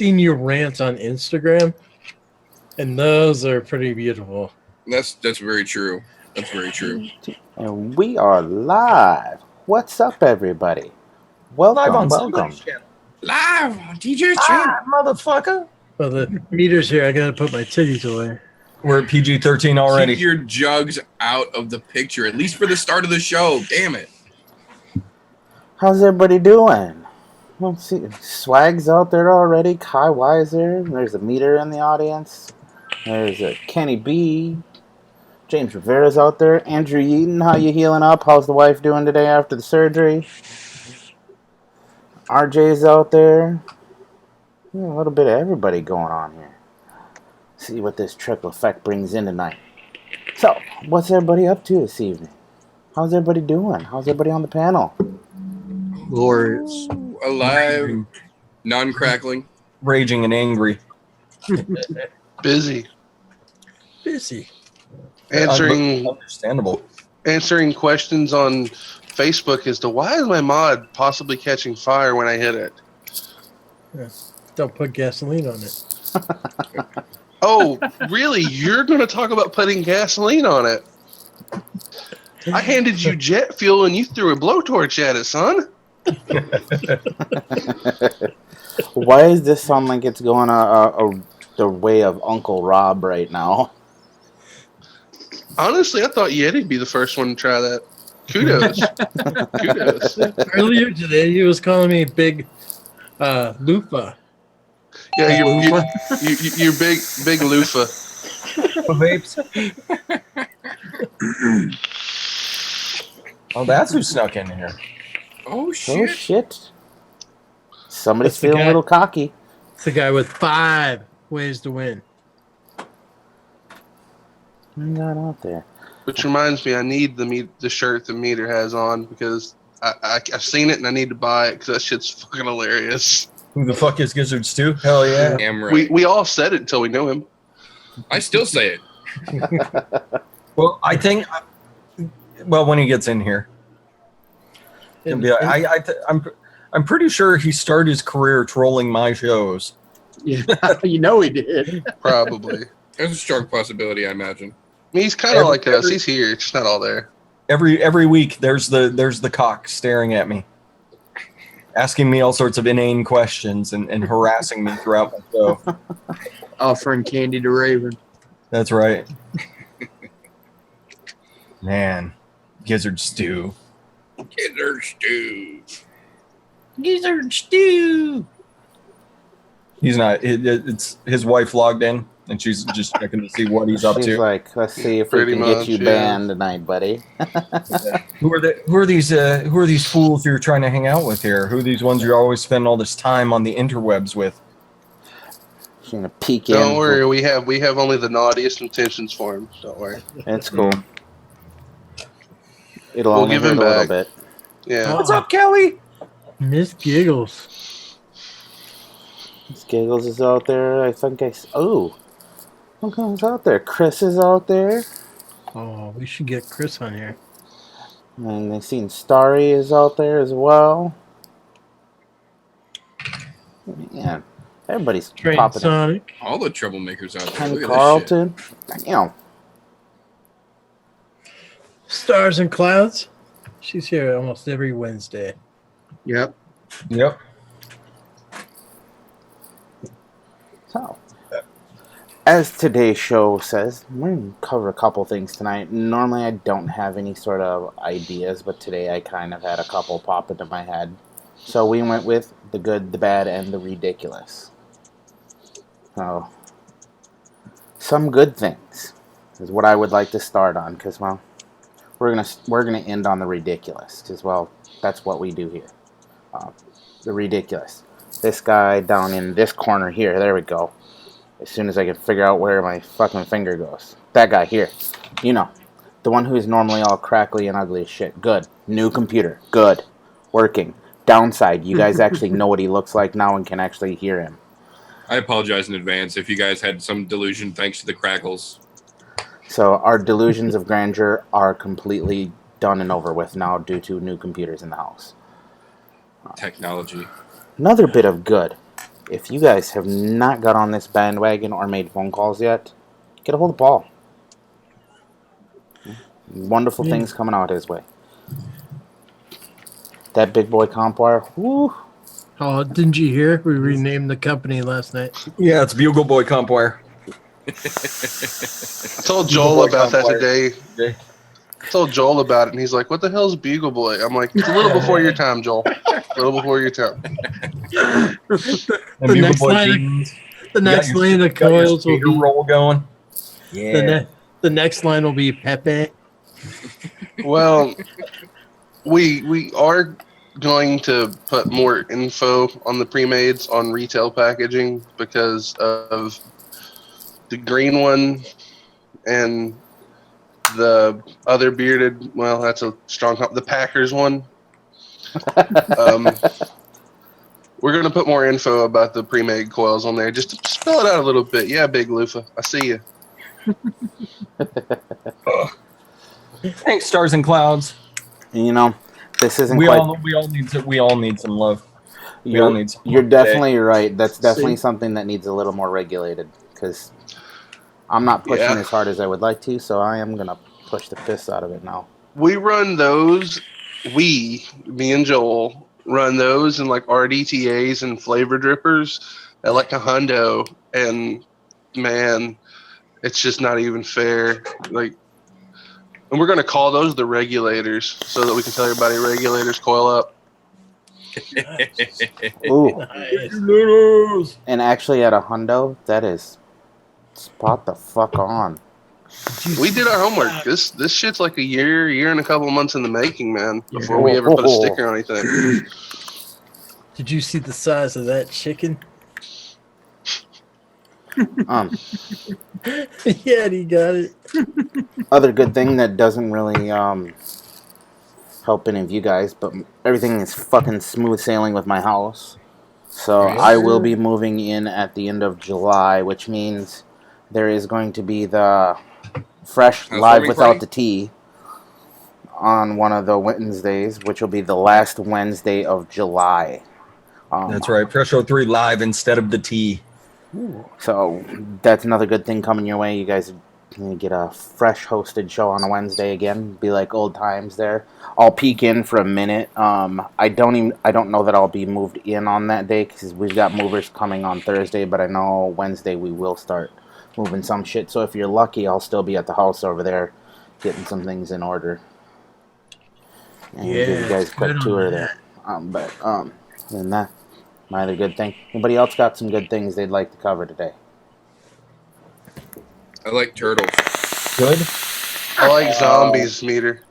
seen your rants on Instagram, and those are pretty beautiful. That's very true. That's very true. And we are live. What's up, everybody? Welcome. Live on DJ's channel. Motherfucker. Well, the meter's here. I gotta put my titties away. We're at PG-13 already. Keep your jugs out of the picture, at least for the start of the show. Damn it. How's everybody doing? Let's see. Swag's out there already. Kai Weiser. There's a Meter in the audience. There's a Kenny B. James Rivera's out there. Andrew Yeaton, how you healing up? How's the wife doing today after the surgery? RJ's out there. Yeah, a little bit of everybody going on here. See what this triple effect brings in tonight. So, what's everybody up to this evening? How's everybody doing? How's everybody on the panel? Glorious. Alive, non-crackling. Raging and angry. Busy. Understandable. Answering questions on Facebook as to why is my mod possibly catching fire when I hit it? Yeah. Don't put gasoline on it. Oh, really? You're going to talk about putting gasoline on it? I handed you jet fuel and you threw a blowtorch at it, son. Why does this sound like it's going the way of Uncle Rob right now? Honestly, I thought Yeti'd be the first one to try that. Kudos. Kudos. Earlier today, he was calling me Big Lufa. Yeah, you're big loofah. Vapes. Oh, that's who snuck in here. Oh, shit. Oh, shit. Somebody's That's the feeling a guy. little cocky. It's the guy with 5 ways to win. What you got out there? Which reminds me, I need the shirt the Meter has on because I've seen it and I need to buy it because that shit's fucking hilarious. Who the fuck is Gizzards too? Hell yeah. Damn right. We all said it until we know him. I still say it. Well, I think. Well, when he gets in here, he'll be like, I'm pretty sure he started his career trolling my shows. Yeah, you know he did. Probably. There's a strong possibility, I imagine. He's kind of like us. He's here, just not all there. Every week, there's the cock staring at me, asking me all sorts of inane questions and harassing me throughout the show. Offering candy to Raven. That's right. Man, Gizzard stew. Gizzard stew. Gizzard stew. He's not. It's his wife logged in, and she's just checking to see what he's up She's to. like, let's see if Pretty we can get much, you yeah. banned tonight, buddy. Who are these fools you're trying to hang out with here? Who are these ones you always spend all this time on the interwebs with? She's gonna peek in. Don't worry, we have only the naughtiest intentions for him. Don't worry. It's cool. It'll We'll only give hurt him a little back. bit. Yeah. What's up, Kelly? Miss Giggles. Giggles is out there. I think look who's out there. Chris is out there. Oh, we should get Chris on here. And they've seen Starry is out there as well. Yeah. Everybody's Train popping up. Sonic. All the troublemakers out there. Ken Look at Carlton. You know, Stars and Clouds. She's here almost every Wednesday. Yep. Yep. so. As today's show says, we're going to cover a couple things tonight. Normally I don't have any sort of ideas, but today I kind of had a couple pop into my head. So we went with the good, the bad, and the ridiculous. So, some good things is what I would like to start on, because, well, we're gonna end on the ridiculous, because, well, that's what we do here. The ridiculous. This guy down in this corner here, there we go. As soon as I can figure out where my fucking finger goes. That guy here. You know. The one who is normally all crackly and ugly as shit. Good. New computer. Good. Working. Downside, you guys actually know what he looks like now and can actually hear him. I apologize in advance if you guys had some delusion thanks to the crackles. So our delusions of grandeur are completely done and over with now due to new computers in the house. Technology. Another bit of good if you guys have not got on this bandwagon or made phone calls yet, get a hold of Paul. Wonderful things coming out his way. That big boy comp wire, whoo. Oh, didn't you hear? We renamed the company last night. Yeah, it's Bugle Boy Comp Wire. I told Joel about that today. Okay. I told Joel about it, and he's like, "What the hell's Bugle Boy?" I'm like, "It's a little before your time, Joel. A little before your time." And The Bugle next Boy line- jeans. The You got next your- line of you got your coils will skater be roll going. Yeah. the next line will be Pepe. Well, we are going to put more info on the pre-mades on retail packaging because of the green one and the other bearded. Well, that's a strong. The Packers one. We're going to put more info about the pre-made coils on there just to spell it out a little bit. Yeah, Big LIFA, I see you. Thanks, Stars and Clouds. You know, this isn't We quite. all need some love. We all need some You're love definitely right. That's definitely See? something that needs a little more regulated because I'm not pushing Yeah. as hard as I would like to, so I am gonna push the piss out of it now. We run those. Me and Joel run those in like RDTAs and flavor drippers at like a hundo, and man, it's just not even fair. Like, and we're gonna call those the regulators so that we can tell everybody regulators coil up. Ooh, Nice. and actually at a hundo, that is spot the fuck on. We did our homework. This shit's like a year and a couple of months in the making, man. Before we ever put a sticker on anything. Did you see the size of that chicken? Yeah, he got it. Other good thing that doesn't really help any of you guys, but everything is fucking smooth sailing with my house. So I will be moving in at the end of July, which means there is going to be the fresh live Housewarming without party? the tea on one of the Wednesdays, which will be the last Wednesday of July. That's right. Fresh 03 live instead of the tea. So that's another good thing coming your way. You guys can get a fresh hosted show on a Wednesday again. Be like old times there. I'll peek in for a minute. I don't know that I'll be moved in on that day because we've got movers coming on Thursday, but I know Wednesday we will start moving some shit. So if you're lucky, I'll still be at the house over there getting some things in order. And give you guys a quick good on tour that. there. But other than that, my other good thing. Anybody else got some good things they'd like to cover today? I like turtles. Good. I like zombies, Meter.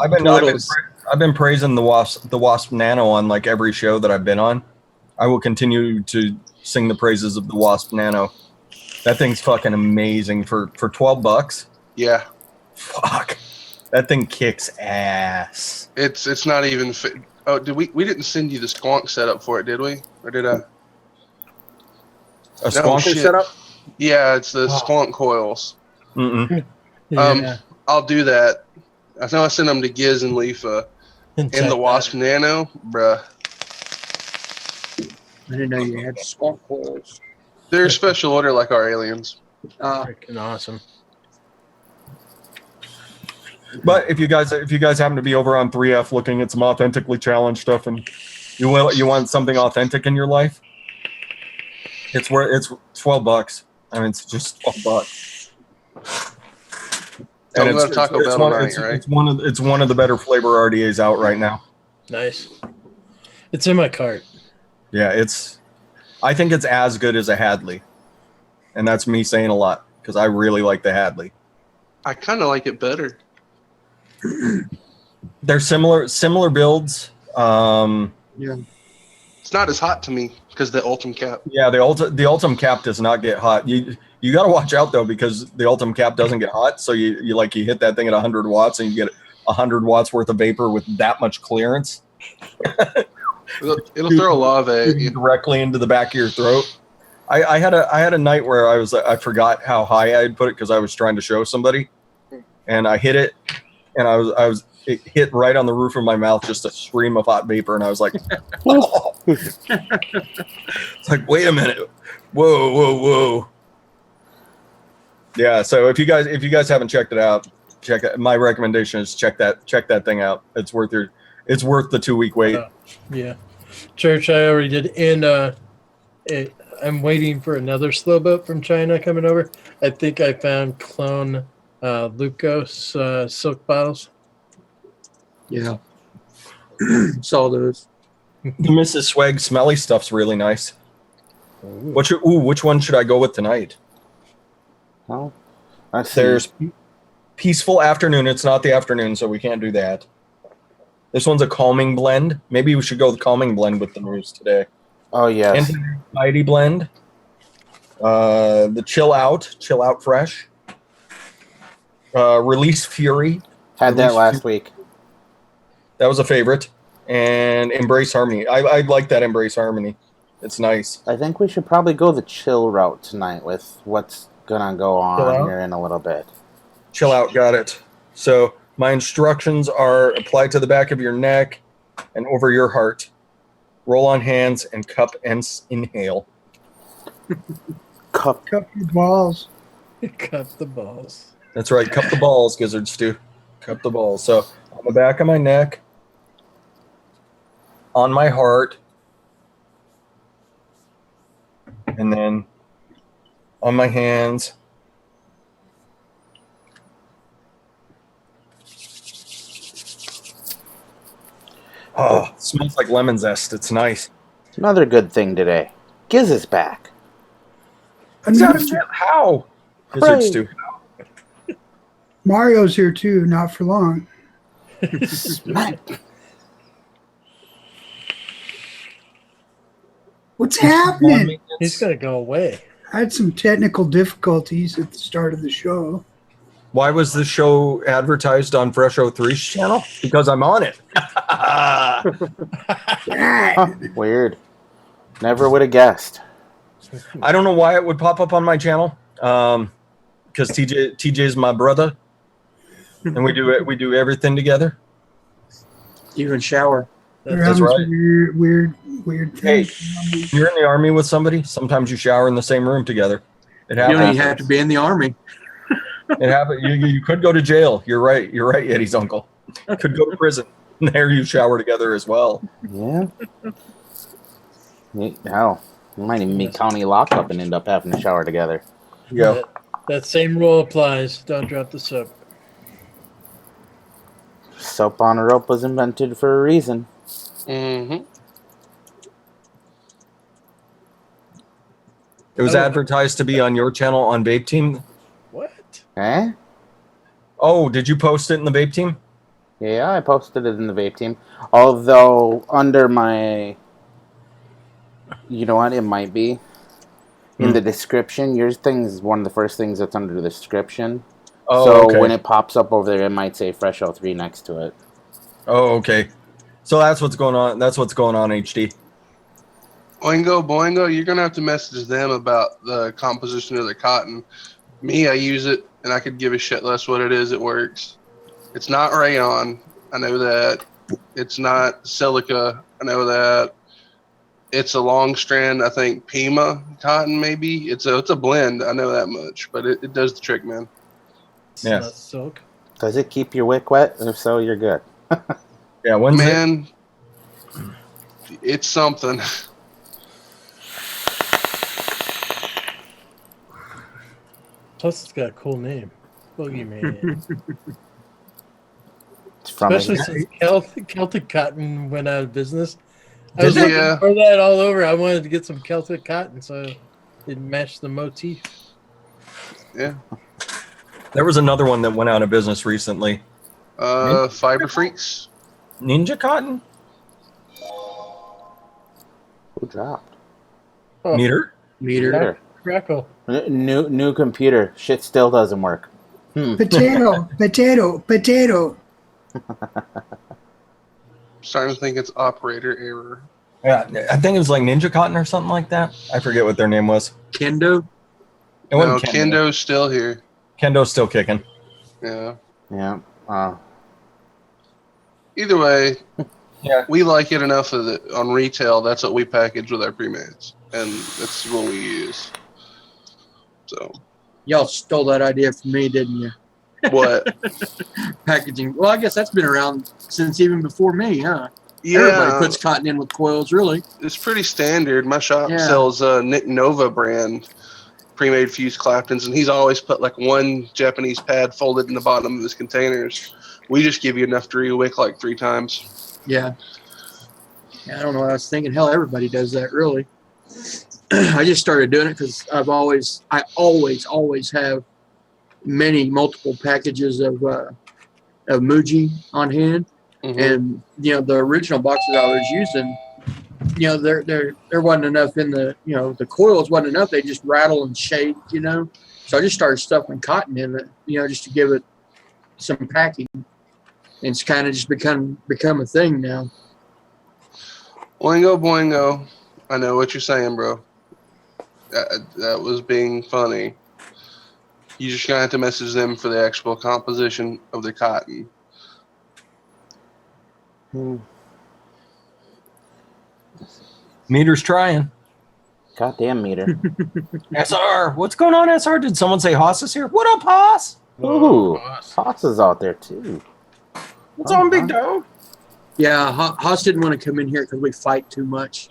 I've been praising the Wasp Nano on like every show that I've been on. I will continue to sing the praises of the Wasp Nano. That thing's fucking amazing for $12. Yeah, Fuck. That thing kicks ass. it's not even. Oh, did we didn't send you the squonk setup for it, did we? Or did I? A squonker shit. setup? Yeah, it's the squonk coils. Mm-mm. Yeah. I'll do that. I know I sent them to Giz and LIFA And and the Wasp Nano, bruh. I didn't know you had squawk coils. They're a special order like our aliens. Freaking awesome. But if you guys happen to be over on 3F looking at some authentically challenged stuff and you want something authentic in your life, it's $12. I mean, it's just $12. Don't go to Taco Bell tonight, right? It's one of the better flavor RDAs out right now. Nice. It's in my cart. Yeah, I think it's as good as a Hadley, and that's me saying a lot because I really like the Hadley. I kind of like it better. They're similar builds. Yeah. It's not as hot to me because the Ultim cap. Yeah, the Ultim cap does not get hot. You got to watch out though because the Ultim cap doesn't get hot. So you hit that thing at 100 watts and you get 100 watts worth of vapor with that much clearance. It'll throw lava at you. Directly into the back of your throat. I had a night where I forgot how high I'd put it because I was trying to show somebody, and I hit it, and it hit right on the roof of my mouth, just a stream of hot vapor, and I was like, oh. It's like, wait a minute. Whoa, whoa, whoa. Yeah, so if you guys haven't checked it out, check it. My recommendation is check that thing out. It's worth the 2-week wait. Yeah. Church, I already did. And I'm waiting for another slow boat from China coming over. I think I found clone Lucos silk bottles. Yeah. Saw those. The Mrs. Swag smelly stuff's really nice. Which one should I go with tonight? Well, let's see. There's Peaceful Afternoon. It's not the afternoon, so we can't do that. This one's a calming blend. Maybe we should go with calming blend with the news today. Oh yes. Mighty blend. The Chill Out Fresh. Release Fury. Had that last week. That was a favorite. And Embrace Harmony. I like that Embrace Harmony. It's nice. I think we should probably go the chill route tonight with what's gonna go Chill on out? here in a little bit. Chill Out, got it. So my instructions are apply to the back of your neck and over your heart. Roll on hands and cup and inhale. Cup. Cup your balls. Cup the balls. That's right. Cup the balls, Gizzards do. Cup the balls. So on the back of my neck, on my heart, and then on my hands. Oh, it smells like lemon zest. It's nice. Another good thing today. Giz is back. How? Gizzards do. Mario's here too, not for long. Smack. What's happening? He's gonna go away. I had some technical difficulties at the start of the show. Why was the show advertised on Fresh 03's channel? Because I'm on it. Huh, weird. Never would have guessed. I don't know why it would pop up on my channel. Because TJ's my brother, and we do everything together. Even shower. They're That's having right. some weird Hey, things. if you're in the army with somebody, sometimes you shower in the same room together. It You happens. don't even have to be in the army. It happens. You could go to jail. You're right, Yeti's uncle. Could go to prison. And there you shower together as well. Yeah. Hell, you might even meet county lockup and end up having to shower together. Yeah. That same rule applies. Don't drop the soap. Soap on a rope was invented for a reason. Mm-hmm. It was advertised to be on your channel on Vape Team. What? Eh? Oh, did you post it in the Vape Team? Yeah, I posted it in the vape team. Although under my, you know what, it might be in the description. Your thing is one of the first things that's under the description. Oh, so okay. when it pops up over there, it might say Fresh 03 next to it. Oh, okay. So that's what's going on. That's what's going on, HD. Boingo, you're gonna have to message them about the composition of the cotton. Me, I use it, and I could give a shit less what it is. It works. It's not rayon. I know that. It's not silica. I know that. It's a long strand. I think Pima cotton maybe. It's a blend. I know that much, but it does the trick, man. It's Yeah. not silk. Does it keep your wick wet? If so, you're good. Yeah, when's it? Man, it's something. Plus, it's got a cool name. Boogeyman. It's from Especially his, since Celtic Cotton went out of business. I Did was they? looking Yeah. for that all over. I wanted to get some Celtic Cotton, so it matched the motif. Yeah. There was another one that went out of business recently. Fiber Freaks. Ninja Cotton? who dropped? Oh, Meter? Meter. Computer. Crackle. New computer. Shit still doesn't work. Potato. Starting to think it's operator error. Yeah, I think it was like Ninja Cotton or something like that. I forget what their name was. Kendo. It No, wasn't Kendo. Kendo's still here. Kendo's still kicking. Yeah. Yeah. Either way, we like it enough that on retail, that's what we package with our pre-mades, and that's what we use. So Y'all stole that idea from me, didn't you? what? Packaging. Well, I guess that's been around since even before me, huh? Yeah, Everybody puts cotton in with coils, really. it's pretty standard. My shop Yeah. sells Nick Nova brand pre-made fused Claptons, and he's always put like one Japanese pad folded in the bottom of his containers. We just give you enough to re-wick like 3 times. Yeah. I don't know what I was thinking. Hell, everybody does that, really. I just started doing it because I always have multiple packages of Muji on hand. Mhm. And the original boxes I was using, there wasn't enough in the coils wasn't enough. They just rattle and shake, So I just started stuffing cotton in it, just to give it some packing. And it's kind of just become a thing now. Boingo, boingo. I know what you're saying, bro. That was being funny. You just gonna have to message them for the actual composition of the cotton. Meter's trying. Goddamn Meter. SR, what's going on, SR? Did someone say Haas is here? What up, Haas? Ooh, Haas is out there too. What's on, big dog? Yeah, Haas didn't want to come in here because we fight too much.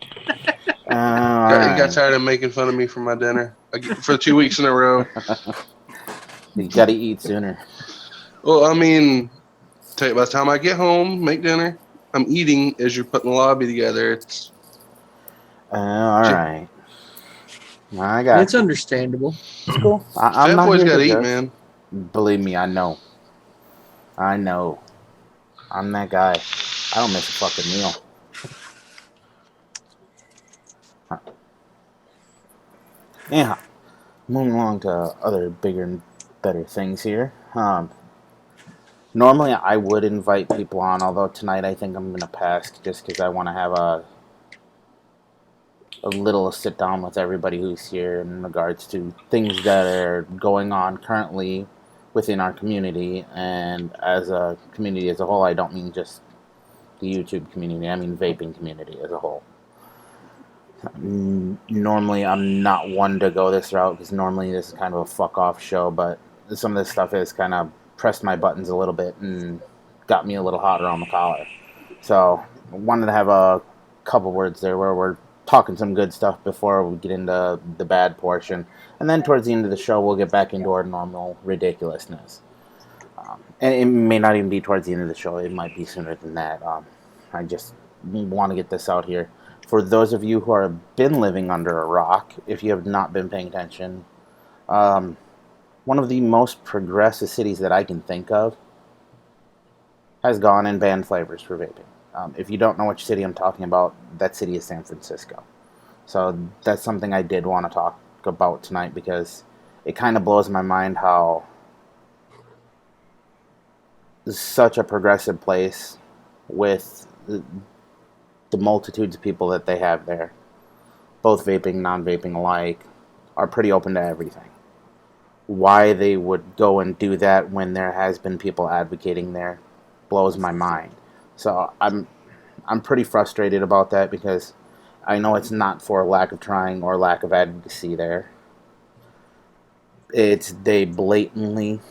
He got tired of making fun of me for my dinner for 2 weeks in a row. You gotta eat sooner. Well, I mean, by the time I get home, make dinner, I'm eating as you're putting the lobby together. It's all right. I got It's understandable. It's cool. I'm Fat not boys here to gotta eat, judge. man. Believe me, I know. I'm that guy. I don't miss a fucking meal. Anyhow, moving along to other bigger and better things here. Normally I would invite people on, although tonight I think I'm gonna pass just because I want to have a little sit down with everybody who's here in regards to things that are going on currently within our community, and as a community as a whole. I don't mean just the YouTube community, I mean vaping community as a whole. Normally I'm not one to go this route because normally this is kind of a fuck off show, but some of this stuff has kind of pressed my buttons a little bit and got me a little hotter on the collar. So I wanted to have a couple words there where we're talking some good stuff before we get into the bad portion, and then towards the end of the show we'll get back into our normal ridiculousness. And it may not even be towards the end of the show, it might be sooner than that. I just want to get this out here. For those of you who have been living under a rock, if you have not been paying attention, one of the most progressive cities that I can think of has gone and banned flavors for vaping. If you don't know which city I'm talking about, that city is San Francisco. So that's something I did want to talk about tonight because it kind of blows my mind how such a progressive place with the multitudes of people that they have there, both vaping, non-vaping alike, are pretty open to everything. Why they would go and do that when there has been people advocating there blows my mind. So I'm pretty frustrated about that because I know it's not for lack of trying or lack of advocacy there. They blatantly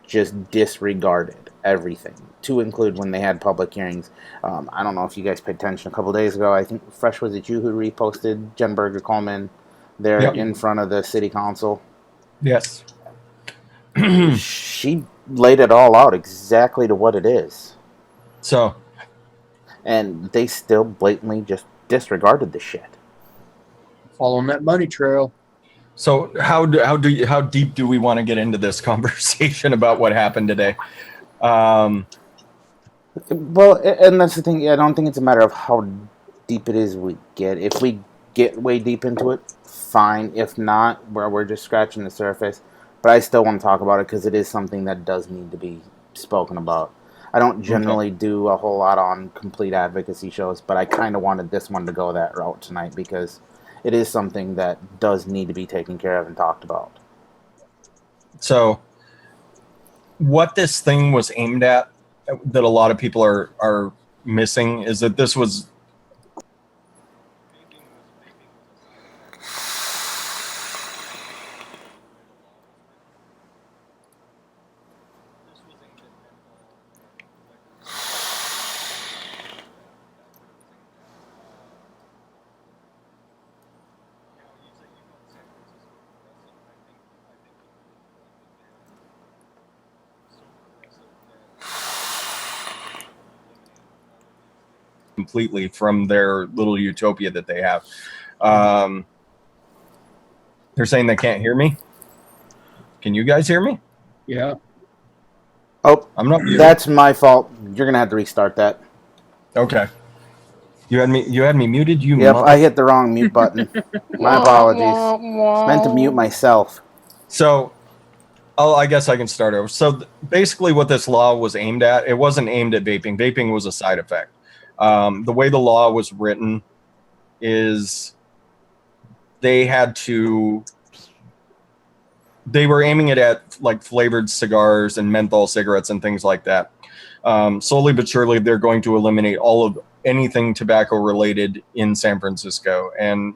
just disregarded everything, to include when they had public hearings. I don't know if you guys paid attention a couple days ago. I think Fresh, was it you who reposted Jen Berger Coleman there in front of the city council? Yes. She laid it all out exactly to what it is. So, and they still blatantly just disregarded the shit. Following that money trail. So how deep do we want to get into this conversation about what happened today? Well, and that's the thing. I don't think it's a matter of how deep it is we get. If we get way deep into it, fine. If not, we're just scratching the surface. But I still want to talk about it because it is something that does need to be spoken about. I don't generally do a whole lot on complete advocacy shows, but I kind of wanted this one to go that route tonight because it is something that does need to be taken care of and talked about. So what this thing was aimed at, that a lot of people are missing is that this was completely from their little utopia that they have. They're saying they can't hear me. Can you guys hear me? Yeah. Oh, I'm not muted. that's my fault. You're gonna have to restart that. Okay. You had me muted. You. Yep, I hit the wrong mute button. My apologies. It's meant to mute myself. So, I guess I can start over. So basically what this law was aimed at, it wasn't aimed at vaping. Vaping was a side effect. The way the law was written is they were aiming it at like flavored cigars and menthol cigarettes and things like that. Slowly but surely, they're going to eliminate all of anything tobacco related in San Francisco. And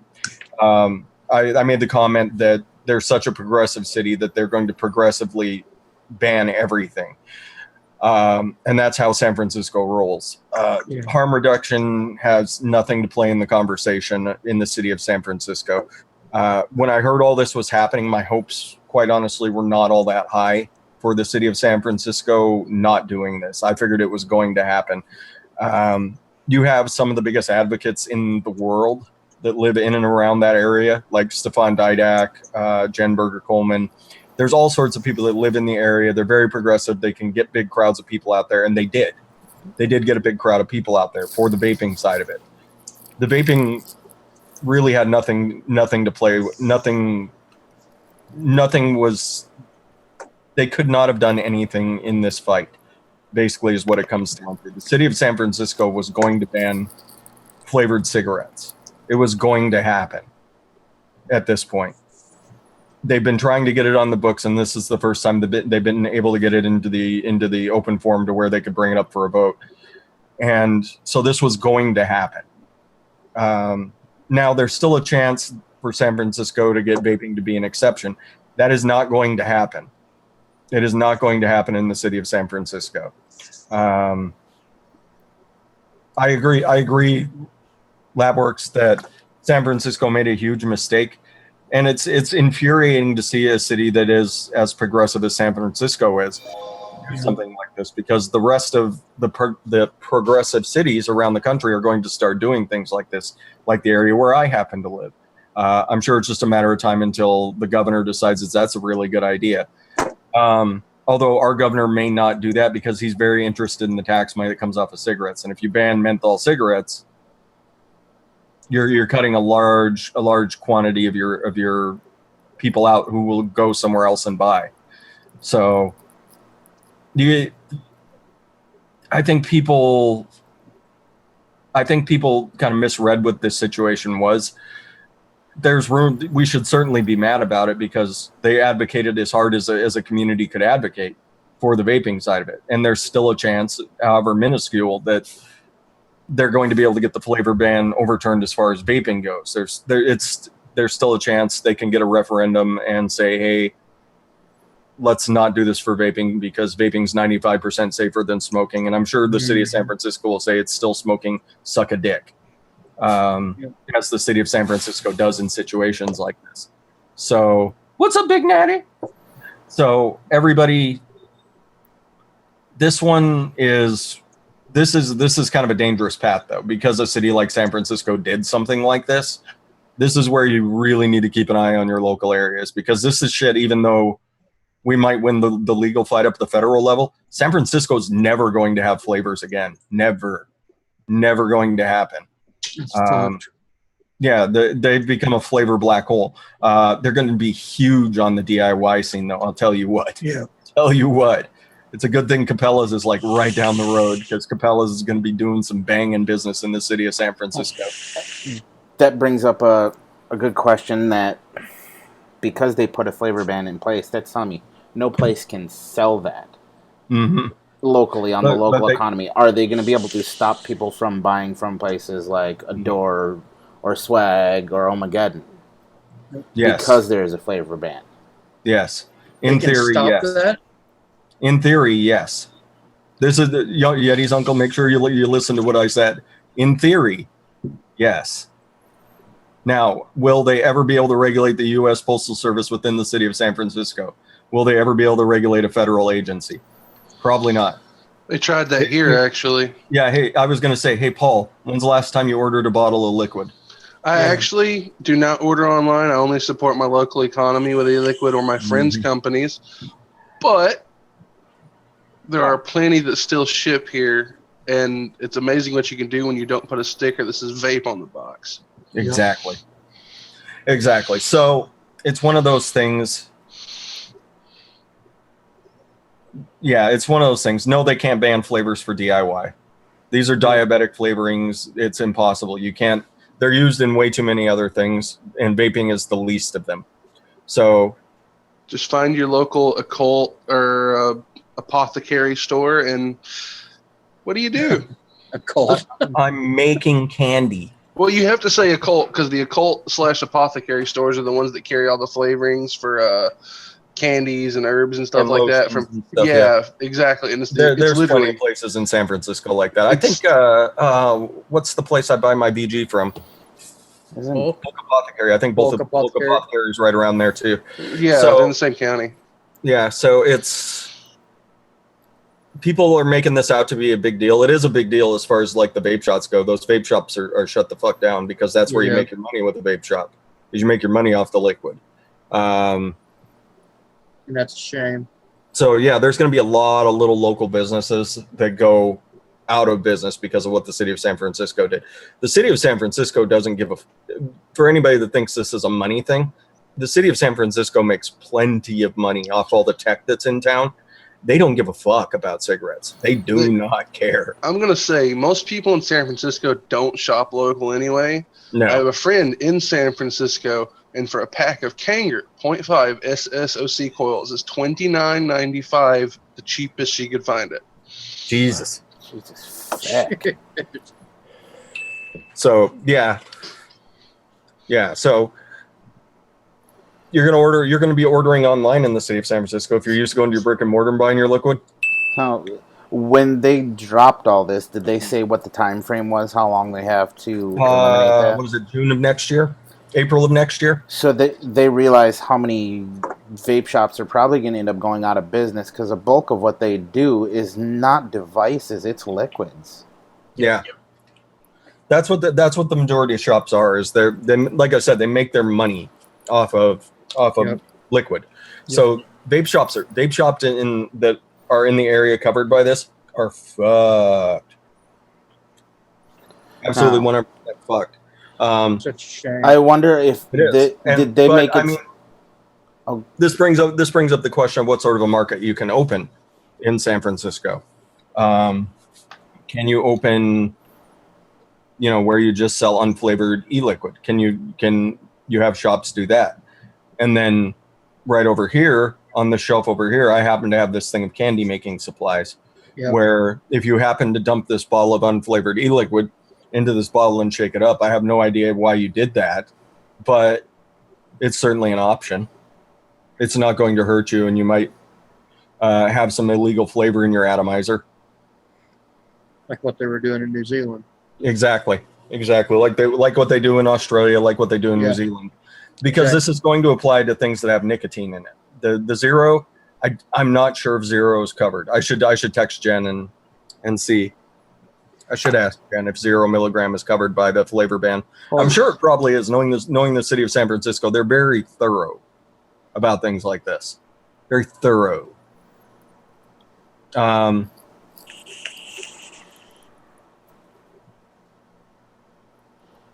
I made the comment that they're such a progressive city that they're going to progressively ban everything. And that's how San Francisco rolls. Harm reduction has nothing to play in the conversation in the city of San Francisco. When I heard all this was happening, my hopes, quite honestly, were not all that high for the city of San Francisco not doing this. I figured it was going to happen. You have some of the biggest advocates in the world that live in and around that area, like Stefan Didak, Jen Berger Coleman. There's all sorts of people that live in the area. They're very progressive. They can get big crowds of people out there, and they did. They did get a big crowd of people out there for the vaping side of it. The vaping really had nothing to play with. Nothing was. They could not have done anything in this fight. Basically, is what it comes down to. The city of San Francisco was going to ban flavored cigarettes. It was going to happen. At this point, they've been trying to get it on the books, and this is the first time they've been able to get it into the open forum to where they could bring it up for a vote. And so this was going to happen. Now there's still a chance for San Francisco to get vaping to be an exception. That is not going to happen. It is not going to happen in the city of San Francisco. I agree, Labworks, that San Francisco made a huge mistake. And it's infuriating to see a city that is as progressive as San Francisco is do something like this, because the rest of the progressive cities around the country are going to start doing things like this, like the area where I happen to live. I'm sure it's just a matter of time until the governor decides that's a really good idea. Although our governor may not do that because he's very interested in the tax money that comes off of cigarettes. And if you ban menthol cigarettes, you're cutting a large quantity of your people out who will go somewhere else and buy. So I think people kind of misread what this situation was. There's room. We should certainly be mad about it because they advocated as hard as a community could advocate for the vaping side of it. And there's still a chance, however minuscule, that they're going to be able to get the flavor ban overturned as far as vaping goes. There's still a chance they can get a referendum and say, hey, let's not do this for vaping because vaping's 95% safer than smoking. And I'm sure the city of San Francisco will say it's still smoking, suck a dick. As the city of San Francisco does in situations like this. So what's up, Big Natty? So everybody, this is kind of a dangerous path though, because a city like San Francisco did something like this. This is where you really need to keep an eye on your local areas, because this is shit. Even though we might win the legal fight up at the federal level, San Francisco's never going to have flavors again. Never going to happen. They've become a flavor black hole. They're going to be huge on the DIY scene, though. I'll tell you what. Yeah. Tell you what. It's a good thing Capella's is like right down the road, because Capella's is going to be doing some banging business in the city of San Francisco. That brings up a good question, that because they put a flavor ban in place, that's telling me no place can sell that. Mm-hmm. locally on the But local they- economy? Are they going to be able to stop people from buying from places like Adore or Swag or Ohmageddon Yes. because there is a flavor ban? Yes. They In can theory, stop yes. that. In theory, yes. This is the Yeti's uncle. Make sure you listen to what I said. In theory, yes. Now, will they ever be able to regulate the U.S. Postal Service within the city of San Francisco? Will they ever be able to regulate a federal agency? Probably not. They tried that here, actually. Yeah. Hey, I was going to say, hey, Paul, when's the last time you ordered a bottle of liquid? I actually do not order online. I only support my local economy with Eliquid or my friends' companies. But there are plenty that still ship here, and it's amazing what you can do when you don't put a sticker that says vape on the box. Exactly. Exactly. So it's one of those things. Yeah, it's one of those things. No, they can't ban flavors for DIY. These are diabetic flavorings. It's impossible. You can't. They're used in way too many other things, and vaping is the least of them. So Just find your local occult or apothecary store, and what do you do? A cold. I'm making candy. Well, you have to say occult because the occult/apothecary stores are the ones that carry all the flavorings for candies and herbs and stuff And like that. lotions From and stuff, yeah. exactly. And it's There's plenty literally of places in San Francisco like that. I It's- think, what's the place I buy my BG from? Isn't Bulk. Bulk Apothecary. I think both Bulk of Bulk Apothecary. Apothecary is right around there too. yeah, So- they're in the same county. Yeah, so people are making this out to be a big deal. It is a big deal as far as like the vape shops go. Those vape shops are shut the fuck down because that's where you Yeah. make your money with a vape shop. Is you make your money off the liquid. And that's a shame. So yeah, there's going to be a lot of little local businesses that go out of business because of what the city of San Francisco did. The city of San Francisco doesn't give for anybody that thinks this is a money thing. The city of San Francisco makes plenty of money off all the tech that's in town. They don't give a fuck about cigarettes. They do not care. I'm gonna say most people in San Francisco don't shop local anyway. I have No. a friend in San Francisco, and for a pack of Kanger 0.5 SSOC coils is $29.95, the cheapest she could find it. Jesus. Jesus feck. So yeah. Yeah. So you're gonna be ordering online in the city of San Francisco if you're used to going to your brick and mortar and buying your liquid. So, when they dropped all this, did they say what the time frame was? How long they have to eliminate that? What is it, June of next year? April of next year? So they realize how many vape shops are probably going to end up going out of business because a bulk of what they do is not devices; it's liquids. Yeah. That's what the majority of shops are. Is they like I said, they make their money off of Yep. liquid. So vape shops in that are in the area covered by this are fucked. Absolutely 100% fucked. Such a shame. I wonder if It is. did they make it? I mean, Oh. this brings up the question of what sort of a market you can open in San Francisco. Can you open, where you just sell unflavored e-liquid? Can you have shops do that? And then right over here on the shelf over here, I happen to have this thing of candy making supplies. Yeah. Where if you happen to dump this bottle of unflavored e-liquid into this bottle and shake it up, I have no idea why you did that, but it's certainly an option. It's not going to hurt you, and you might have some illegal flavor in your atomizer. Like what they were doing in New Zealand. Exactly. Like what they do in Australia, like what they do in New Yeah. Zealand, because Okay. this is going to apply to things that have nicotine in it. The zero, I'm not sure if zero is covered. I should text Jen and see. I should ask Jen if 0 milligram is covered by the flavor ban. I'm sure it probably is. Knowing the city of San Francisco, they're very thorough about things like this. Very thorough.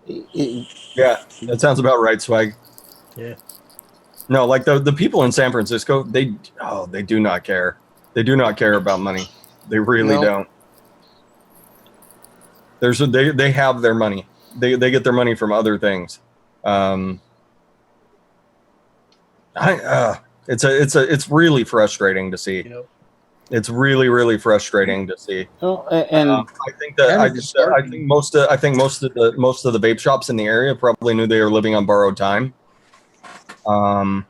Yeah, that sounds about right, Swag. Yeah. No, like the people in San Francisco, they do not care. They do not care about money. They really No. don't. They have their money. They get their money from other things. It's really frustrating to see. Yep. It's really, really frustrating to see. Oh, and I think that I think most of the vape shops in the area probably knew they were living on borrowed time. I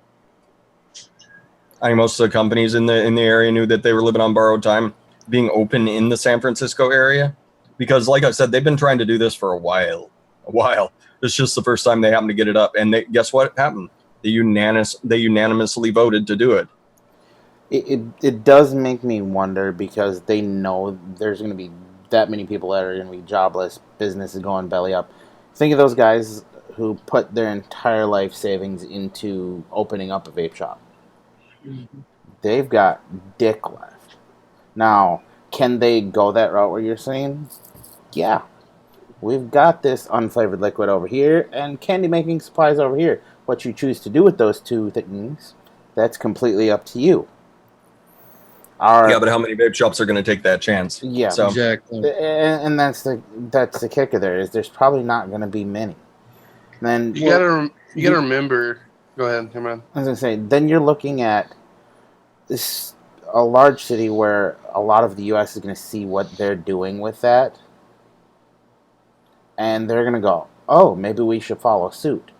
think most of the companies in the area knew that they were living on borrowed time, being open in the San Francisco area, because, like I said, they've been trying to do this for a while. It's just the first time they happened to get it up, and guess what happened? They unanimously voted to do it. It does make me wonder, because they know there's going to be that many people that are going to be jobless, business is going belly up. Think of those guys who put their entire life savings into opening up a vape shop. Mm-hmm. They've got dick left. Now, can they go that route where you're saying? Yeah. We've got this unflavored liquid over here and candy making supplies over here. What you choose to do with those two things, that's completely up to you. Yeah, but how many vape shops are going to take that chance? Yeah, so. Exactly. And that's the kicker there, is there's probably not going to be many. Then you gotta remember. Go ahead, come on. I was going to say, then you're looking at a large city where a lot of the U.S. is going to see what they're doing with that, and they're going to go, oh, maybe we should follow suit.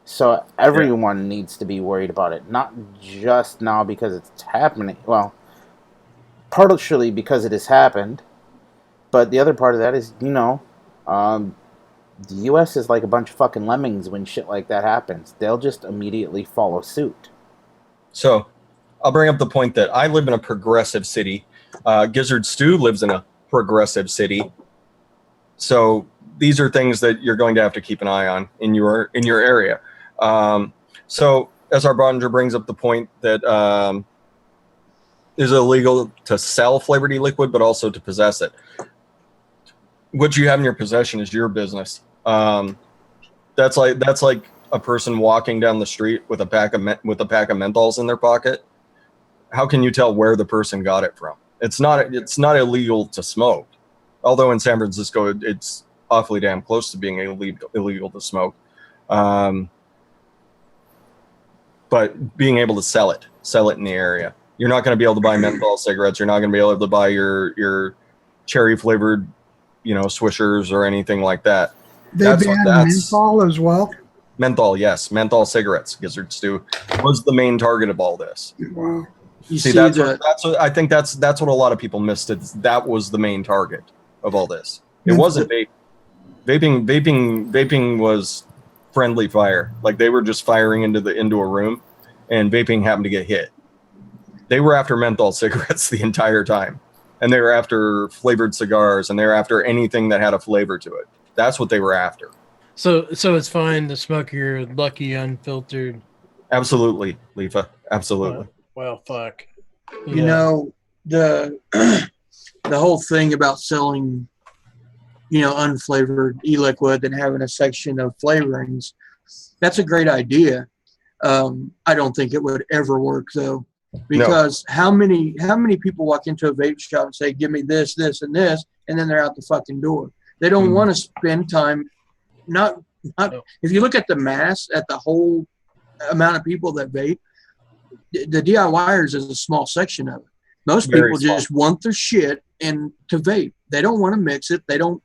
So everyone needs to be worried about it, not just now because it's happening. Well, partially because it has happened, but the other part of that is, the U.S. is like a bunch of fucking lemmings when shit like that happens. They'll just immediately follow suit. So, I'll bring up the point that I live in a progressive city. Gizzard Stu lives in a progressive city. So, these are things that you're going to have to keep an eye on in your area. So, as our Bondinger brings up the point that is illegal to sell flavored e-liquid, but also to possess it. What you have in your possession is your business. That's like a person walking down the street with a pack of menthols in their pocket. How can you tell where the person got it from? It's not illegal to smoke, although in San Francisco it's awfully damn close to being illegal to smoke. But being able to sell it in the area. You're not going to be able to buy menthol cigarettes. You're not going to be able to buy your cherry flavored, swishers or anything like that. They banned menthol as well. Menthol, yes, menthol cigarettes. Gizzard Stew was the main target of all this. Wow. I think that's what a lot of people missed. That was the main target of all this. It wasn't vaping. Vaping was friendly fire. Like they were just firing into a room, and vaping happened to get hit. They were after menthol cigarettes the entire time. And they were after flavored cigars, and they were after anything that had a flavor to it. That's what they were after. So it's fine to smoke your lucky unfiltered. Absolutely, LIFA. Absolutely. Well, fuck. The whole thing about selling, unflavored e-liquid and having a section of flavorings, that's a great idea. I don't think it would ever work though. Because how many people walk into a vape shop and say, give me this, this, and this, and then they're out the fucking door. They don't want to spend time. If you look at the mass, at the whole amount of people that vape, the DIYers is a small section of it. Most people just want their shit and to vape. They don't want to mix it. They don't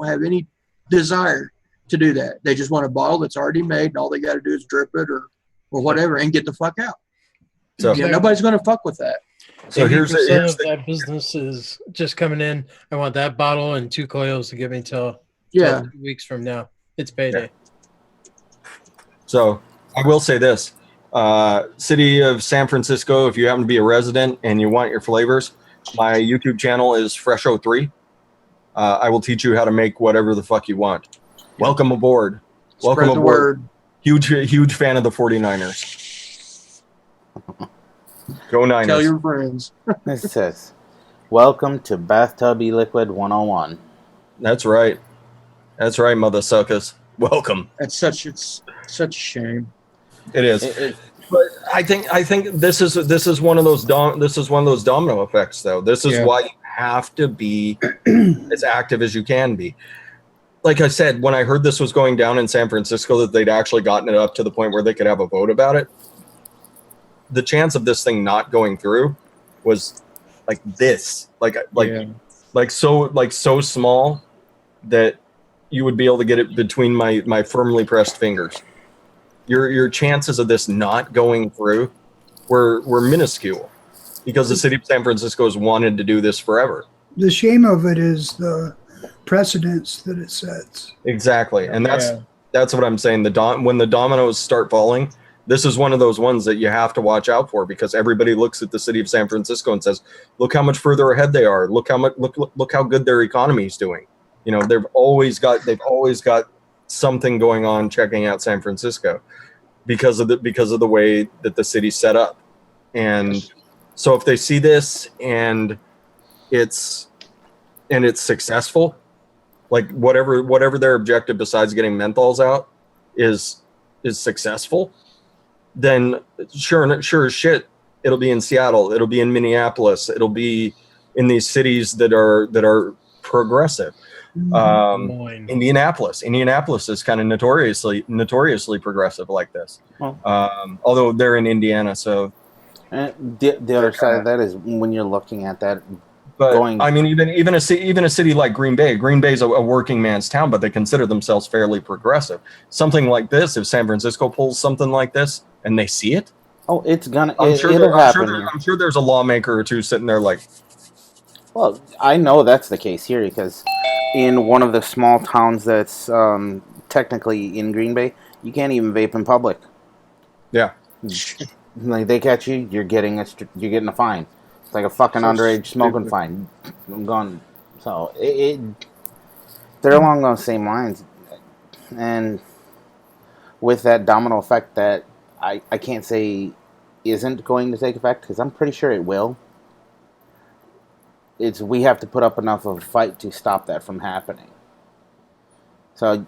have any desire to do that. They just want a bottle that's already made, and all they got to do is drip it or whatever and get the fuck out. So nobody's going to fuck with that. So here's that business is just coming in. I want that bottle and 2 coils to give me till 2 weeks from now. It's payday. So I will say this: City of San Francisco. If you happen to be a resident and you want your flavors, my YouTube channel is Fresh03. I will teach you how to make whatever the fuck you want. Welcome aboard. Welcome Spread the aboard. word. Huge fan of the 49ers. Go Niners. Tell your friends. It says, welcome to Bathtub E-Liquid 101. That's right. That's right, mother suckers. Welcome. It's such a shame. It is. But I think this is one of those domino effects though. This is why you have to be as active as you can be. Like I said, when I heard this was going down in San Francisco, that they'd actually gotten it up to the point where they could have a vote about it, the chance of this thing not going through was this, Yeah. so small that you would be able to get it between my firmly pressed fingers. Your chances of this not going through were minuscule because the city of San Francisco has wanted to do this forever. The shame of it is the precedence that it sets. Exactly, and Yeah. that's what I'm saying. When the dominoes start falling, this is one of those ones that you have to watch out for because everybody looks at the city of San Francisco and says, "Look how much further ahead they are. Look how good their economy is doing." You know, they've always got something going on. Checking out San Francisco because of the way that the city's set up, and so if they see this and it's successful, like whatever their objective besides getting menthols out is successful, then sure as shit, it'll be in Seattle, it'll be in Minneapolis, it'll be in these cities that are progressive. Indianapolis is kind of notoriously progressive like this. Although they're in Indiana, so the other side of that is when you're looking at that. But I mean, even a city like Green Bay. Green Bay is a working man's town, but they consider themselves fairly progressive. Something like this, if San Francisco pulls something like this and they see it, it'll happen. I'm sure there's a lawmaker or two sitting there like. Well, I know that's the case here because in one of the small towns that's technically in Green Bay, you can't even vape in public. Yeah. Like they catch you, you're getting a fine. It's like a fucking underage smoking fine. I'm gone. So they're along those same lines, and with that domino effect that I can't say isn't going to take effect because I'm pretty sure it will. We have to put up enough of a fight to stop that from happening. So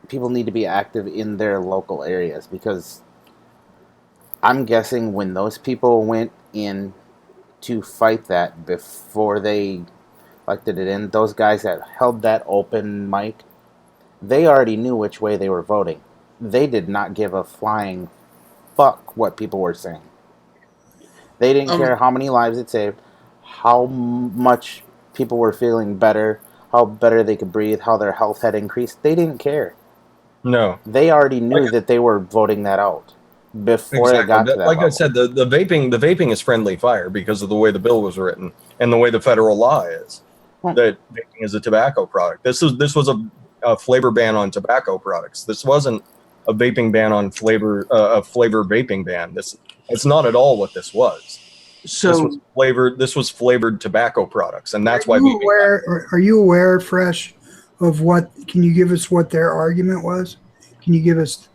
people need to be active in their local areas because I'm guessing when those people went in to fight that before they did it in, those guys that held that open mic, they already knew which way they were voting. They did not give a flying fuck what people were saying. They didn't care how many lives it saved, how much people were feeling better, how better they could breathe, how their health had increased. They didn't care. No. They already knew that they were voting that out before it got to that Like level. I said, the vaping is friendly fire because of the way the bill was written and the way the federal law is. That vaping is a tobacco product. This was a flavor ban on tobacco products. This wasn't a vaping ban on flavor vaping ban. It's not at all what this was. So This was flavored tobacco products, and that's why. Are you aware, Fresh, of what? Can you give us what their argument was? Can you give us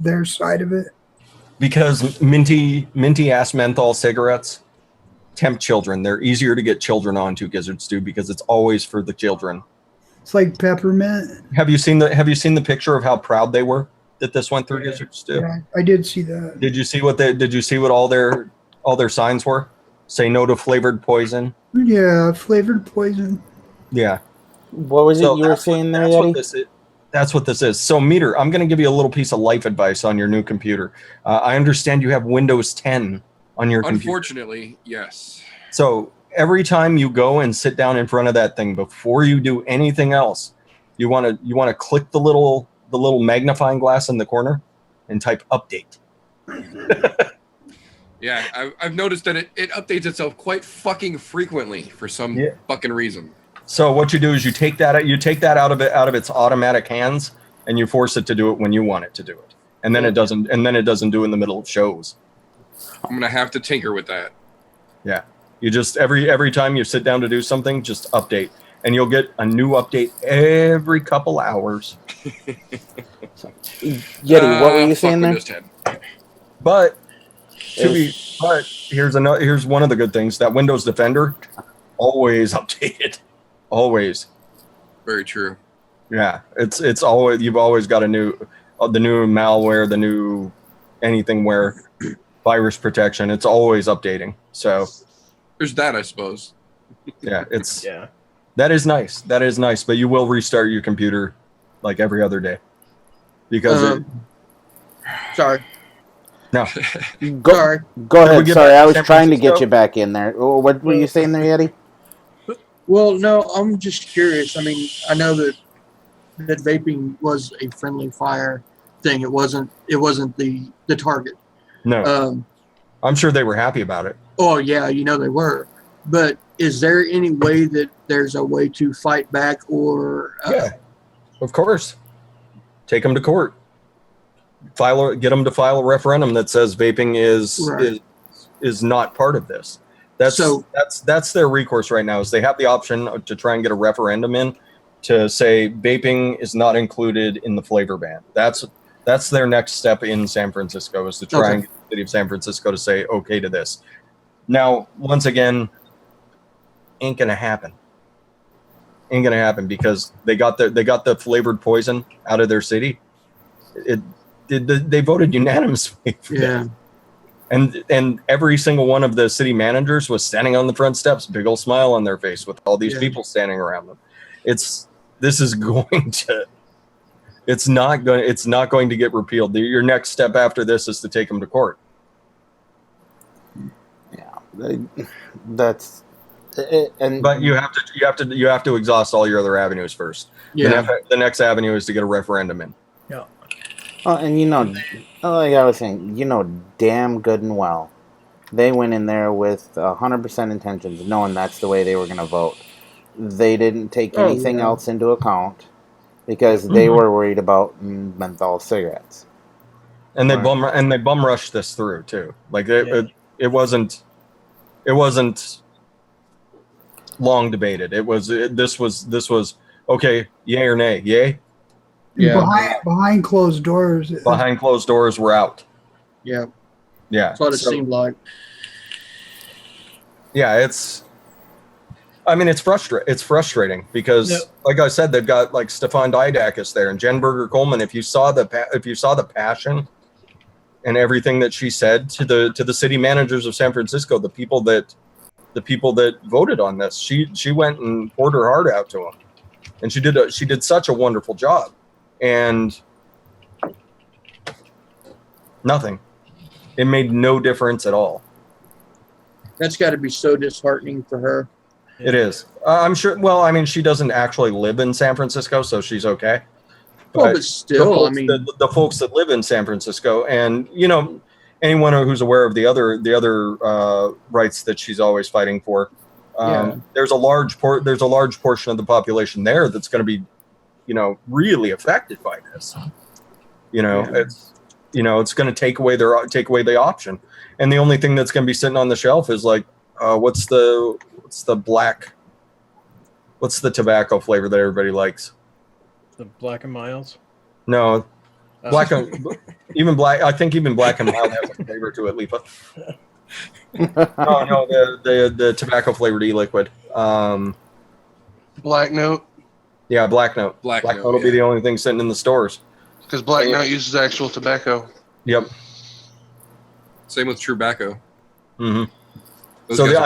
their side of it? Because minty ass menthol cigarettes tempt children. They're easier to get children onto, Gizzards do, because it's always for the children. It's like peppermint. Have you seen the picture of how proud they were that this went through, Gizzards do? Yeah, I did see that. Did you see what all their signs were? Say no to flavored poison. Yeah, flavored poison. Yeah. What was it you were saying there, Yeti? That's what this is. So, Meter, I'm going to give you a little piece of life advice on your new computer. I understand you have Windows 10 on your computer. Unfortunately, yes. So every time you go and sit down in front of that thing, before you do anything else, you want to click the little magnifying glass in the corner and type update. Yeah, I've noticed that it updates itself quite fucking frequently for some fucking reason. So what you do is you take that out of its automatic hands and you force it to do it when you want it to do it, and then it doesn't do in the middle of shows. I'm gonna have to tinker with that. Yeah, you just every time you sit down to do something, just update, and you'll get a new update every couple hours. Yeti, what were you saying there? But here's one of the good things, that Windows Defender always updated, always. Very true. Yeah, it's always, you've always got the new malware, the new anything where virus protection. It's always updating. So there's that, I suppose. Yeah, that is nice. That is nice, but you will restart your computer like every other day because sorry. No. Go, Sorry. go Can we ahead. get Sorry, back to I was San trying to get Francisco? you back in there. Oh, what were you saying there, Yeti? Well, no, I'm just curious. I mean, I know that vaping was a friendly fire thing. It wasn't the target. No. I'm sure they were happy about it. Oh yeah, they were. But is there any way that there's a way to fight back or? Yeah, of course. Take them to court. Get them to file a referendum that says vaping is not part of this. That's their recourse right now. Is they have the option to try and get a referendum in to say vaping is not included in the flavor ban. That's their next step in San Francisco, is to try and get the city of San Francisco to say okay to this. Now, once again, ain't gonna happen. Ain't gonna happen because they got the flavored poison out of their city. They voted unanimously for that. And every single one of the city managers was standing on the front steps, big old smile on their face with all these people standing around them. It's not going to get repealed. Your next step after this is to take them to court. Yeah, that's it, but you have to exhaust all your other avenues first. Yeah. The next avenue is to get a referendum in. Yeah. Oh, and like I was saying, damn good and well, they went in there with 100% intentions, knowing that's the way they were going to vote. They didn't take anything else into account because they were worried about menthol cigarettes. And they bum rushed this through too. Like it wasn't long debated. This was okay, yay or nay, yay. Yeah. Behind closed doors. Behind closed doors, we're out. Yeah. Yeah. That's what it seemed like. Yeah, it's frustrating because, like I said, they've got like Stefan Didakis there and Jen Berger Coleman. If you saw the passion and everything that she said to the city managers of San Francisco, the people that voted on this, she went and poured her heart out to them, and she did such a wonderful job, and nothing. It made no difference at all. That's got to be so disheartening for her. It is. I'm sure. Well, I mean, she doesn't actually live in San Francisco, so she's okay. But still, the folks that live in San Francisco, and anyone who's aware of the other rights that she's always fighting for, there's a large portion of the population there that's going to be, really affected by this. It's going to take away the option, and the only thing that's going to be sitting on the shelf is like, what's the tobacco flavor that everybody likes? The Black and Miles? No. Black even Black. I think even Black and Mild has a flavor to it, LIFA. No, the tobacco flavored e-liquid. Black Note. Yeah, Black Note. Black Note Note will be the only thing sitting in the stores. Because Black Note uses actual tobacco. Yep. Same with Tobacco. Mm-hmm. So the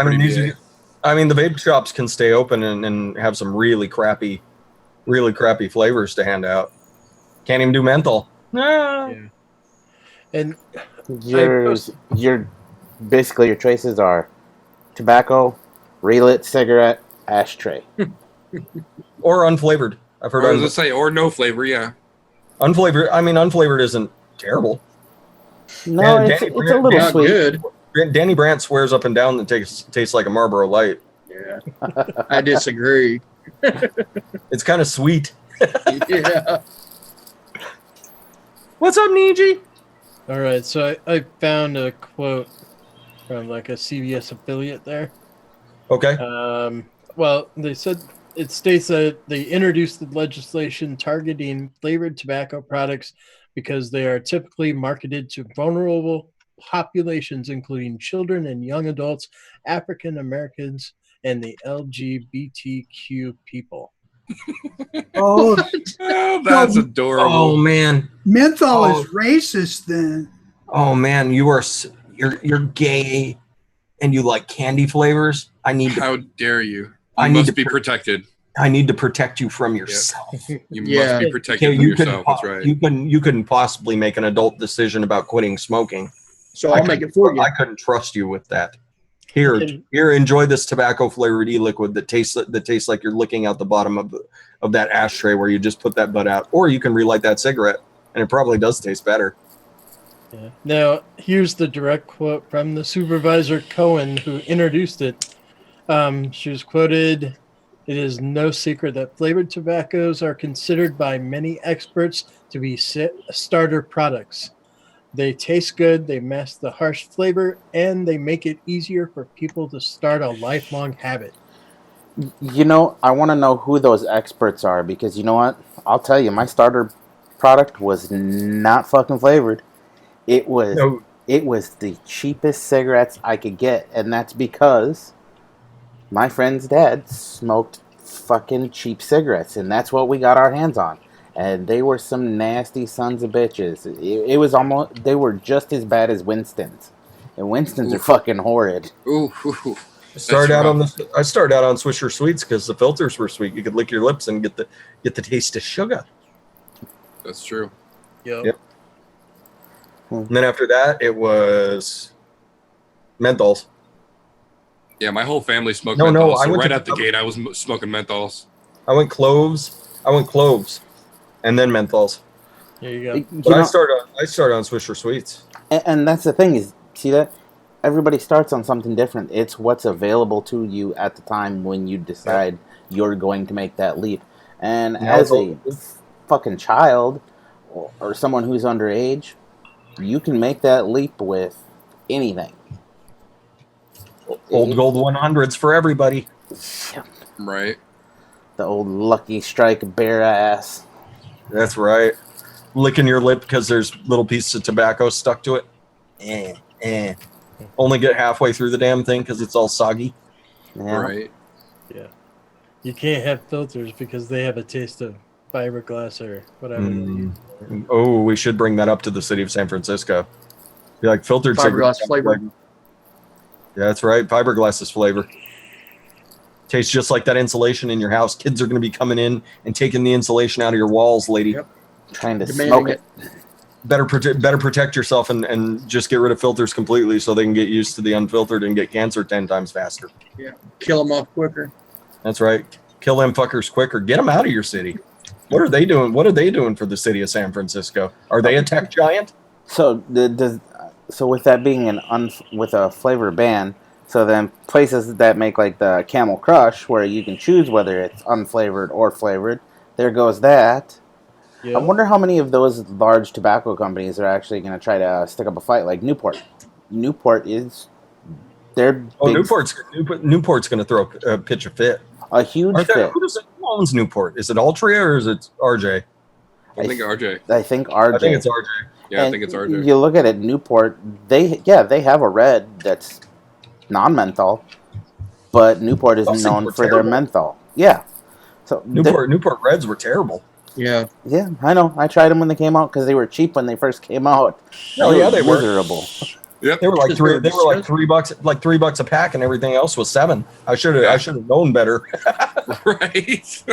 vape shops can stay open and have some really crappy flavors to hand out. Can't even do menthol. Yeah. And your basically your choices are tobacco, relit cigarette, ashtray, or unflavored. I've heard. I was gonna say, or no flavor. Yeah. Unflavored. I mean, unflavored isn't terrible. No, it's a little sweet. Good. Danny Brandt swears up and down that tastes like a Marlboro Light. Yeah, I disagree. It's kind of sweet. Yeah. What's up, Niji? all right, so I found a quote from like a CBS affiliate there. Okay. Well, they said it states that they introduced the legislation targeting flavored tobacco products because they are typically marketed to vulnerable populations, including children and young adults, African Americans, and the LGBTQ people. Oh, That's adorable. Oh man. menthol is racist then. Oh man, you're gay, and you like candy flavors. How dare you? I You need must to be protected. I need to protect you from yourself. You Yeah. must be protected from yourself. That's right. You couldn't possibly make an adult decision about quitting smoking. So I'll make it for you. I couldn't trust you with that. Here, enjoy this tobacco flavored e-liquid that tastes like you're licking out the bottom of that ashtray where you just put that butt out. Or you can relight that cigarette, and it probably does taste better. Yeah. Now, here's the direct quote from the supervisor Cohen who introduced it. She was quoted, "It is no secret that flavored tobaccos are considered by many experts to be starter products. They taste good, they mask the harsh flavor, and they make it easier for people to start a lifelong habit." You know, I want to know who those experts are, because you know what? I'll tell you, my starter product was not fucking flavored. It was the cheapest cigarettes I could get, and that's because my friend's dad smoked fucking cheap cigarettes, and that's what we got our hands on. And they were some nasty sons of bitches. It was almost, they were just as bad as Winston's. And Winston's are fucking horrid. Ooh. I started out on Swisher Sweets because the filters were sweet. You could lick your lips and get the taste of sugar. That's true. Yep. And then after that, it was menthols. Yeah, my whole family smoked No, menthols. I So went right to- out the gate, I was smoking menthols. I went cloves, and then menthols. There you go. But I started on Swisher Sweets. And that's the thing is, see that? Everybody starts on something different. It's what's available to you at the time when you decide you're going to make that leap. And as a fucking child or someone who's underage, you can make that leap with anything. Old Gold 100s for everybody. Right. The old Lucky Strike bare ass. That's right. Licking your lip because there's little pieces of tobacco stuck to it. Only get halfway through the damn thing because it's all soggy. Yeah. Right. Yeah. You can't have filters because they have a taste of fiberglass or whatever. Oh, we should bring that up to the city of San Francisco. Be like filtered Fiberglass cigarettes. flavor. Yeah, that's right. Fiberglass is flavor. Tastes just like that insulation in your house. Kids are going to be coming in and taking the insulation out of your walls, lady. Yep. Trying to Demanding smoke it. Better protect yourself and just get rid of filters completely so they can get used to the unfiltered and get cancer 10 times faster. Yeah. Kill them off quicker. That's right. Kill them fuckers quicker. Get them out of your city. What are they doing? What are they doing for the city of San Francisco? Are they a tech giant? So so with that being with a flavor ban, so then places that make like the Camel Crush, where you can choose whether it's unflavored or flavored, there goes that. Yeah. I wonder how many of those large tobacco companies are actually going to try to stick up a fight, like Newport. Newport is Newport's going to throw a pitch a fit. a huge fit. Who owns Newport? Is it Altria or is it RJ? I think RJ. I think RJ. I think it's RJ. Yeah, And I think it's RJ. You look at it, Newport. They have a red that's non-menthol, but Newport is Those things known were for their terrible. menthol. Yeah. So Newport Reds were terrible. Yeah. yeah, I know. I tried them when they came out because they were cheap when they first came out. Oh, yeah, they were. miserable. Yep. They were like Just three. very They were like disgusting. $3 a pack, and everything else was $7. I should have known better. Right.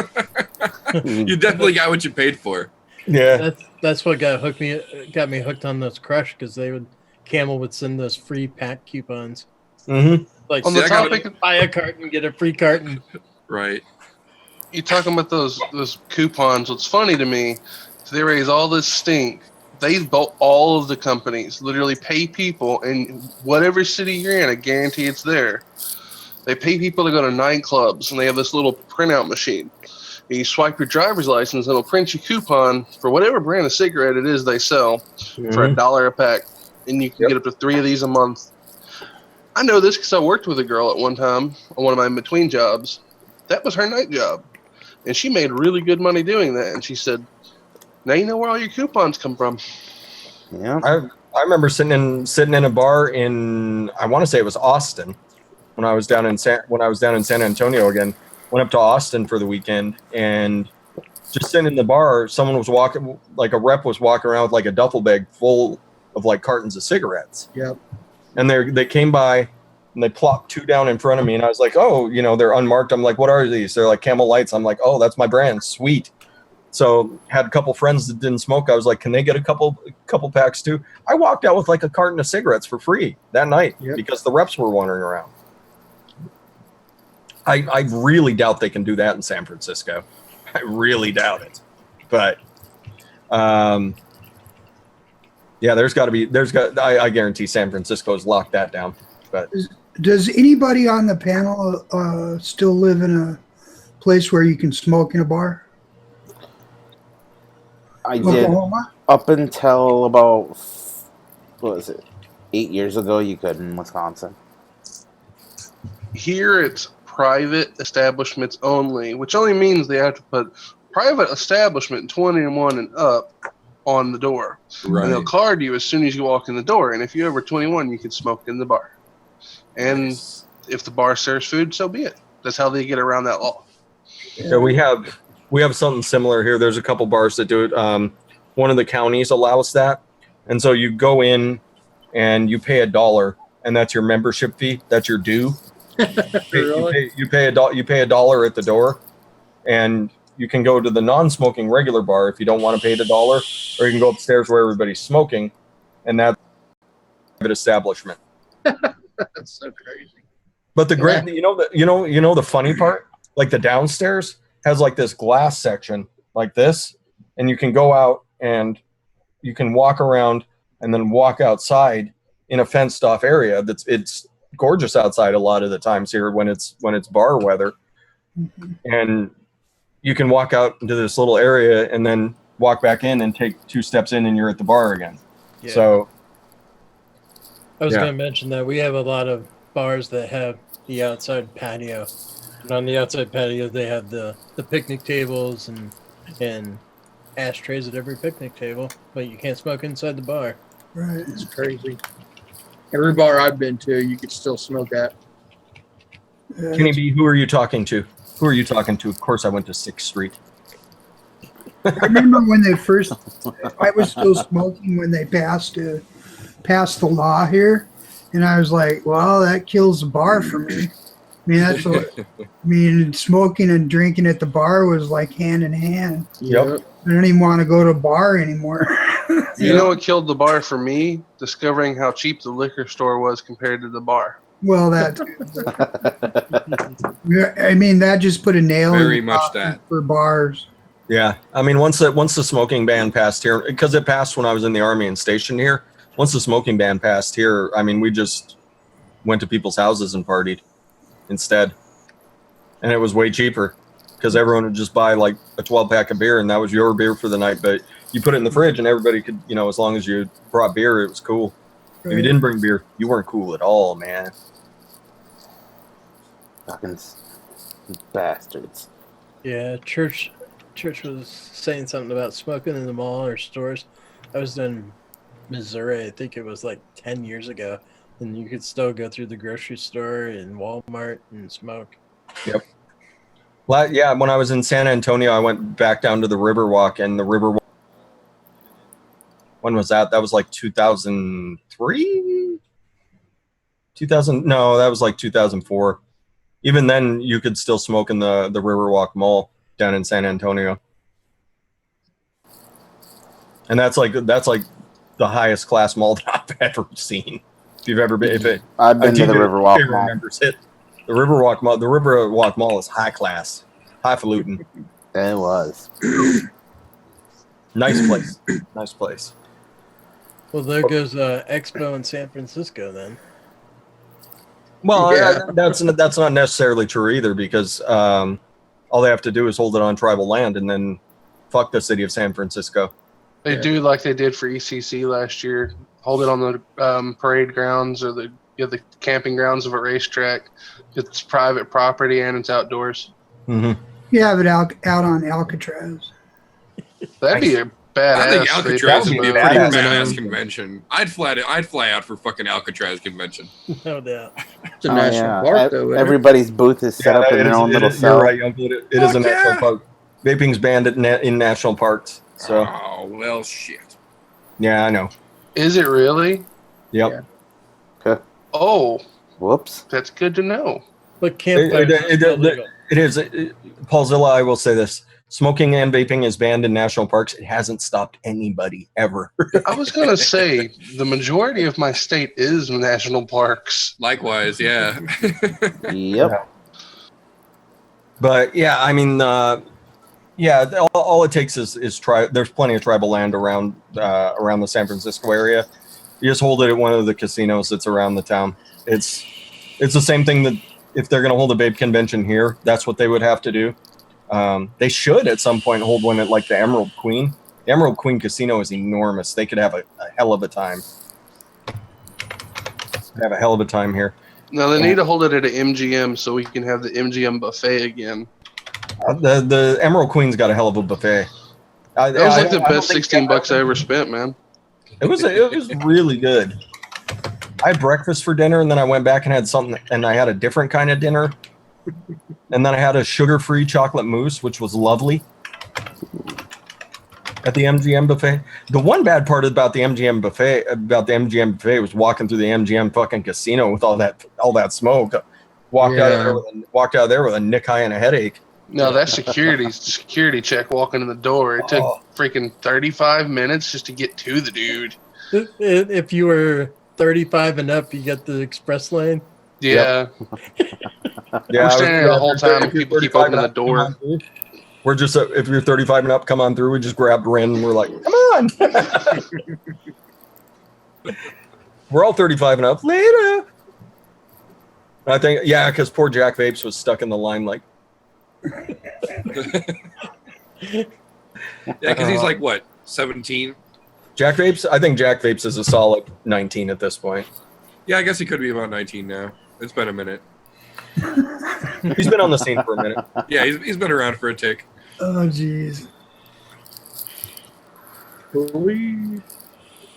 You definitely got what you paid for. Yeah. That's what got me hooked on those Crush because Camel would send those free pack coupons. Mm-hmm. Like On the See, I got topic, buy a carton, get a free carton. Right. you talking about those coupons? What's funny to me is they raise all this stink. They bought all of the companies, literally pay people in whatever city you're in. I guarantee it's there. They pay people to go to nightclubs, and they have this little printout machine. And you swipe your driver's license, and it'll print you a coupon for whatever brand of cigarette it is they sell for $1 a pack, and you can get up to 3 of these a month. I know this because I worked with a girl at one time on one of my in-between jobs. That was her night job, and she made really good money doing that. And she said, "Now you know where all your coupons come from." Yeah. I remember sitting in a bar in, I want to say it was Austin, when I was down in San Antonio again. Went up to Austin for the weekend, and just sitting in the bar, someone was walking, like a rep was walking around with like a duffel bag full of like cartons of cigarettes. Yep. And they came by and they plopped 2 down in front of me, and I was like, oh, they're unmarked. I'm like, what are these? They're like Camel Lights. I'm like, oh, that's my brand. Sweet. So had a couple friends that didn't smoke. I was like, can they get a couple packs too? I walked out with like a carton of cigarettes for free that night because the reps were wandering around. I really doubt they can do that in San Francisco. I really doubt it. But yeah, I guarantee San Francisco's locked that down. But Does anybody on the panel still live in a place where you can smoke in a bar? I did Oklahoma? up until about, what was it, 8 years ago, you could in Wisconsin. Here it's private establishments only, which only means they have to put private establishment 21 and up on the door. Right. And they'll card you as soon as you walk in the door. And if you're over 21, you can smoke in the bar. And if the bar serves food, so be it. That's how they get around that law. yeah, we have something similar here. There's a couple bars that do it. One of the counties allows that, and so you go in and you pay $1, and that's your membership fee. That's your due. Really? You pay $1 at the door, and you can go to the non-smoking regular bar if you don't want to pay the $1, or you can go upstairs where everybody's smoking, and that's an establishment. That's so crazy. But the great, you know the funny part, like the downstairs has like this glass section like this, and you can go out and you can walk around and then walk outside in a fenced off area. It's gorgeous outside a lot of the times here when it's bar weather, and you can walk out into this little area and then walk back in and take 2 steps in and you're at the bar again. Yeah. So I was Yeah. going to mention that we have a lot of bars that have the outside patio. And on the outside patio, they have the picnic tables and ashtrays at every picnic table, but you can't smoke inside the bar. Right. It's crazy. Every bar I've been to, you could still smoke at. Kenny B, who are you talking to? Who are you talking to? Of course, I went to 6th Street. I remember when they first, I was still smoking when they passed the law here, and I was like, well, that kills the bar for me. I mean, that's what, I mean, smoking and drinking at the bar was like hand in hand. Yep. I don't even want to go to a bar anymore. You know what killed the bar for me? Discovering how cheap the liquor store was compared to the bar. Well, that, I mean, that just put a nail Very in the much coffin that. for bars. Yeah, I mean, once the smoking ban passed here, because it passed when I was in the Army and stationed here. Once the smoking ban passed here, I mean, we just went to people's houses and partied instead, and it was way cheaper because everyone would just buy like a 12-pack of beer, and that was your beer for the night. But you put it in the fridge, and everybody could, as long as you brought beer, it was cool. If you didn't bring beer, you weren't cool at all, man. Fucking bastards. Yeah, church was saying something about smoking in the mall or stores. I was in Missouri, I think it was like 10 years ago, and you could still go through the grocery store and Walmart and smoke. Yep. Well, yeah, when I was in San Antonio, I went back down to the Riverwalk, and the Riverwalk, when was that? That was like 2003? No, that was like 2004. Even then, you could still smoke in the Riverwalk Mall down in San Antonio. And that's like the highest class mall that I've ever seen. If you've ever been, I've been to the Riverwalk Mall. Remembers it. The Riverwalk Mall is high class, highfalutin. It was. Nice place. Nice place. Well, there goes Expo in San Francisco then. Well, Yeah. that's not necessarily true either, because all they have to do is hold it on tribal land, and then fuck the city of San Francisco. They do like they did for ECC last year. Hold it on the parade grounds or the camping grounds of a racetrack. It's private property and it's outdoors. Mm-hmm. You have it out on Alcatraz. That'd be a badass. I think Alcatraz would be a pretty badass. badass convention. I'd fly out for fucking Alcatraz convention. No doubt. It's a national park, though. isn't it? Everybody's booth is set up in their own little cell. You're right, Uncle. It is a national park. Vaping's banned in national parks. So Oh, well, shit. yeah, I know. Is it really? Yep. Yeah. Okay. Oh, Whoops. that's good to know. But campfires are still legal. It is. Paulzilla, I will say this. Smoking and vaping is banned in national parks. It hasn't stopped anybody ever. I was gonna say the majority of my state is national parks. Likewise, yeah. Yep. But yeah, I mean, yeah, all it takes is there's plenty of tribal land around the San Francisco area. You just hold it at one of the casinos that's around the town. It's the same thing that if they're going to hold a vape convention here, that's what they would have to do. They should at some point hold one at like the Emerald Queen. The Emerald Queen Casino is enormous. They could have a hell of a time. Have a hell of a time here. Now they need to hold it at an MGM so we can have the MGM buffet again. The Emerald Queen's got a hell of a buffet. That was like the best $16 I ever spent, man. It was really good. I had breakfast for dinner, and then I went back and had something, and I had a different kind of dinner, and then I had a sugar-free chocolate mousse, which was lovely. At the MGM buffet. The one bad part about the MGM buffet was walking through the MGM fucking casino with all that smoke. Walked out of there with a nick eye and a headache. No, that's security check walking in the door. It took freaking 35 minutes just to get to the dude. If you were 35 and up, you get the express lane. Yeah. Yeah, we're standing there the whole time and people keep opening the door. We're just, if you're 35 and up, come on through. We just grabbed Ren and we're like, come on. We're all 35 and up. Later. I think, yeah, because poor Jack Vapes was stuck in the line like. Yeah, because he's like, what, 17? Jack Vapes? I think Jack Vapes is a solid 19 at this point. Yeah, I guess he could be about 19 now. It's been a minute. He's been on the scene for a minute. Yeah, he's been around for a tick. Oh, jeez.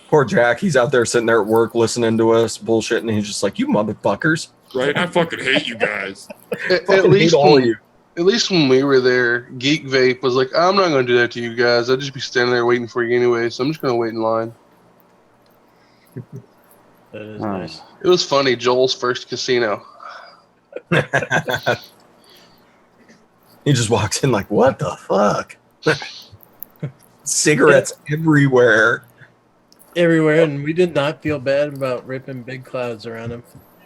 Poor Jack. He's out there sitting there at work listening to us bullshit, and he's just like, you motherfuckers. Right? I fucking hate you guys. At least when we were there, Geek Vape was like, I'm not going to do that to you guys. I'll just be standing there waiting for you anyway, so I'm just going to wait in line. That is nice. It was funny. Joel's first casino. He just walks in like, what the fuck? Cigarettes everywhere. Everywhere, and we did not feel bad about ripping big clouds around him.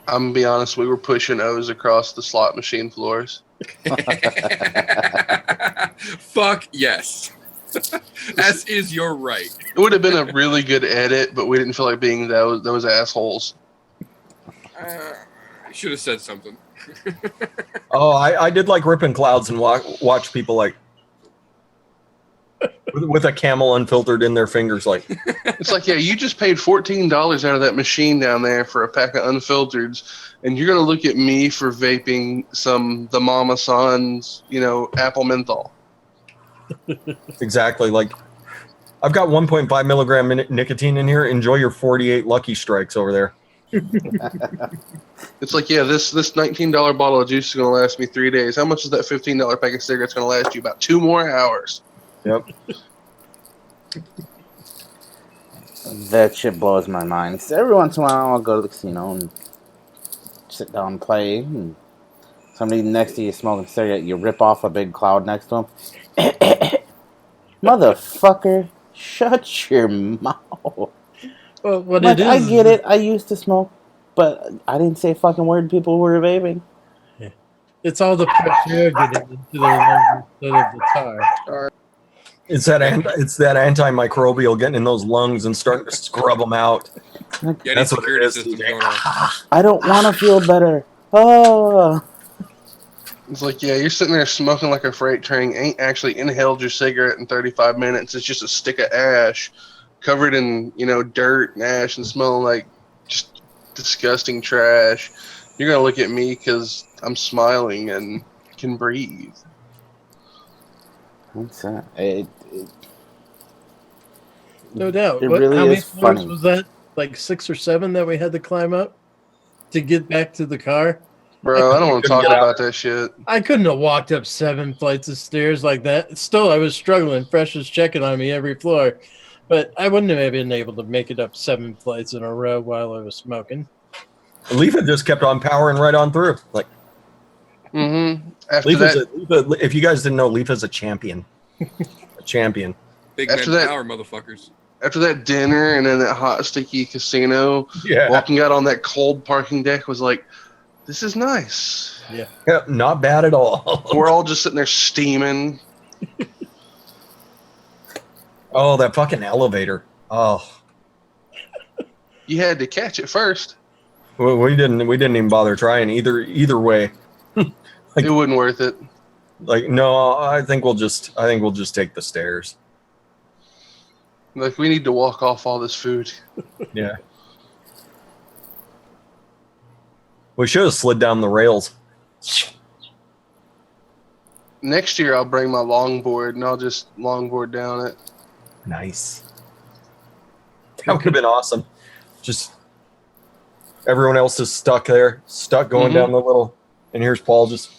I'm going to be honest, we were pushing O's across the slot machine floors. Fuck yes. As is your right. It would have been a really good edit, but we didn't feel like being those assholes. I should have said something. Oh, I did like ripping clouds and watch people like with a Camel unfiltered in their fingers. Like it's like, yeah, you just paid $14 out of that machine down there for a pack of unfiltereds, and you're gonna look at me for vaping the Mama San's, apple menthol. Exactly. Like I've got 1.5 milligram nicotine in here. Enjoy your 48 Lucky Strikes over there. It's like, yeah, this $19 bottle of juice is going to last me 3 days. How much is that $15 pack of cigarettes going to last you? About 2 more hours. Yep. That shit blows my mind. So every once in a while, I'll go to the casino and sit down and play. And somebody next to you smoking a cigarette, you rip off a big cloud next to him. Motherfucker, shut your mouth. Well, what Like, it is, I get it. I used to smoke, but I didn't say a fucking word. People were vaping. it's all the fresh air getting into their lungs instead of the tar. It's that antimicrobial getting in those lungs and starting to scrub them out. Yeah, That's what security it is. system's going on. I don't want to feel better. Oh. It's like, yeah, you're sitting there smoking like a freight train, ain't actually inhaled your cigarette in 35 minutes. It's just a stick of ash covered in, dirt and ash and smelling like just disgusting trash. You're going to look at me because I'm smiling and can breathe. What's that? No doubt. It really how many is floors funny. was that? Like 6 or 7 that we had to climb up to get back to the car? Bro, I don't want to talk Couldn't get out. about that shit. I couldn't have walked up 7 flights of stairs like that. Still, I was struggling. Fresh was checking on me every floor. But I wouldn't have been able to make it up 7 flights in a row while I was smoking. LIFA just kept on powering right on through. Like Mm-hmm. After LIFA's that, LIFA, if you guys didn't know, LIFA's a champion. A champion. Big After man that- power, motherfuckers. After that dinner and then that hot sticky casino, Yeah. walking out on that cold parking deck was like, this is nice. Yeah, not bad at all. We're all just sitting there steaming. Oh, that fucking elevator. Oh, You had to catch it first. we didn't even bother trying either way. It wasn't worth it. Like, no, I think we'll just take the stairs. Like, we need to walk off all this food. Yeah. We should have slid down the rails. Next year, I'll bring my longboard and I'll just longboard down it. Nice. That would have been awesome. Just everyone else is stuck going down the little, and here's Paul just.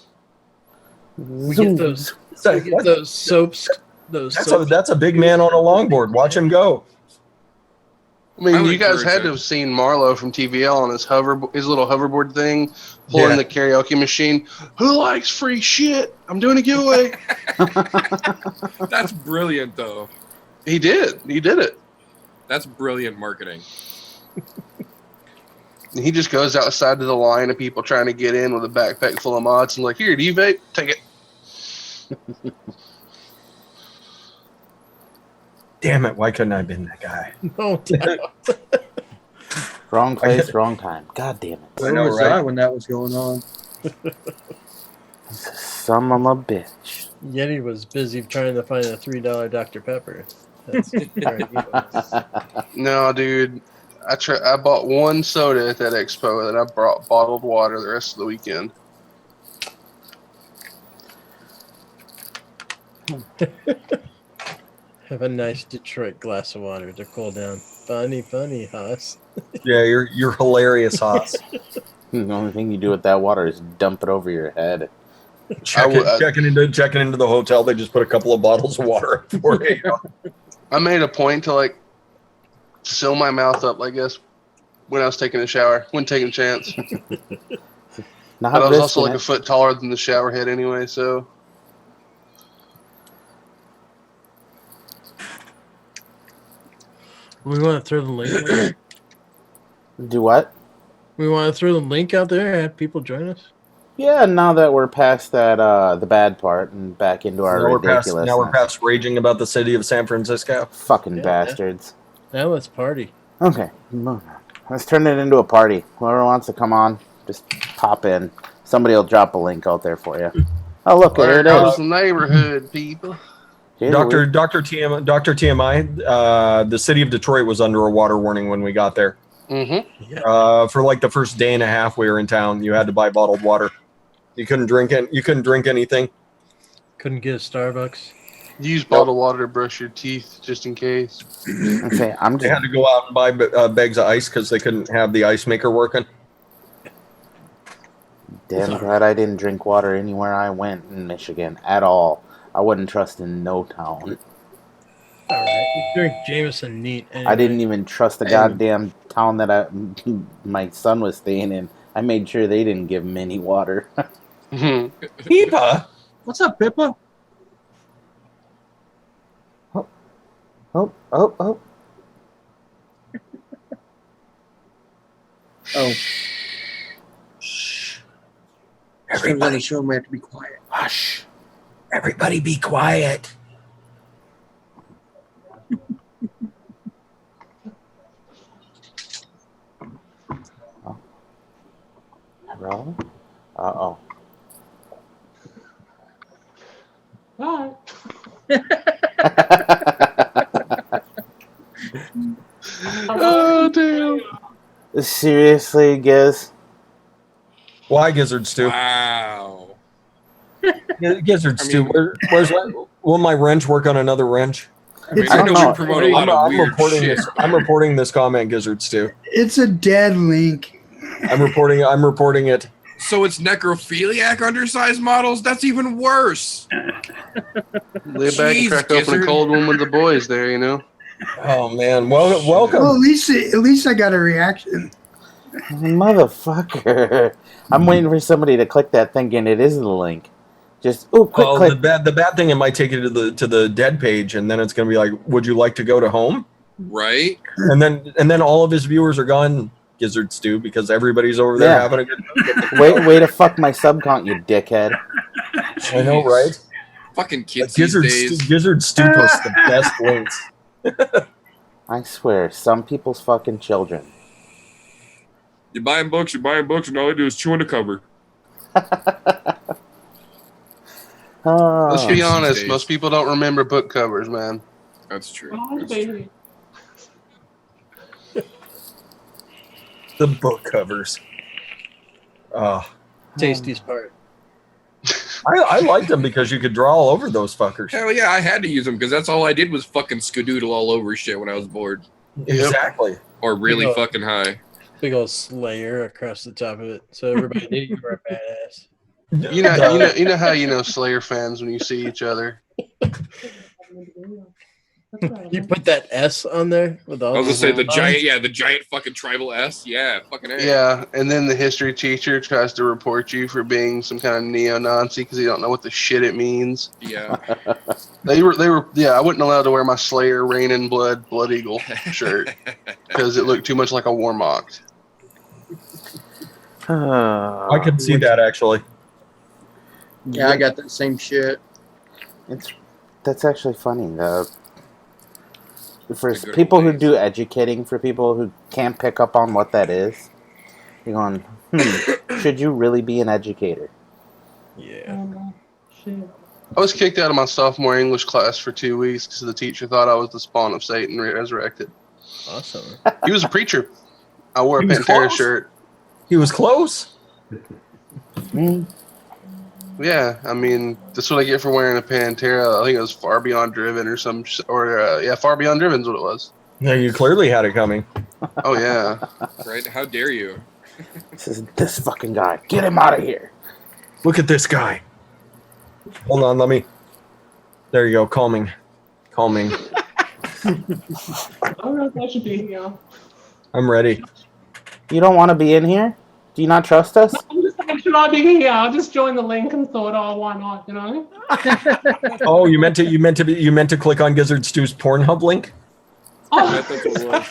We get those. We get those soaps. That's a big man on a longboard. Watch him go. I mean, I would you guys encourage had to it. have seen Marlo from TVL on his little hoverboard thing, pulling Yeah. the karaoke machine. Who likes free shit? I'm doing a giveaway. That's brilliant, though. He did it. That's brilliant marketing. And he just goes outside to the line of people trying to get in with a backpack full of mods and like, here, do you vape? Take it. Damn it! Why couldn't I have been that guy? No doubt. Wrong place, wrong time. God damn it. Where know, was right? I when that was going on? Son of a bitch. Yeti was busy trying to find a $3 Dr. Pepper. That's where he was. No, dude. I bought one soda at that expo, and I brought bottled water the rest of the weekend. Have a nice Detroit glass of water to cool down. Funny, Haas. Yeah, you're hilarious, Haas. The only thing you do with that water is dump it over your head. Checking into the hotel. They just put a couple of bottles of water up for you. I made a point to like seal my mouth up, I guess, when I was taking a shower. Wouldn't take a chance. Not But I was also risking like a it. foot taller than the shower head anyway, so We want to throw the link. Do what? We want to throw the link out there and have people join us. Yeah, now that we're past that, the bad part and back into our ridiculousness. Now we're past raging about the city of San Francisco. Fucking Yeah. bastards. Now let's party. Okay, let's turn it into a party. Whoever wants to come on, just pop in. Somebody will drop a link out there for you. Oh, look, there there it goes is. the neighborhood, people. Here Dr. we- TMI, the city of Detroit was under a water warning when we got there. Mm-hmm. For like the first day and a half we were in town, you had to buy bottled water. You couldn't drink it. You couldn't drink anything. Couldn't get a Starbucks. Use bottled water to brush your teeth just in case. Okay, I'm They just had to go out and buy bags of ice because they couldn't have the ice maker working. damn glad I didn't drink water anywhere I went in Michigan at all. I wouldn't trust in no town. All right. You drink Jameson neat. Anyway. I didn't even trust the goddamn town that my son was staying in. I made sure they didn't give him any water. Mhm. Peepa? What's up, Pippa? Oh. Oh. Shh. Everybody on the show, we have to be quiet. Hush. Everybody be quiet. Hello? Uh-oh. Oh, damn. Seriously, Giz? Why Gizzard Stew? Wow. Gizzard I Stew. mean- Will my wrench work on another wrench? I mean, It's, I don't know know. we promote a lot of I'm weird reporting shit. this. I'm reporting this comment, Gizzard Stew. it's a dead link. I'm reporting it. So it's necrophiliac undersized models? That's even worse. Lay back and Jeez, crack open a Gizzard. cold one with the boys there, you know? Oh man, welcome. Well, at least I got a reaction. Motherfucker. I'm waiting for somebody to click that thinking it is the link. Just quick click. the bad thing, it might take you to the dead page, and then it's going to be like, would you like to go to home? Right. And then all of his viewers are gone, Gizzard Stew, because everybody's over there having a good time. Way to fuck my sub count, you dickhead. I know, right? Fucking kids Gizzard these days. Gizzard Stew posts the best links. I swear, some people's fucking children. You're buying books, and all I do is chew on the cover. Let's be These honest. days. Most people don't remember book covers, man. That's true. Oh, That's true. baby. The book covers. Tastiest part. I liked them because you could draw all over those fuckers. Hell yeah, I had to use them because that's all I did was fucking skadoodle all over shit when I was bored Exactly. or really Yeah. fucking high. Big old Slayer across the top of it, so everybody knew you were a badass. You know how you know Slayer fans when you see each other. You put that S on there with all. I was gonna say the lines? giant fucking tribal S. Yeah, fucking A. Yeah, and then the history teacher tries to report you for being some kind of neo-Nazi because you don't know what the shit it means. Yeah. They were. Yeah, I wasn't allowed to wear my Slayer Rain in Blood Eagle shirt because it looked too much like a Warmocked. I can see that actually. Yeah, I got that same shit. That's actually funny. For It's a good people who place. do educating, for people who can't pick up on what that is, you're going, should you really be an educator? Yeah. Shit. I was kicked out of my sophomore English class for 2 weeks because the teacher thought I was the spawn of Satan resurrected. Awesome. He was a preacher. I wore a He was Pantera close. shirt. He was close. Mm. Yeah, I mean, that's what I get for wearing a Pantera. I think it was Far Beyond Driven or Far Beyond Driven's what it was. Yeah, you clearly had it coming. Oh yeah. Right? How dare you? This fucking guy. Get him out of here. Look at this guy. Hold on, let me. There you go. Calming. I don't know if I should be here. I'm ready. You don't want to be in here? Do you not trust us? I'm just like, should I be here? I just joined the link and thought, oh, why not? You know? Oh, you meant to click on Gizzard Stew's Pornhub link? Oh, That's what it was.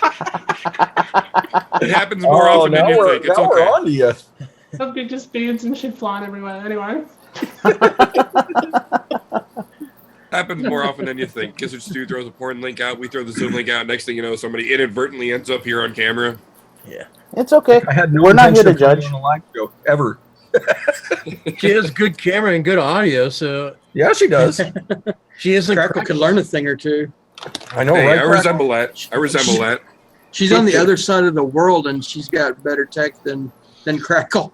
It happens more often than you think. It's now we're okay. on to you. there'll be just beards and shit flying everywhere. Anyway. Happens more often than you think. Gizzard Stew throws a porn link out. We throw the Zoom link out. Next thing you know, somebody inadvertently ends up here on camera. It's okay. I had no We're not here to intention of judge. being on a live show ever. She has good camera and good audio, so Yeah, she does. she isn't. Crackle could learn a thing or two. I know, Hey, right? I resemble that. I resemble that. She's on the other side of the world, and she's got better tech than Crackle.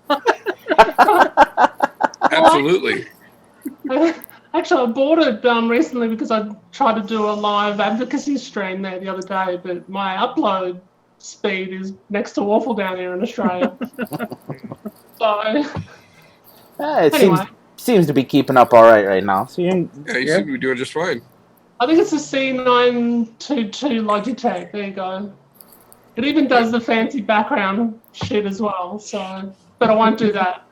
Absolutely. Actually, I bought it recently because I tried to do a live advocacy stream there the other day, but my upload speed is next to awful down here in Australia. So, It anyway, seems to be keeping up all right now. So Yeah, you seem to be doing just fine. I think it's a C922 Logitech. There you go. It even does the fancy background shit as well. So, but I won't do that.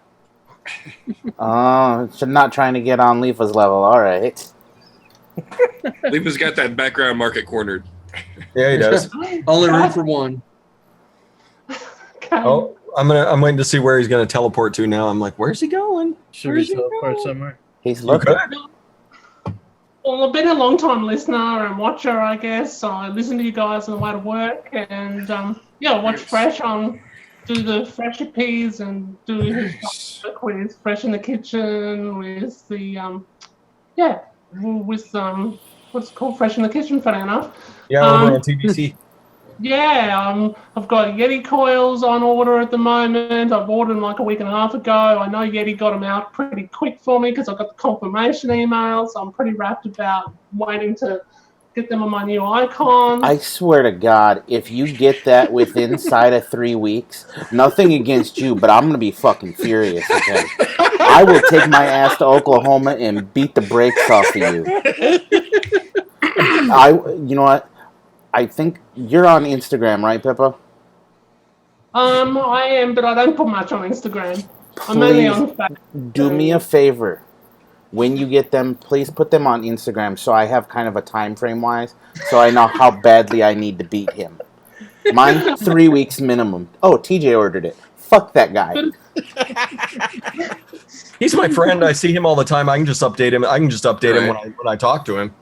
Oh, so not trying to get on LIFA's level. All right. Lipa's got that background market cornered. Yeah, he does. Only room for one. Okay. Oh, I'm waiting to see where he's going to teleport to now. I'm like, where's he going? Should we teleport somewhere? He's You looking. could. Well, I've been a long time listener and watcher, I guess. So I listen to you guys on the way to work and watch Fresh do the Fresh peas and do his work with Fresh in the Kitchen with the what's it called, Fresh in the Kitchen, funny enough. Yeah, over on TBC. Yeah, I've got Yeti Coils on order at the moment. I've ordered them like a week and a half ago. I know Yeti got them out pretty quick for me because I got the confirmation email, so I'm pretty wrapped about waiting to get them on my new icon. I swear to God, if you get that within inside of 3 weeks, nothing against you, but I'm gonna be fucking furious. Okay? I will take my ass to Oklahoma and beat the brakes off of you. You know what? I think you're on Instagram, right, Pippa? I am, but I don't put much on Instagram. I'm mainly Please on Facebook. do me a favor. when you get them, please put them on Instagram so I have kind of a time frame wise, so I know how badly I need to beat him. Mine 3 weeks minimum. Oh, TJ ordered it. Fuck that guy. He's my friend. I see him all the time. I can just update him. I can just update him when I talk to him.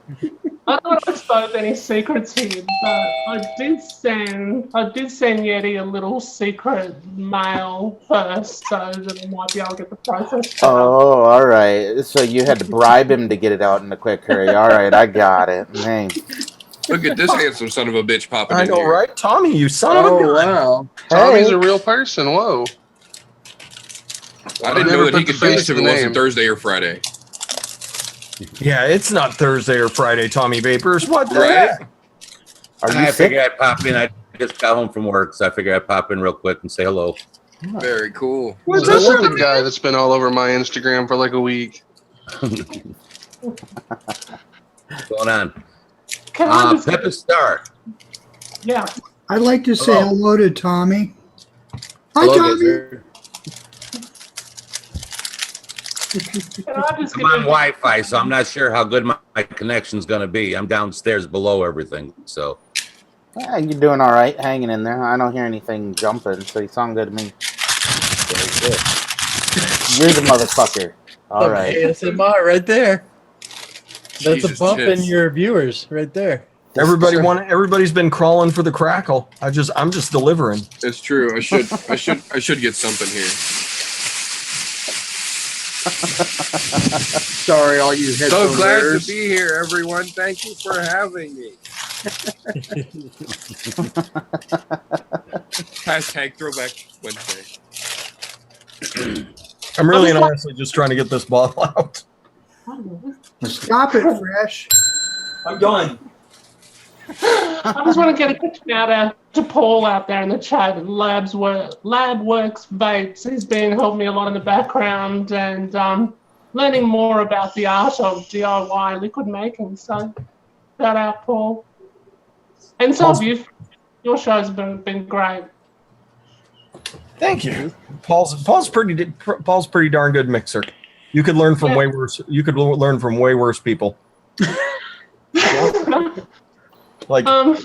I don't want to expose any secrets here, but I did send Yeti a little secret mail first, so that I might be able to get the process done. Oh, all right. So you had to bribe him to get it out in a quick hurry. All right, I got it. Man. Look at this handsome son of a bitch popping I in know, here. right? Tommy, you son of a Oh, gun. wow. Tommy's Hey. a real person. Whoa. I didn't Never know that put he the could do face this to if it the wasn't name. Thursday or Friday. Yeah, it's not Thursday or Friday, Tommy Vapors. What the Right? heck? Are I you figured sick? I'd pop in. I just got home from work, so I figured I'd pop in real quick and say hello. Very cool. What's This up? is the guy that's been all over my Instagram for like a week. What's going on? Can I just Peppa Star. yeah? I'd like to say Hello. hello to Tommy. Hi, Hello, Tommy. Gizzard. Can I just I'm give on a- Wi-Fi, so I'm not sure how good my connection's going to be. I'm downstairs below everything, so. Yeah, you're doing all right, hanging in there. I don't hear anything jumping, so you sound good to me. Very good. You're the motherfucker. All Some right. ASMR right there. That's Jesus a bump in chips. your viewers right there. Everybody's been crawling for the crackle. I'm just delivering. It's true. I should get something here. Sorry, all you headphone So glad wearers. to be here, everyone. Thank you for having me. Hashtag Throwback Wednesday. I'm really and honestly just trying to get this bottle out. Stop it, Fresh. I'm done. I just want to get a quick shout out to Paul out there in the chat at Lab Works Vapes. He's been helping me a lot in the background and learning more about the art of DIY liquid making. So, shout out, Paul. And some of you, your show's been great. Thank you. Paul's pretty darn good mixer. You could learn from way worse. You could learn from way worse people. Like Oh,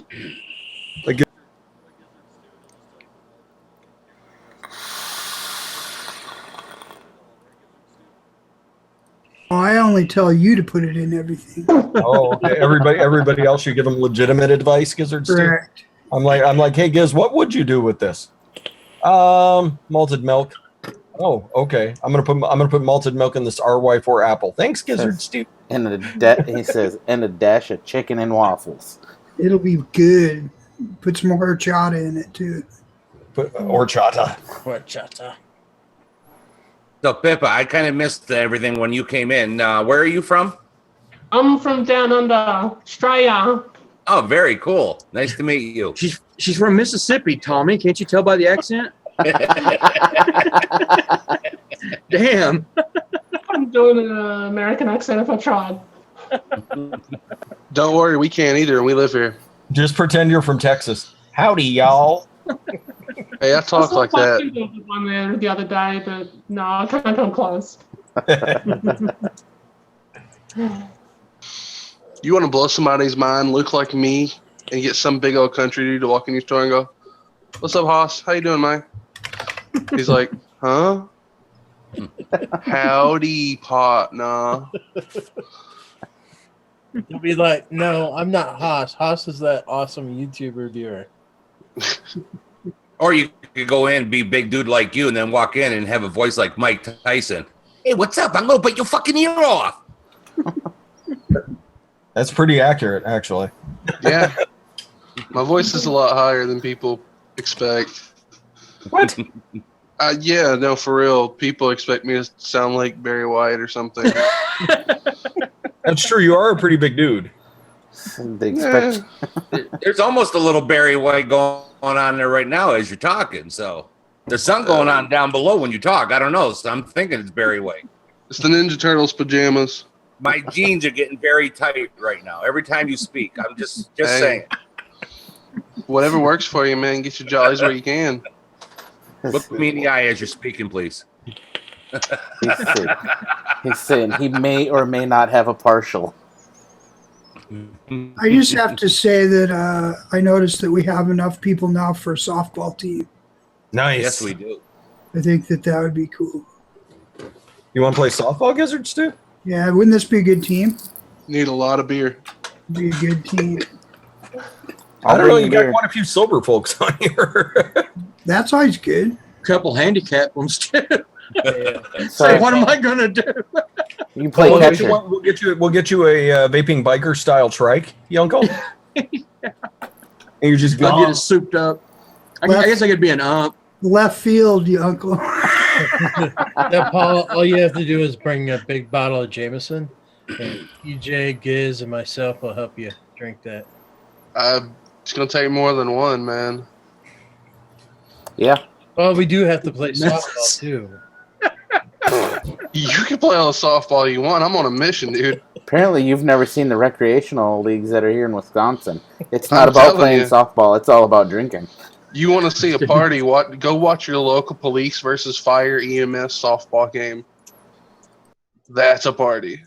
I only tell you to put it in everything. oh, okay. Everybody else, you give them legitimate advice, Gizzards. Correct. I'm like, hey, Giz, what would you do with this? Malted milk. Oh, okay. I'm gonna put malted milk in this RY4 apple. Thanks, Gizzard Steve. And he says, and a dash of chicken and waffles. It'll be good. Put some more horchata in it, too. Horchata. Horchata. So, Pippa, I kind of missed everything when you came in. Where are you from? I'm from down under Australia. Oh, very cool. Nice to meet you. She's from Mississippi, Tommy. Can't you tell by the accent? Damn. I'm doing an American accent if I tried. Don't worry, we can't either, and we live here. Just pretend you're from Texas. Howdy, y'all. Hey, I talk like that. One there the other day, but no, I can't come close. You want to blow somebody's mind, look like me, and get some big old country dude to walk in your store and go, "What's up, Hoss? How you doing, man?" He's like, "Huh? Howdy, partner." You'll be like, no, I'm not Haas. Haas is that awesome YouTube reviewer. Or you could go in, be a big dude like you, and then walk in and have a voice like Mike Tyson. Hey, what's up? I'm going to bite your fucking ear off. That's pretty accurate, actually. Yeah, my voice is a lot higher than people expect. What? Yeah, no, for real. People expect me to sound like Barry White or something. That's true. You are a pretty big dude. They expect There's almost a little Barry White going on there right now as you're talking. So there's something going on down below when you talk. I don't know. So I'm thinking it's Barry White. It's the Ninja Turtles pajamas. My jeans are getting very tight right now. Every time you speak, I'm just Hey. saying. Whatever works for you, man. Get your jollies where you can. Look me in the eye as you're speaking, please. He's saying he may or may not have a partial. I just have to say that I noticed that we have enough people now for a softball team. Nice. Yes, we do. I think that would be cool. You want to play softball, Gizzards, too? Yeah, wouldn't this be a good team? Need a lot of beer. Be a good team. I don't know. You got beer. quite a few sober folks on here. That's always good. Couple handicap ones too. Yeah. So what am I gonna do? You play we'll catcher. we'll get you a vaping biker style trike, you uncle. And you're just I'll get good. it souped up. I guess I could be an ump. Left field, you uncle. Now, Paul, all you have to do is bring a big bottle of Jameson, and EJ, Giz, and myself will help you drink that. It's gonna take more than one, man. Yeah. Well, we do have to play softball too. You can play all the softball you want. I'm on a mission, dude. Apparently, you've never seen the recreational leagues that are here in Wisconsin. It's I'm not about telling playing you. softball. It's all about drinking. You want to see a party? Go watch your local police versus fire EMS softball game. That's a party.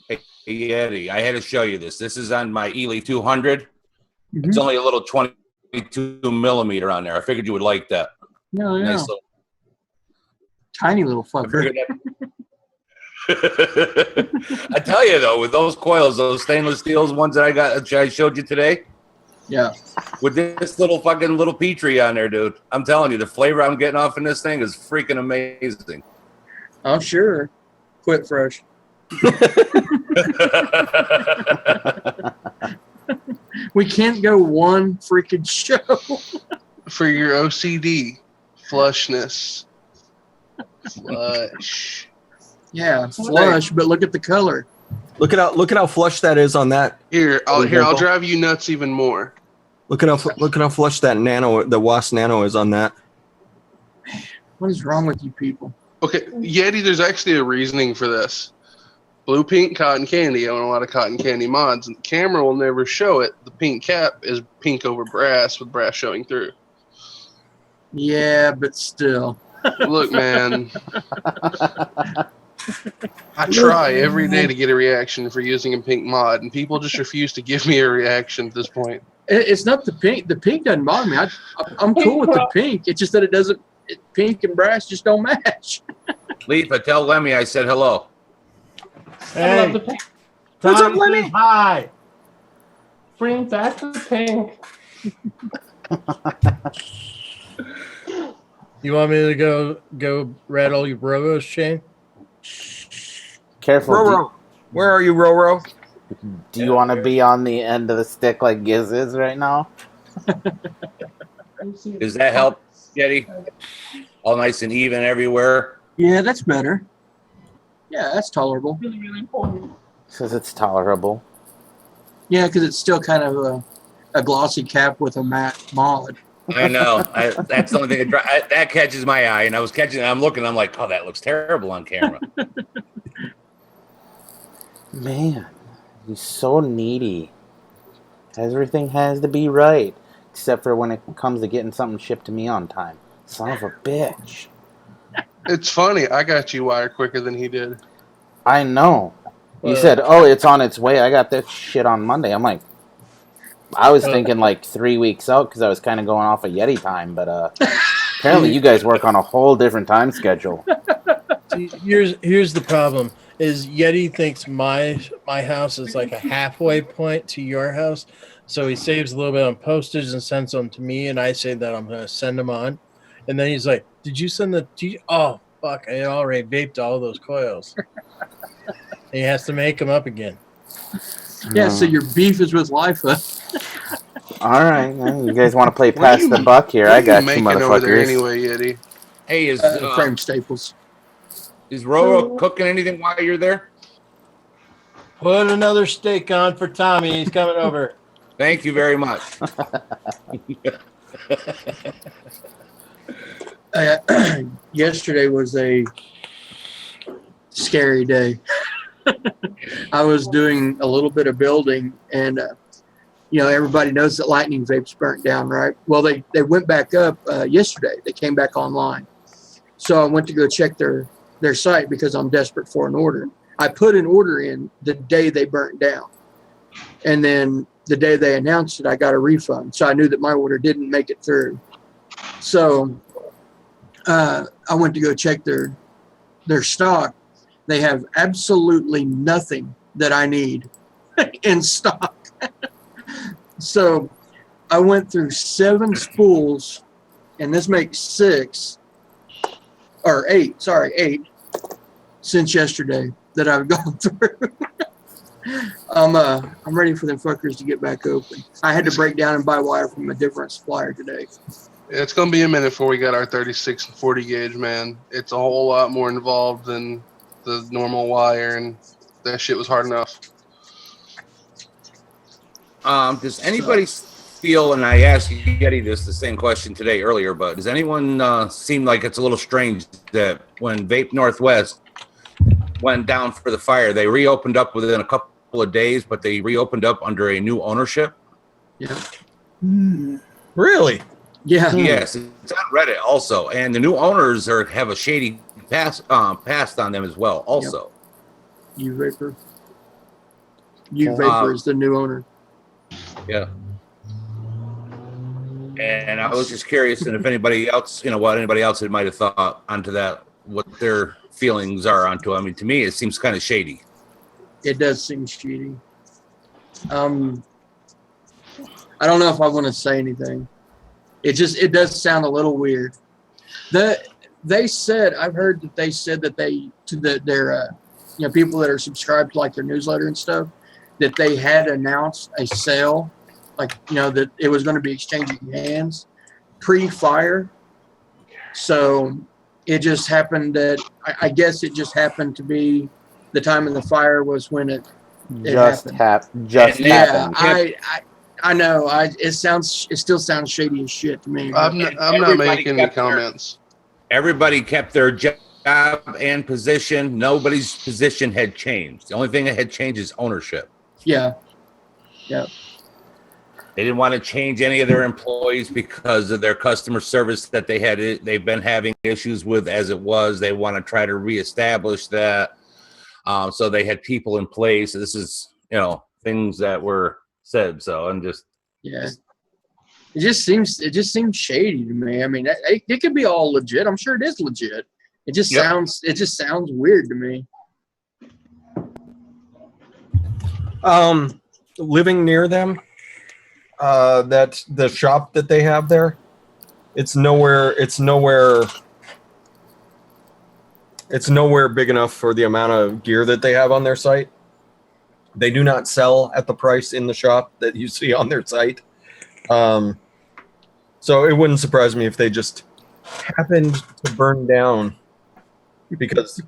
Hey, Yeti, I had to show you this. This is on my Ely 200. Mm-hmm. It's only a little 22 millimeter on there. I figured you would like that. No, yeah. Nice little. Tiny little I fucker. figured that. I tell you though, with those coils, those stainless steels ones that I showed you today, Yeah. with this little fucking little Petri on there, dude, I'm telling you, the flavor I'm getting off in this thing is freaking amazing. I'm sure. Quit fresh. We can't go one freaking show. For your OCD, flushness. Flush. Yeah, flush, but look at the color. Look at how flush that is on that. I'll drive you nuts even more. Look at how flush that the Wasp Nano is on that. What is wrong with you people? Okay, Yeti, there's actually a reasoning for this. Blue pink cotton candy. I own a lot of cotton candy mods, and the camera will never show it. The pink cap is pink over brass with brass showing through. Yeah, but still. Look, man. I try every day to get a reaction for using a pink mod, and people just refuse to give me a reaction at this point. It's not the pink. The pink doesn't bother me. I'm cool with the pink. It's just that it doesn't. Pink and brass just don't match. LIFA, tell Lemmy I said hello. I love the pink. What's up, Tom Lenny? says hi. Bring back the pink. You want me to go rattle your Rogos, Shane? Careful. Roro, where are you, Roro? Do you want to be on the end of the stick like Giz is right now? Does that help, Yeti? All nice and even everywhere. Yeah, that's better. Yeah, that's tolerable. Really, really important. Says it's tolerable. Yeah, because it's still kind of a glossy cap with a matte mod. I know. That's the only thing that catches my eye. And I was catching it. I'm looking. I'm like, oh, that looks terrible on camera. Man, he's so needy. Everything has to be right, except for when it comes to getting something shipped to me on time. Son of a bitch. It's funny. I got you wire quicker than he did. I know. You said, oh, it's on its way. I got this shit on Monday. I'm like, I was thinking like 3 weeks out because I was kind of going off of Yeti time, but apparently you guys work on a whole different time schedule. See, here's the problem: is Yeti thinks my house is like a halfway point to your house, so he saves a little bit on postage and sends them to me, and I say that I'm going to send them on, and then he's like, "Did you send the? Oh fuck! I already vaped all those coils." He has to make them up again. Yeah, so your beef is with LIFA. All right, well, you guys want to play pass the buck here? I got you, making over there motherfuckers. anyway, Yeti. Hey, is Frame staples. Roro cooking anything while you're there? Put another steak on for Tommy. He's coming over. Thank you very much. Yesterday was a scary day. I was doing a little bit of building, and everybody knows that Lightning Vapes burnt down, right? Well, they went back up yesterday. They came back online. So I went to go check their site because I'm desperate for an order. I put an order in the day they burnt down. And then the day they announced it, I got a refund. So I knew that my order didn't make it through. So I went to go check their stock. They have absolutely nothing that I need in stock. So I went through 7 spools, and this makes 8 since yesterday that I've gone through. I'm ready for them fuckers to get back open. I had to break down and buy wire from a different supplier today. It's going to be a minute before we got our 36 and 40 gauge, man. It's a whole lot more involved than the normal wire, and that shit was hard enough. Does anybody feel, and I asked Yeti this the same question today earlier, but does anyone seem like it's a little strange that when Vape Northwest went down for the fire, they reopened up within a couple of days, but they reopened up under a new ownership? Yeah. Really? Yeah. Yes, it's on Reddit also, and the new owners have a shady past on them as well. Also, U-Vapor. U-Vapor is the new owner. Yeah. And I was just curious, and if anybody else, what anybody else had might have thought onto that, what their feelings are onto. I mean, to me, it seems kind of shady. It does seem shady. I don't know if I want to say anything. It does sound a little weird. They said, I've heard that they said that their people that are subscribed to like their newsletter and stuff, that they had announced a sale, that it was going to be exchanging hands pre-fire. So it just happened that I guess it just happened to be the time of the fire was when it happened. happened. I know. It still sounds shady as shit to me. I'm not making any comments. Everybody kept their job and position. Nobody's position had changed. The only thing that had changed is ownership. Yeah. Yeah. They didn't want to change any of their employees because of their customer service that they've been having issues with as it was. They want to try to reestablish that. So they had people in place. This is, things that were said. So I'm just, it just seems shady to me. I mean, it could be all legit. I'm sure it is legit. It just sounds weird to me. Living near them, that the shop that they have there, it's nowhere big enough for the amount of gear that they have on their site. They do not sell at the price in the shop that you see on their site. So it wouldn't surprise me if they just happened to burn down because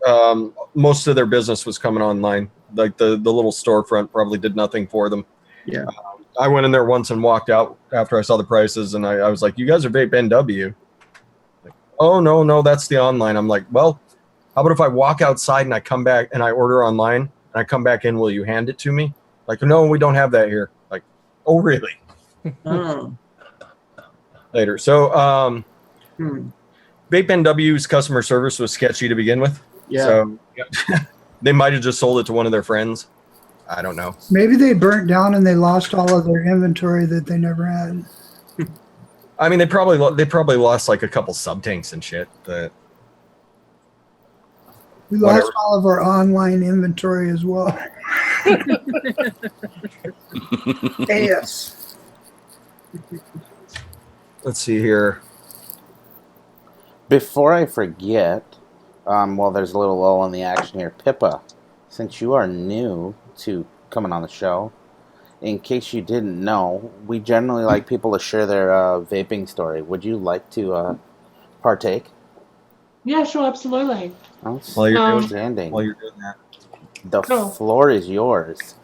most of their business was coming online. Like the little storefront probably did nothing for them. Yeah. I went in there once and walked out after I saw the prices, and I was like, "You guys are Vape NW." Like, oh no, that's the online. I'm like, well, how about if I walk outside and I come back and I order online and I come back in? Will you hand it to me? Like, no, we don't have that here. Like, oh really? Oh. Later. So, Vape NW's customer service was sketchy to begin with. Yeah. So they might have just sold it to one of their friends. I don't know. Maybe they burnt down and they lost all of their inventory that they never had. I mean, they probably lost like a couple sub tanks and shit. But We lost all of our online inventory as well. Yes. Let's see here. Before I forget, there's a little lull in the action here. Pippa, since you are new to coming on the show, in case you didn't know, we generally like people to share their vaping story. Would you like to partake? Yeah, sure, absolutely. While you're doing that, the floor is yours.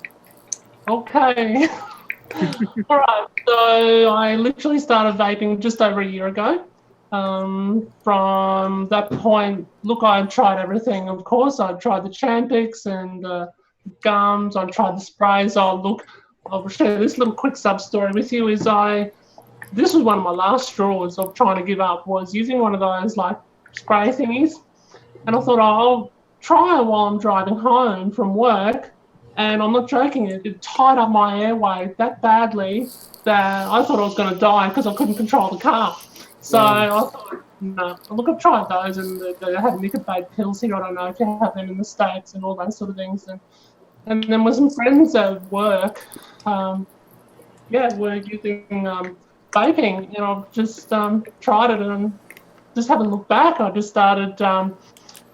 Okay. All right. So I literally started vaping just over a year ago. From that point, I tried everything. Of course, I tried the Champix and the gums. I tried the sprays. I'll share this little quick sub story with you. This was one of my last straws of trying to give up. Was using one of those spray thingies. And I thought, oh, I'll try it while I'm driving home from work. And I'm not joking, it tied up my airway that badly that I thought I was going to die because I couldn't control the car. So I thought, no, look, I've tried those, and they have Meter Vapes pills here. I don't know if you have them in the States and all those sort of things. And then with some friends at work, we're using vaping, and I've just tried it and just haven't looked back. I just started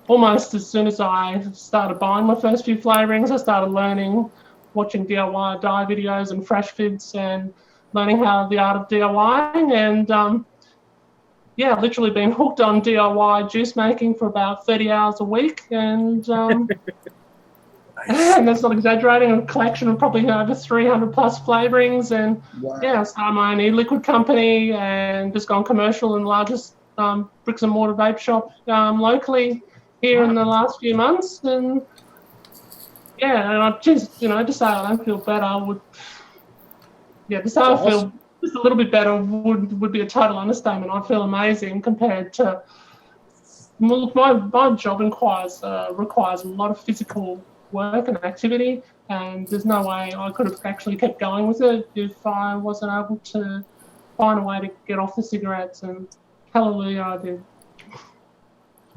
almost as soon as I started buying my first few flavorings, I started learning, watching DIY dye videos and fresh vids and learning how the art of DIYing, and literally been hooked on DIY juice making for about 30 hours a week, and and that's not exaggerating, a collection of probably over 300 plus flavorings, and I started my own Eliquid company and just gone commercial in the largest bricks and mortar vape shop locally here in the last few months, and and I just, to say I don't feel better would, to say I feel just a little bit better would be a total understatement. I feel amazing compared to, my job requires a lot of physical work and activity, and there's no way I could have actually kept going with it if I wasn't able to find a way to get off the cigarettes, and hallelujah, I did.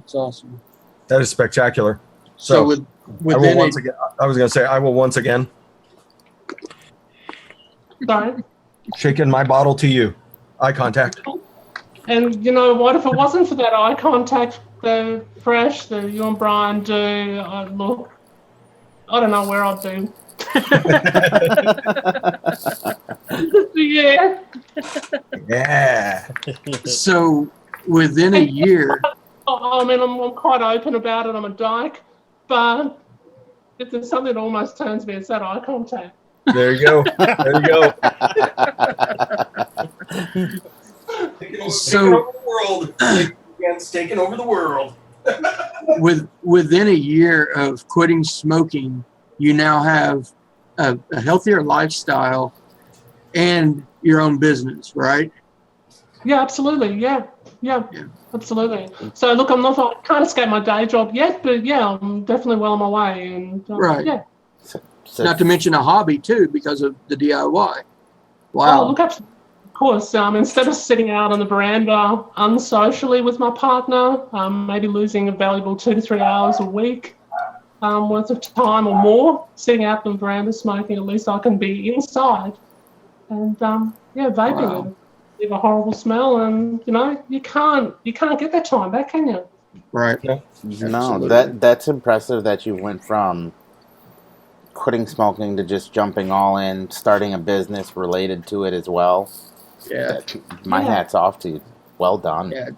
It's awesome. That is spectacular. So I will once again. I was going to say, I will once again Sorry. shaking my bottle to you. Eye contact. And you know what? If it wasn't for that eye contact, the fresh that you and Brian do, I don't know where I'd be. Yeah. Yeah. So within a year, I mean, I'm quite open about it. I'm a dyke, but if there's something that almost turns me, it's that eye contact. There you go. There you go. So taking over the world. Against taking over the world. within a year of quitting smoking, you now have a healthier lifestyle and your own business, right? Yeah, absolutely. Yeah. Absolutely. So look, I can't escape my day job yet, but I'm definitely well on my way. And Right. Yeah. So Not to mention a hobby too, because of the DIY. Oh, Wow. look, of course. Instead of sitting out on the veranda unsocially with my partner, maybe losing a valuable 2 to 3 hours a week worth of time or more sitting out on the veranda smoking, at least I can be inside. And vaping. Wow. Leave a horrible smell, and you can't get that time back, can you? Right. no, Absolutely. that's impressive that you went from quitting smoking to just jumping all in, starting a business related to it as well. Yeah. My Yeah. hat's off to you. Well done. Yeah.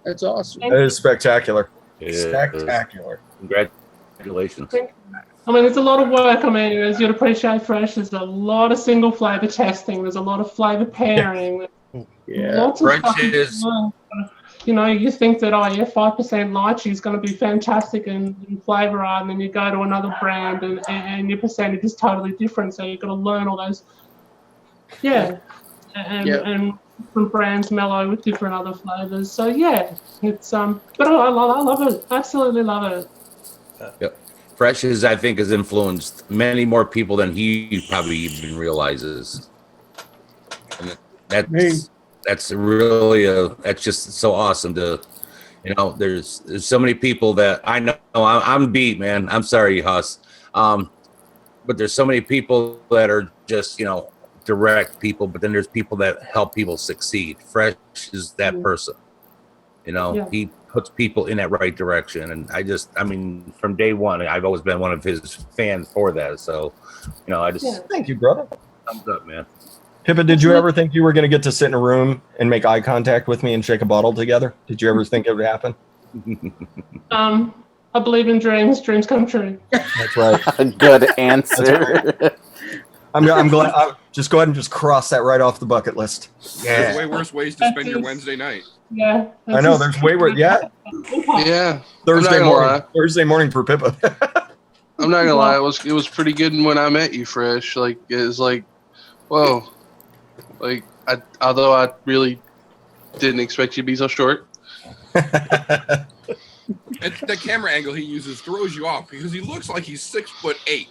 That's awesome. That is spectacular. Yeah. Spectacular. Congratulations. I mean, there's a lot of work. I mean, as you'd appreciate, fresh. There's a lot of single flavor testing. There's a lot of flavor pairing. Yeah. Lots of Fresh stuff you is- can learn. You think that 5% lychee is going to be fantastic in flavor art, and then you go to another brand and your percentage is totally different. So you've got to learn all those. Yeah. And different brands mellow with different other flavors. So it's but I love it. Absolutely love it. Yep. Fresh is, I think, has influenced many more people than he probably even realizes. And that's really that's just so awesome to, there's so many people that I know. I'm beat, man. I'm sorry, Huss. But there's so many people that are just, direct people, but then there's people that help people succeed. Fresh is that person. He puts people in that right direction. And from day one, I've always been one of his fans for that. So, Thank you, brother. thumbs up, man. Pippa, did you ever think you were going to get to sit in a room and make eye contact with me and shake a bottle together? Did you ever think it would happen? I believe in dreams. Dreams come true. That's right. Good answer. I'm glad. Just go ahead and just cross that right off the bucket list. There's way worse ways to spend your Wednesday night. Yeah. I know. There's way worse. Yeah. Yeah. Thursday gonna morning. lie. Thursday morning for Pippa. I'm not gonna lie, it was pretty good when I met you, Fresh. Like it was like, whoa. Like although I really didn't expect you to be so short. that camera angle he uses throws you off because he looks like he's 6'8",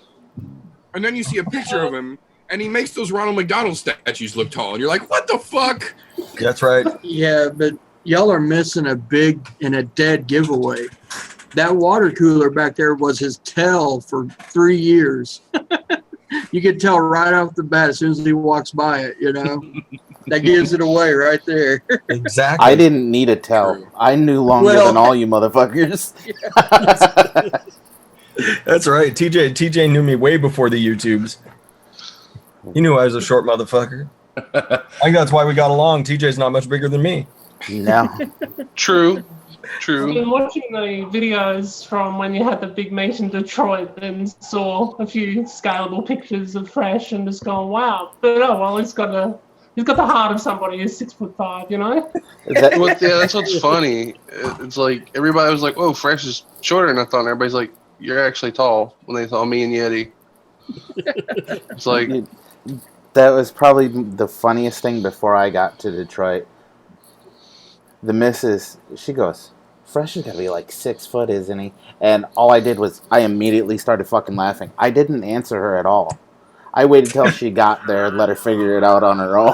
and then you see a picture of him, and he makes those Ronald McDonald statues look tall, and you're like, what the fuck? That's right. Yeah, but y'all are missing a big and a dead giveaway. That water cooler back there was his tell for 3 years. You could tell right off the bat as soon as he walks by it, you know. That gives it away right there. Exactly. I didn't need a tell. I knew longer than all you motherfuckers. That's right. TJ knew me way before the YouTubes. He knew I was a short motherfucker. I think that's why we got along. TJ's not much bigger than me. No. True. I've been watching the videos from when you had the big meet in Detroit and saw a few scalable pictures of Fresh and just gone, wow. But oh well, he's got the heart of somebody who's 6'5", you know? Well, yeah, that's what's funny. It's like everybody was like, "Whoa, Fresh is shorter than I thought." And everybody's like, "You're actually tall." When they saw me and Yeti, it's like that was probably the funniest thing before I got to Detroit. The missus, she goes, Fresh is gonna be like 6 foot, isn't he? And all I did was I immediately started fucking laughing. I didn't answer her at all. I waited till she got there and let her figure it out on her own.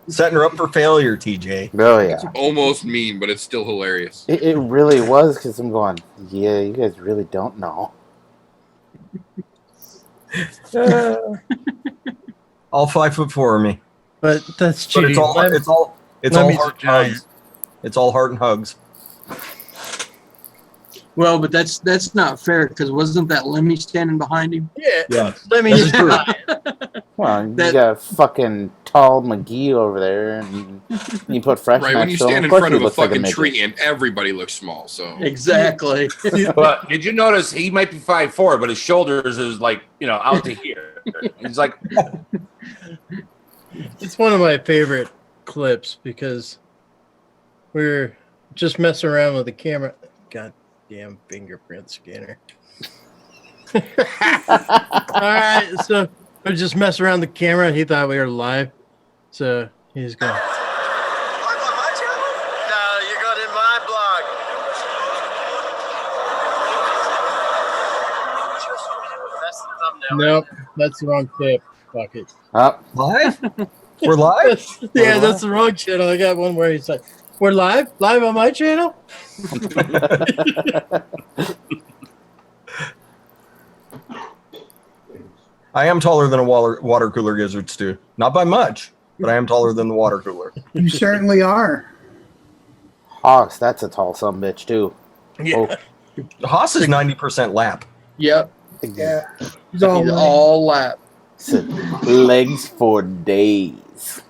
Setting her up for failure, TJ. Oh, yeah. It's almost mean, but it's still hilarious. It really was, because I'm going, yeah, you guys really don't know. All 5'4" of me. But that's But cheating. it's all Lemmy's heart a giant. hugs. It's all heart and hugs. Well, but that's not fair because wasn't that Lemmy standing behind him? Yeah. Yeah. Lemmy's That's true. giant. Well, you That- got fucking tall McGee over there, and you put Fresh Right, when you next to him, stand in course front he of a looks like fucking midget. tree and everybody looks small, so Exactly. But did you notice he might be 5'4", but his shoulders is like, out to here. He's like, It's one of my favorite clips because we're just messing around with the camera. Goddamn fingerprint scanner. All right, so we're just messing around the camera. He thought we were live, so he's going. On my channel? No, you're going in my blog. That's the thumbnail. Nope, that's the wrong clip. Fuck it. Live? We're live? Yeah, that's the wrong channel. I got one where he's like, "We're live on my channel." I am taller than a water cooler gizzard stew. Not by much, but I am taller than the water cooler. You certainly are. Hoss, that's a tall sumbitch, too. Yeah. Haas is 90% lap. Yep. Yeah. He's He's all right. all lap. Said, legs for days.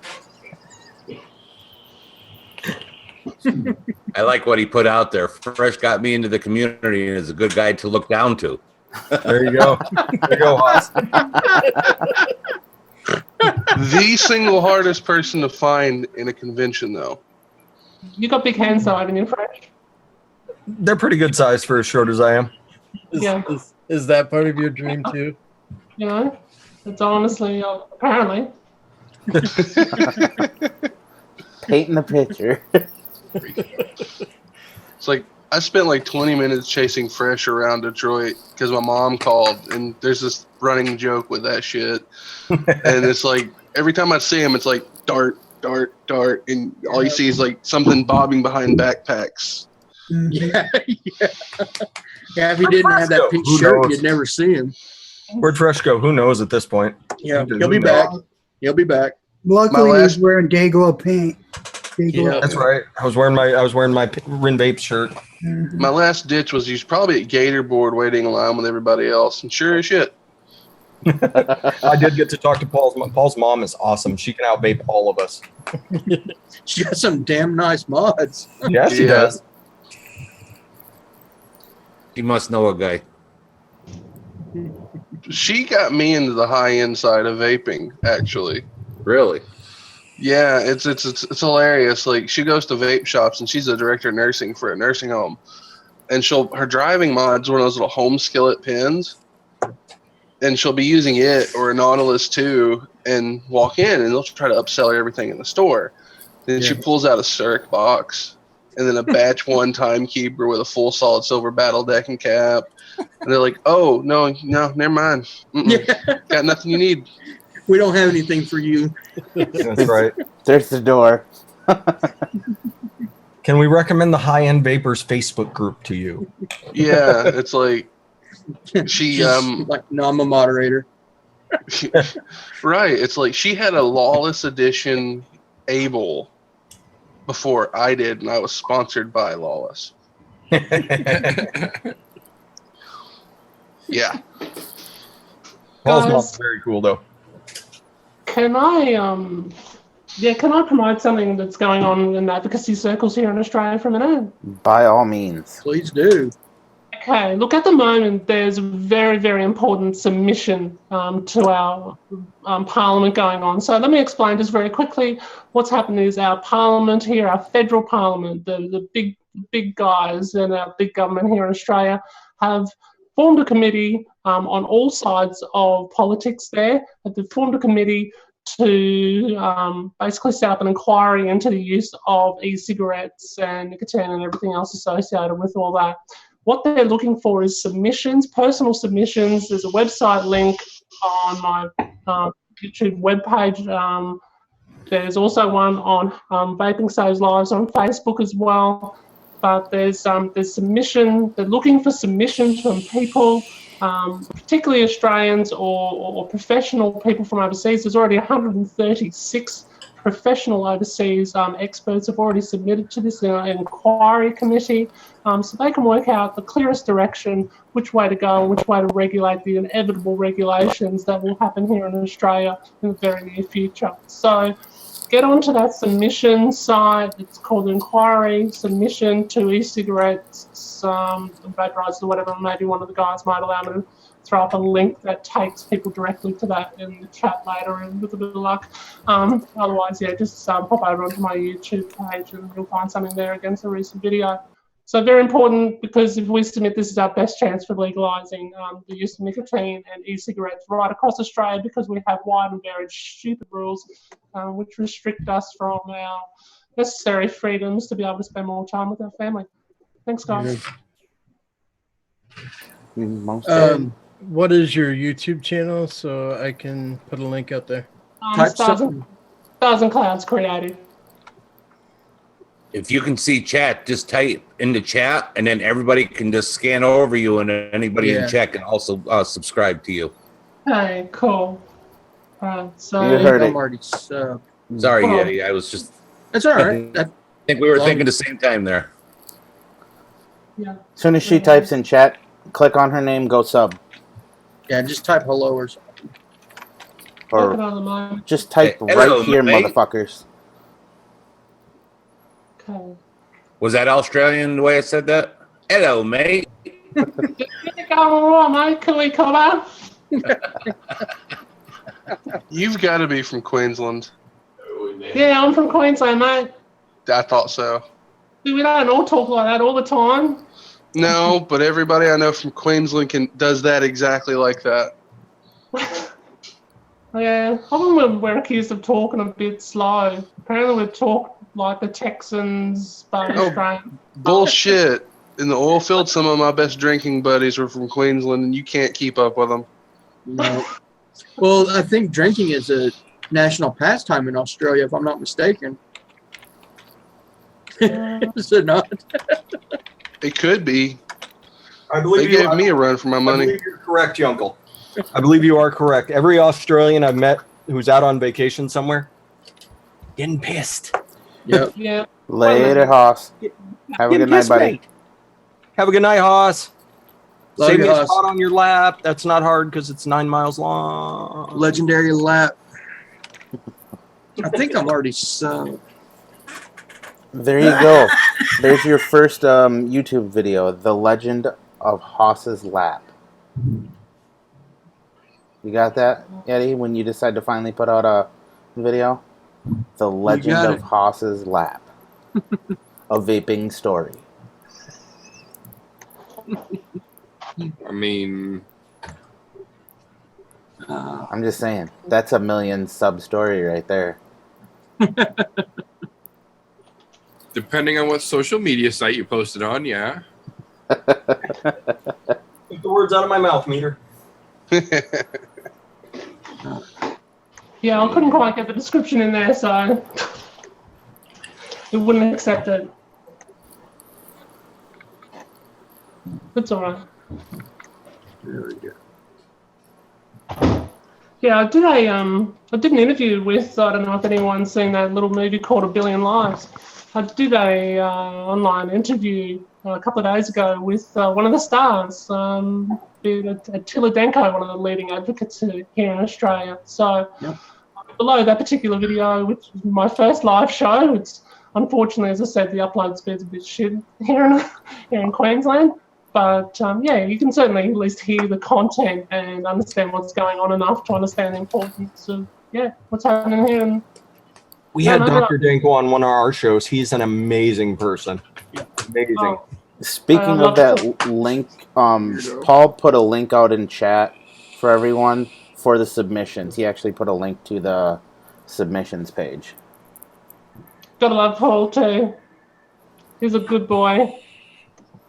I like what he put out there. Fresh got me into the community and is a good guy to look down to. There you go. There you go, Haas. the single hardest person to find in a convention, though. You got big hands though, haven't you, Fresh? They're pretty good size for as short as I am. Yeah. Is that part of your dream too? You know, it's honestly apparently. Painting the picture. It's like I spent like 20 minutes chasing Fresh around Detroit because my mom called, and there's this running joke with that shit. And it's like every time I see him, it's like dart, dart, dart, and all you see is like something bobbing behind backpacks. Yeah, yeah. Yeah, if he didn't have that pink Who shirt, knows? you'd never see him. Where'd Fresh go? Who knows at this point? Yeah, Who he'll be knows? back. He'll be back. Luckily, My he was last- wearing Dayglow paint. Dayglow. Yeah. That's right. I was wearing my In Vapes shirt. Mhm. My last ditch was he's probably at Gator Board waiting in line with everybody else, and sure as shit. I did get to talk to Paul's mom. Paul's mom is awesome. She can out vape all of us. She got some damn nice mods. Yes, she Yeah. does. He must know a guy. She got me into the high end side of vaping, actually. Really? Yeah, it's hilarious. Like she goes to vape shops and she's a director of nursing for a nursing home, and her driving mod's one of those little home skillet pins, and she'll be using it or a Nautilus 2 and walk in and they'll try to upsell her everything in the store. Then she pulls out a Cirque box and then a batch 1 timekeeper with a full solid silver battle deck and cap. And they're like, "Oh no, never mind. Got nothing you need." We don't have anything for you. That's right. There's the door. Can we recommend the High End Vapors Facebook group to you? Yeah, it's like she like, no, I'm a moderator. right. It's like she had a Lawless Edition Able before I did, and I was sponsored by Lawless. Yeah. Paul's Guys. mom's very cool though. Can I promote something that's going on in advocacy circles here in Australia for a minute? By all means. Please do. Okay, look, at the moment, there's a very, very important submission to our parliament going on. So let me explain just very quickly. What's happened is our parliament here, our federal parliament, the big guys in our big government here in Australia have formed a committee on all sides of politics there. They've formed a committee to basically set up an inquiry into the use of e-cigarettes and nicotine and everything else associated with all that. What they're looking for is submissions, personal submissions. There's a website link on my YouTube webpage. There's also one on Vaping Saves Lives on Facebook as well. But there's submission. They're looking for submissions from people, particularly Australians or professional people from overseas. There's already 136 professional overseas experts have already submitted to this inquiry committee, so they can work out the clearest direction, which way to go and which way to regulate the inevitable regulations that will happen here in Australia in the very near future. So get onto that submission site. It's called Inquiry Submission to E-Cigarettes, Vaporizers or whatever. Maybe one of the guys might allow me to throw up a link that takes people directly to that in the chat later, and with a bit of luck. Otherwise, yeah, just pop over onto my YouTube page and you'll find something there against a recent video. So very important, because if we submit, this is our best chance for legalising the use of nicotine and e-cigarettes right across Australia, because we have wide and varied stupid rules which restrict us from our necessary freedoms to be able to spend more time with our family. Thanks, guys. What is your YouTube channel so I can put a link out there? Stars and Clouds Creative. If you can see chat, just type in the chat, and then everybody can just scan over you, and anybody in chat can also subscribe to you. Hey, cool. So You heard it. I'm already subbed. Sorry, Yeti. I was just. That's all right. I think we were thinking the same time there. Yeah. As soon as she types in chat, click on her name, go sub. Yeah, just type hello or something. Or just type Hey, hello, right here, mate. motherfuckers. Okay. Was that Australian the way I said that? Hello, mate. All right, mate. Can we come out? You've got to be from Queensland. Yeah, I'm from Queensland, mate. I thought so. We don't all talk like that all the time. No, but everybody I know from Queensland does that exactly like that. Yeah, often we're accused of talking a bit slow. Apparently we talk like the Texans, but Australian. Bullshit. In the oil field, some of my best drinking buddies were from Queensland, and you can't keep up with them. No. Well, I think drinking is a national pastime in Australia, if I'm not mistaken. Is it not? It could be. I believe They gave me a run for my I money. believe you're correct, Uncle. I believe you are correct. Every Australian I've met who's out on vacation somewhere, getting pissed. Yep. Yeah. Later, Hoss. Have a good night, buddy. Have a good night, Hoss. Love Save you, me a Hoss. spot on your lap. That's not hard because it's 9 miles long. Legendary lap. I think I'm already subbed. There you go. There's your first YouTube video, The Legend of Hoss's Lap. You got that, Eddie, when you decide to finally put out a video? The Legend got of it. Hoss's Lap. A vaping story. I mean, I'm just saying, that's a 1 million sub story right there. Depending on what social media site you posted on, yeah. Keep the words out of my mouth, Meter. Yeah, I couldn't quite get the description in there, so it wouldn't accept it. It's all right. There we go. Yeah, I did an interview with, I don't know if anyone's seen that little movie called A Billion Lives. I did a online interview a couple of days ago with one of the stars, Attila Denko, one of the leading advocates here in Australia. So below that particular video, which is my first live show, it's unfortunately, as I said, the upload speed's a bit shit here in Queensland. But yeah, you can certainly at least hear the content and understand what's going on enough to understand the importance of what's happening here. And We had Dr. Danko on one of our shows. He's an amazing person. Amazing. Oh, Speaking of that link, Paul put a link out in chat for everyone for the submissions. He actually put a link to the submissions page. gotta love Paul too. He's a good boy.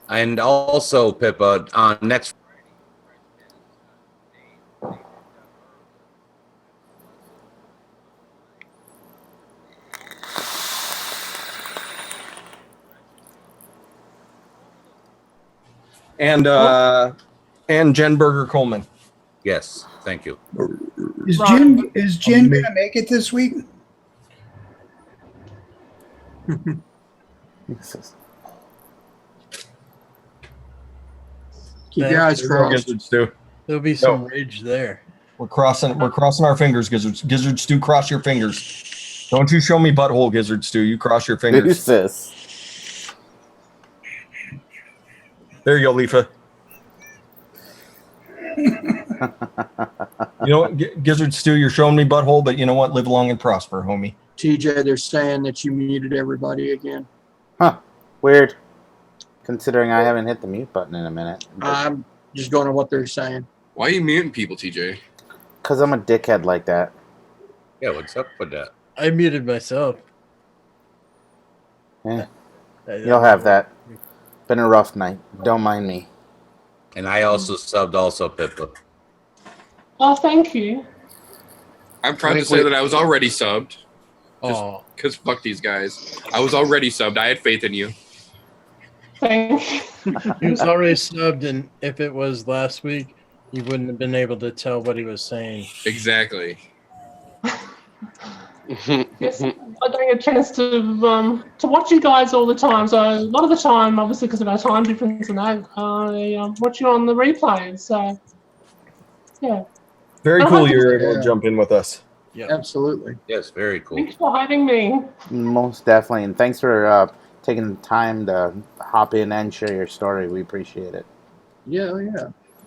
And also, Pippa, on next And Jen Berger Coleman. yes, thank you. Is Jen gonna make it this week? Keep your eyes crossed. Gizzard Stew. There'll be some rage there. We're crossing our fingers, Gizzard. Gizzard Stew, cross your fingers. Don't you show me butthole, Gizzard Stew. You cross your fingers. Who's this? There you go, LIFA. You know what, Gizzard Stew, you're showing me butthole, but you know what? Live long and prosper, homie. TJ, they're saying that you muted everybody again. Huh. Weird. Considering I haven't hit the mute button in a minute. I'm just going on what they're saying. Why are you muting people, TJ? Because I'm a dickhead like that. Yeah, what's up with that? I muted myself. Yeah. You'll have that. Been a rough night. Don't mind me. And I also subbed also, Pippa. Oh, thank you. I'm proud to say that I was already subbed. Oh, Because fuck these guys. I was already subbed. I had faith in you. Thank you. he was already subbed, and if it was last week, you wouldn't have been able to tell what he was saying. Exactly. Yes, I don't get a chance to watch you guys all the time. So a lot of the time, obviously because of our time difference and that, I watch you on the replays. So yeah. Very cool you're able to jump in with us. Yeah, absolutely. Yes, very cool. Thanks for having me. Most definitely. And thanks for taking the time to hop in and share your story. We appreciate it. Yeah.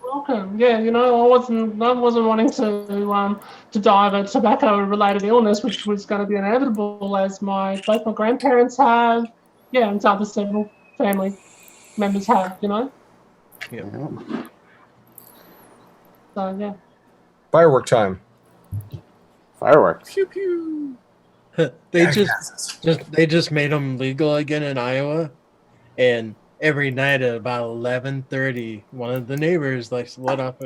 Welcome. Yeah, I wasn't wanting to die of a tobacco-related illness, which was going to be inevitable, as both my grandparents have, and other several family members have. Yeah. So yeah. Firework time. Fireworks. Pew pew. They just made them legal again in Iowa, and every night at about 11:30, one of the neighbors likes to let off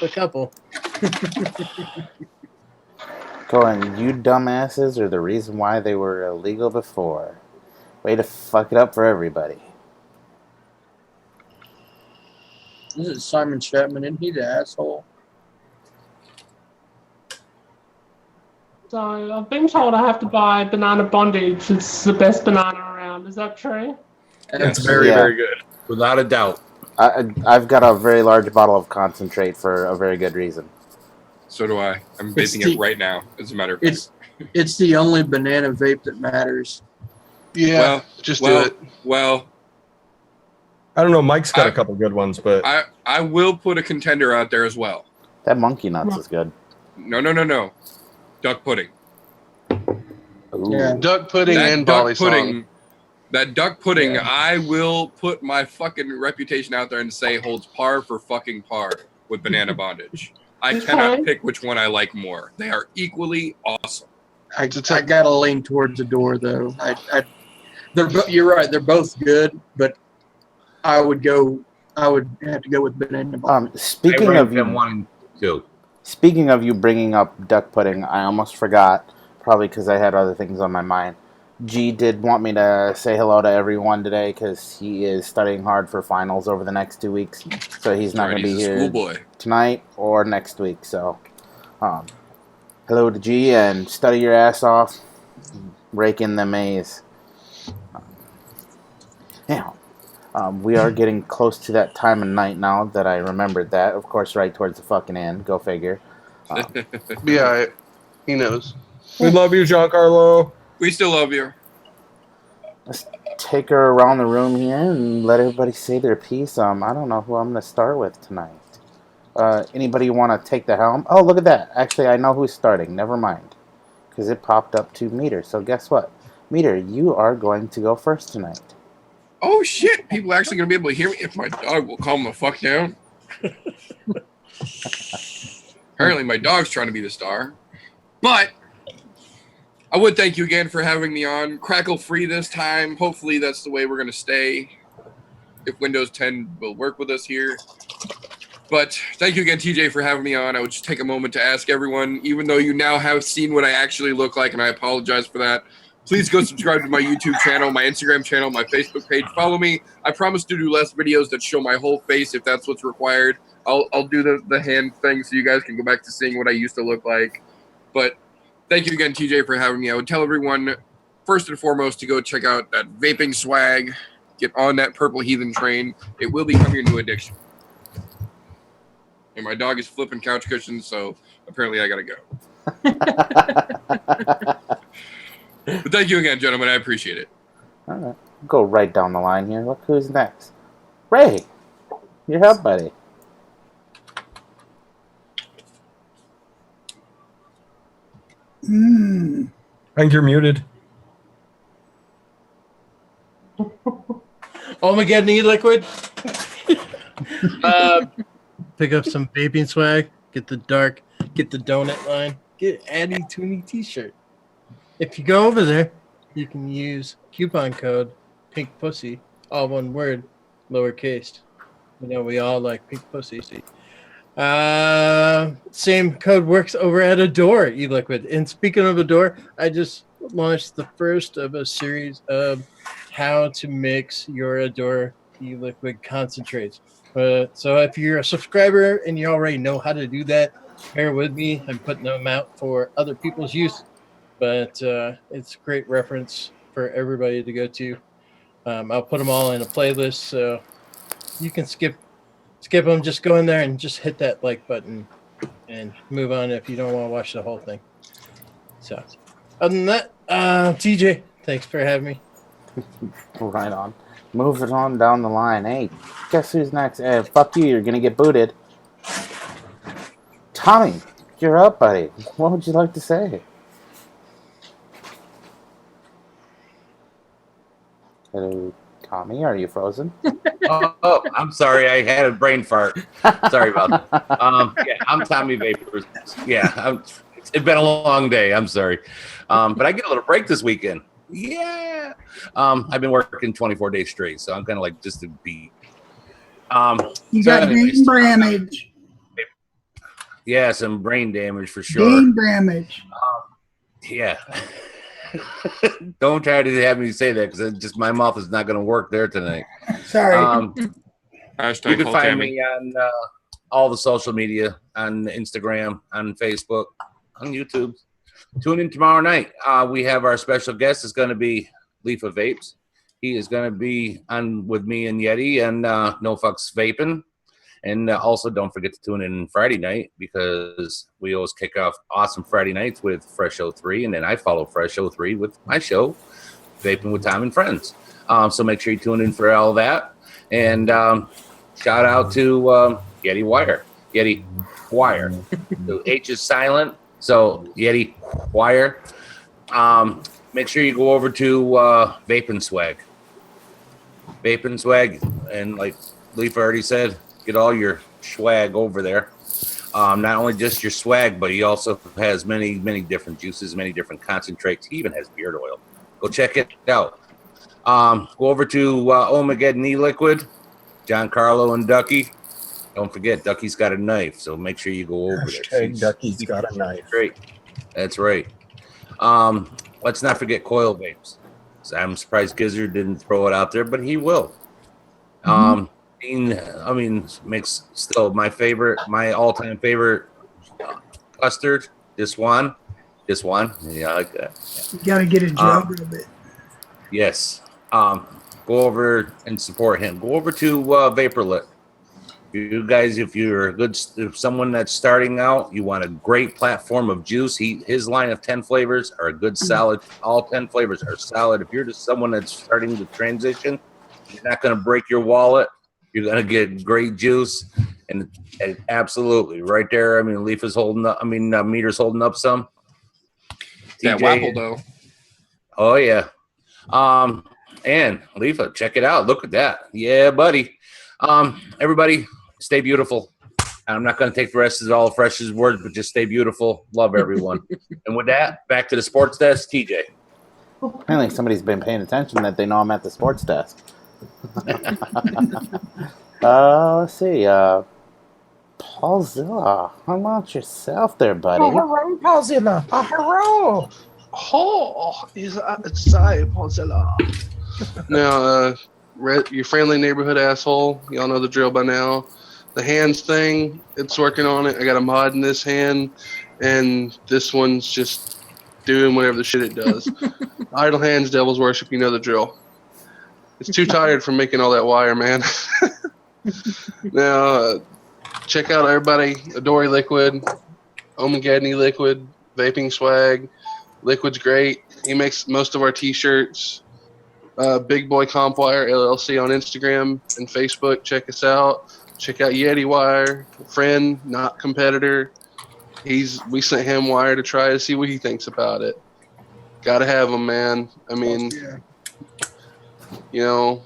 a couple. Going, you dumbasses are the reason why they were illegal before. Way to fuck it up for everybody. This is Simon Chapman, isn't he the asshole? So I've been told I have to buy banana bondage. It's the best banana around. Is that true? It's very good. Without a doubt. I've got a very large bottle of concentrate for a very good reason. So do I. I'm vaping it right now, as a matter of fact. It's the only banana vape that matters. Yeah, just do it. Well, I don't know. Mike's got a couple good ones, but I will put a contender out there as well. That monkey nuts is good. No. Duck pudding. Ooh. Yeah, duck pudding That and duck Bali pudding. That duck pudding, Yeah. I will put my fucking reputation out there and say holds par for fucking par with banana bondage. I cannot pick which one I like more. They are equally awesome. I gotta lean towards the door though. You're right. They're both good, but I would have to go with banana bar. Speaking I of rank them you, 1 and 2. speaking of you bringing up duck pudding, I almost forgot. Probably because I had other things on my mind. G did want me to say hello to everyone today because he is studying hard for finals over the next 2 weeks, so he's not going to be He's a here schoolboy. tonight or next week. So, hello to G and study your ass off, rake in the maze. Now, we are getting close to that time of night now that I remembered that. Of course, right towards the fucking end. Go figure. Be all right. He knows. We love you, Giancarlo. We still love you. Let's take her around the room here and let everybody say their piece. I don't know who I'm going to start with tonight. Anybody want to take the helm? Oh, look at that. Actually, I know who's starting. Never mind. Because it popped up to Meter. So guess what? Meter, you are going to go first tonight. Oh shit! People are actually gonna be able to hear me if my dog will calm the fuck down. Apparently, my dog's trying to be the star. But I would thank you again for having me on. Crackle free this time. Hopefully, that's the way we're gonna stay. If Windows 10 will work with us here. But thank you again, TJ, for having me on. I would just take a moment to ask everyone, even though you now have seen what I actually look like, and I apologize for that. Please go subscribe to my YouTube channel, my Instagram channel, my Facebook page. Follow me. I promise to do less videos that show my whole face if that's what's required. I'll do the hand thing so you guys can go back to seeing what I used to look like. But thank you again, TJ, for having me. I would tell everyone, first and foremost, to go check out that Vaping Swag. Get on that Purple Heathen train. It will become your new addiction. And my dog is flipping couch cushions, so apparently I gotta go. But thank you again, gentlemen. I appreciate it. All right. Go right down the line here. Look who's next. Ray, you're up, buddy. Hmm. I think you're muted. Ohmageddon Eliquid. Pick up some vaping swag. Get the donut line. Get Addy Tooney t-shirt. If you go over there, you can use coupon code Pink Pussy, all one word, lowercase. You know we all like pink pussy. Same code works over at Adore Eliquid. And speaking of Adore, I just launched the first of a series of how to mix your Adore Eliquid concentrates. So if you're a subscriber and you already know how to do that, bear with me. I'm putting them out for other people's use. But it's a great reference for everybody to go to. I'll put them all in a playlist, so you can skip them. Just go in there and just hit that like button and move on if you don't want to watch the whole thing. So, other than that, TJ, thanks for having me. Right on. Moving on down the line. Hey, guess who's next? Fuck you, you're going to get booted. Tommy, you're up, buddy. What would you like to say? Hello, Tommy. Are you frozen? Oh, I'm sorry. I had a brain fart. Sorry about that. Yeah, I'm Tommy Vapors. Yeah, it's been a long day. I'm sorry. But I get a little break this weekend. Yeah. I've been working 24 days straight, so I'm kind of like just a beat. You got brain damage. Yeah, some brain damage for sure. Brain damage. Yeah. Don't try to have me say that because just my mouth is not going to work there tonight. Sorry. You can find me on all the social media, on Instagram, on Facebook, on YouTube. Tune in tomorrow night. We have our special guest. It's going to be LIFA Vapes. He is going to be on with me and Yeti and No Fucks Vaping. And also don't forget to tune in Friday night because we always kick off awesome Friday nights with Fresh 03. And then I follow Fresh 03 with my show, Vaping with Tom and Friends. So make sure you tune in for all that. And shout out to Yeti Wire. Yeti Wire. The H is silent. So Yeti Wire. Make sure you go over to Vaping Swag. Vaping Swag. And like Leaf already said, get all your swag over there. Not only just your swag, but he also has many, many different juices, many different concentrates. He even has beard oil. Go check it out. Go over to Ohmageddon Eliquid, John Carlo and Ducky. Don't forget, Ducky's got a knife, so make sure you go over there. Hashtag Ducky's got a knife. Great. That's right. Let's not forget Coil Vapes. So I'm surprised Gizzard didn't throw it out there, but he will. Makes still my all-time favorite custard. This one. Yeah, I like that. You got to get a jug of it. Yes. Go over and support him. Go over to Vaporlit. You guys, if someone that's starting out, you want a great platform of juice. His line of 10 flavors are a good solid. All 10 flavors are solid. If you're just someone that's starting to transition, you're not going to break your wallet. You're going to get great juice, and absolutely right there. I mean, LIFA's holding up. Meter's holding up some. That TJ, Wapple though. Oh yeah. And LIFA, check it out. Look at that. Yeah, buddy. Everybody, stay beautiful. I'm not going to take the rest of all Fresh's words, but just stay beautiful. Love everyone. And with that, back to the sports desk, TJ. Apparently somebody's been paying attention that they know I'm at the sports desk. Let's see. Paulzilla, how about yourself there, buddy? Oh, hello, Paulzilla. Oh, hello. Oh, it's Paulzilla. Now, your friendly neighborhood asshole. Y'all know the drill by now. The hands thing, it's working on it. I got a mod in this hand, and this one's just doing whatever the shit it does. Idle hands, devil's worship. You know the drill. It's too tired from making all that wire, man. Now, check out everybody. Adore Liquid, Ohmageddon Liquid, Vaping Swag. Liquid's great. He makes most of our t-shirts. Big Boy Compwire LLC on Instagram and Facebook. Check us out. Check out Yeti Wire. Friend, not competitor. We sent him wire to try to see what he thinks about it. Gotta have him, man. I mean,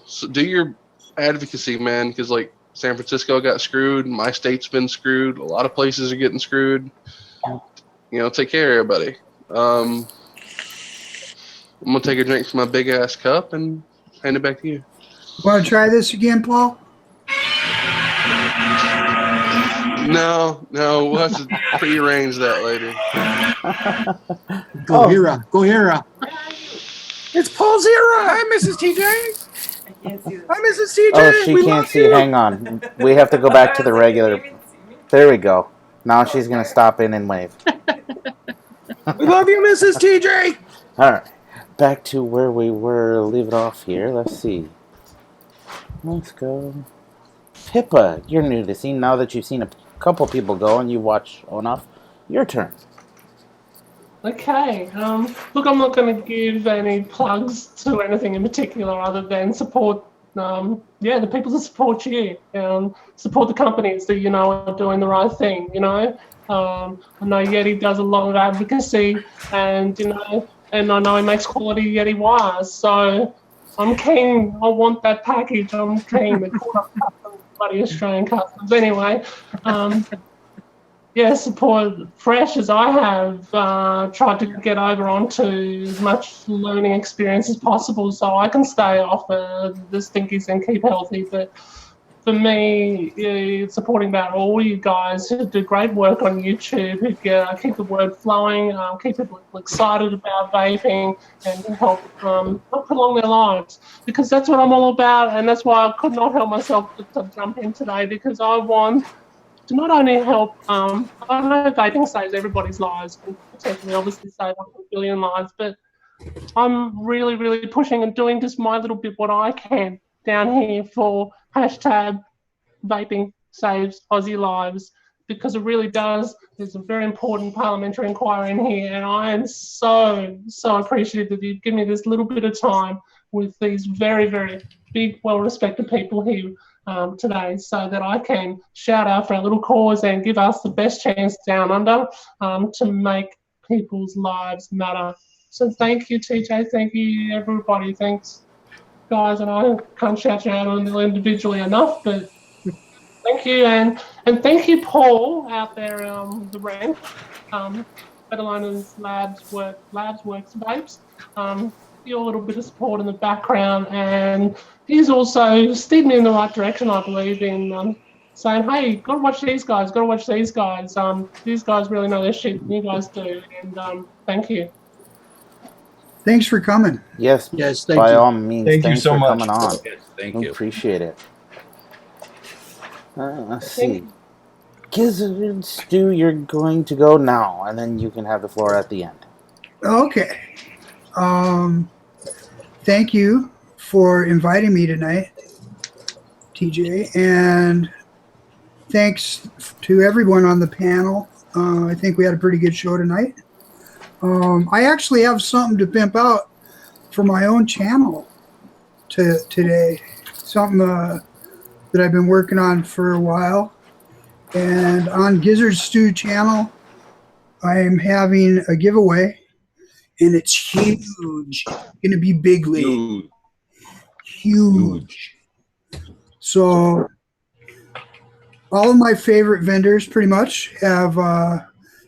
so do your advocacy, man, because like San Francisco got screwed, my state's been screwed, a lot of places are getting screwed. Take care of everybody. I'm gonna take a drink from my big ass cup and hand it back to you. Want to try this again, Paul? No, we'll have to prearrange that later. Go Hira. It's Paulzilla. Hi, Mrs. TJ. Hi, Mrs. TJ. Oh, she can't see. Hang on. We have to go back to the regular. There we go. Now she's going to stop in and wave. We love you, Mrs. TJ. All right. Back to where we were. Leave it off here. Let's see. Let's go. Pippa, you're new to the scene. Now that you've seen a couple people go and you watch enough, your turn. Okay. Look, I'm not going to give any plugs to anything in particular other than support, the people that support you. Support the companies that are doing the right thing. I know Yeti does a lot of advocacy, and I know he makes quality Yeti wires. So I'm keen. I want that package. I'm keen. They're called up bloody Australian customs. Anyway. Support Fresh as I have tried to get over onto as much learning experience as possible so I can stay off the stinkies and keep healthy. But for me, supporting about all you guys who do great work on YouTube, who keep the word flowing, keep people excited about vaping, and help prolong their lives. Because that's what I'm all about, and that's why I could not help myself to jump in today, because I want to not only help, I know vaping saves everybody's lives, and potentially obviously save up 1 billion lives, but I'm really, really pushing and doing just my little bit what I can down here for hashtag vaping saves Aussie lives, because it really does. There's a very important parliamentary inquiry in here, and I am so, so appreciative that you give me this little bit of time with these very, very big, well-respected people here today, so that I can shout out for our little cause and give us the best chance down under to make people's lives matter. So thank you, TJ. Thank you, everybody. Thanks, guys. And I can't shout you out on them individually enough, but thank you. And thank you, Paul, out there, the rank, better known as Labs Works Vapes. your little bit of support in the background, and he's also steered me in the right direction, I believe, in saying, hey, gotta watch these guys, these guys really know their shit, you guys do, and thank you. Thanks for coming. Yes, Yes, thank by you. all means. Thank you Thanks so for much. coming on. Yes, thank We you. appreciate it. Let's see. Gizzard Stu, you're going to go now, and then you can have the floor at the end. Okay. Thank you for inviting me tonight, TJ, and thanks to everyone on the panel. I think we had a pretty good show tonight. I actually have something to pimp out for my own channel today. Something that I've been working on for a while. And on Gizzard Stew channel, I am having a giveaway, and it's huge. Going to be big league. Huge. So all of my favorite vendors pretty much have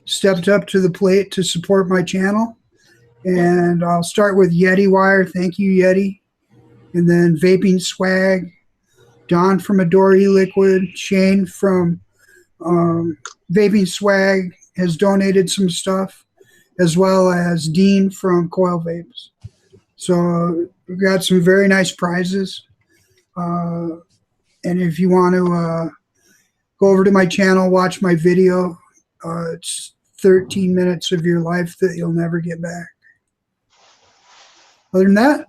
stepped up to the plate to support my channel. And I'll start with Yeti Wire. Thank you, Yeti. And then Vaping Swag, Don from Adore Eliquid, Shane from Vaping Swag has donated some stuff, as well as Dean from Coil Vapes. So we've got some very nice prizes. And if you want to go over to my channel, watch my video, it's 13 minutes of your life that you'll never get back. Other than that,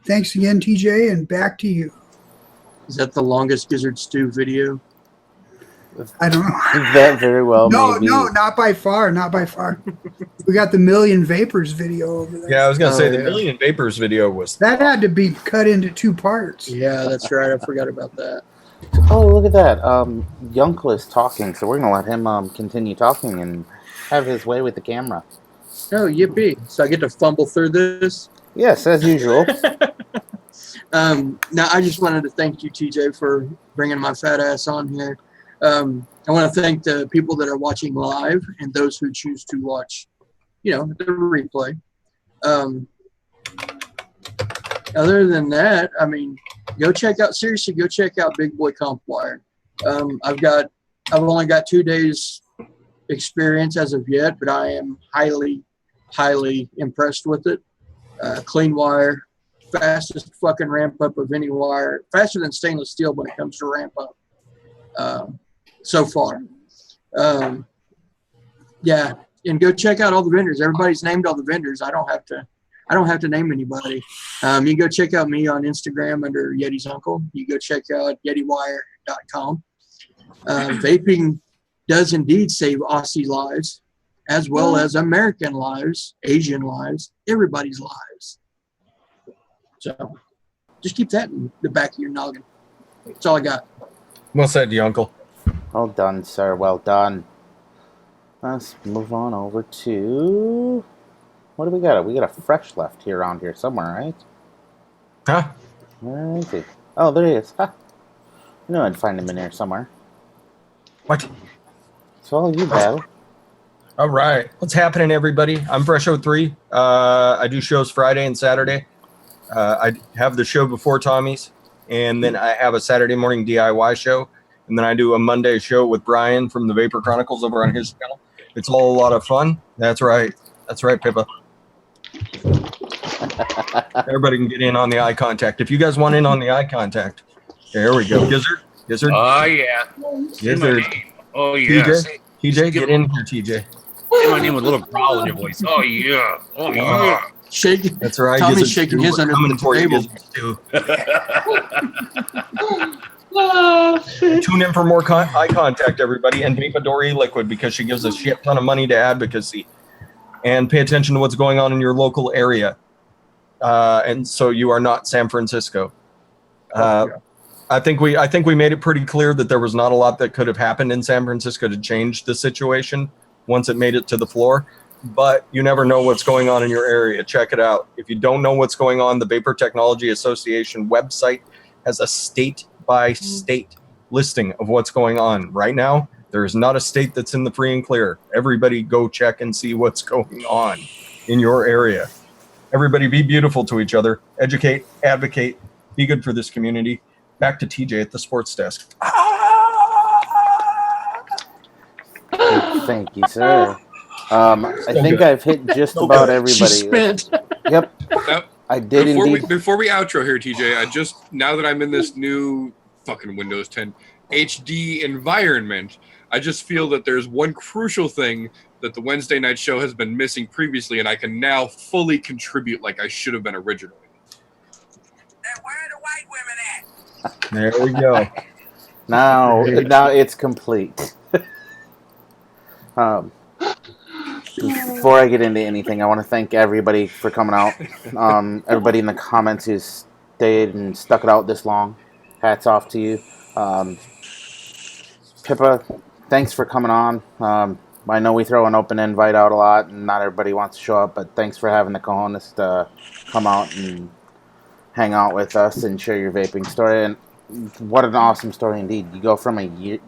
thanks again, TJ, and back to you. Is that the longest Gizzard Stew video? I don't know. That very well No, may be. no, not by far, not by far. We got the Million Vapors video over there. Yeah, I was gonna say Oh, the yeah. Million Vapors video was That had to be cut into 2 parts. Yeah, that's right. I forgot about that. Oh, look at that. Yunkel is talking, so we're going to let him continue talking and have his way with the camera. Oh, yippee. So I get to fumble through this? Yes, as usual. Now, I just wanted to thank you, TJ, for bringing my fat ass on here. I want to thank the people that are watching live and those who choose to watch, the replay. Other than that, I mean, go check out Big Boy Comp Wire. I've only got 2 days experience as of yet, but I am highly, highly impressed with it. Clean wire, fastest fucking ramp up of any wire, faster than stainless steel when it comes to ramp up. So far. Yeah, and go check out all the vendors. Everybody's named all the vendors. I don't have to name anybody. You can go check out me on Instagram under Yeti's Uncle. You go check out yetiwire.com. Vaping does indeed save Aussie lives, as well as American lives, Asian lives, everybody's lives. So just keep that in the back of your noggin. That's all I got. well said, Uncle. Well done, sir. Well done. Let's move on over to... What do we got? We got a fresh left here around here somewhere, right? Huh? Where is he? Oh, there he is. Ha! I knew I'd find him in here somewhere. What? It's all you, Battle. All right. What's happening, everybody? I'm Fresh03. I do shows Friday and Saturday. I have the show before Tommy's, and then I have a Saturday morning DIY show, and then I do a Monday show with Brian from the Vapor Chronicles over on his channel. It's all a lot of fun. That's right. That's right, Pippa. Everybody can get in on the eye contact. If you guys want in on the eye contact, there we go. Gizzard. Oh, yeah. Gizzard. Oh, yeah. TJ, get in here, TJ. Say my name with a little growl in your voice. Oh, yeah. Oh, yeah. Shaking. That's right. Tommy's Gizzard shaking Stew. his We're under coming the for you, table. Gizzard Stew. Oh, shit. Tune in for more eye contact, everybody, and Vapor Liquid because she gives a shit ton of money to Advocacy. And pay attention to what's going on in your local area. And so you are not San Francisco. I think we made it pretty clear that there was not a lot that could have happened in San Francisco to change the situation once it made it to the floor. But you never know what's going on in your area. Check it out. If you don't know what's going on, the Vapor Technology Association website has a state-by-state listing of what's going on. Right now, there is not a state that's in the free and clear. Everybody go check and see what's going on. in your area. Everybody be beautiful to each other. Educate, advocate, be good for this community. Back to TJ at the sports desk. Thank you, sir. I think I've hit just about everybody. She's spent. Yep, Now, I did indeed. Before we outro here, TJ, now that I'm in this new fucking Windows 10 HD environment, I just feel that there's one crucial thing that the Wednesday night show has been missing previously, and I can now fully contribute like I should have been originally. Where are the white women at? There we go. Now it's complete. Before I get into anything, I want to thank everybody for coming out. Everybody in the comments who stayed and stuck it out this long. Hats off to you. Pippa, thanks for coming on. I know we throw an open invite out a lot, and not everybody wants to show up, but thanks for having the cojones to come out and hang out with us and share your vaping story. And what an awesome story indeed. You go from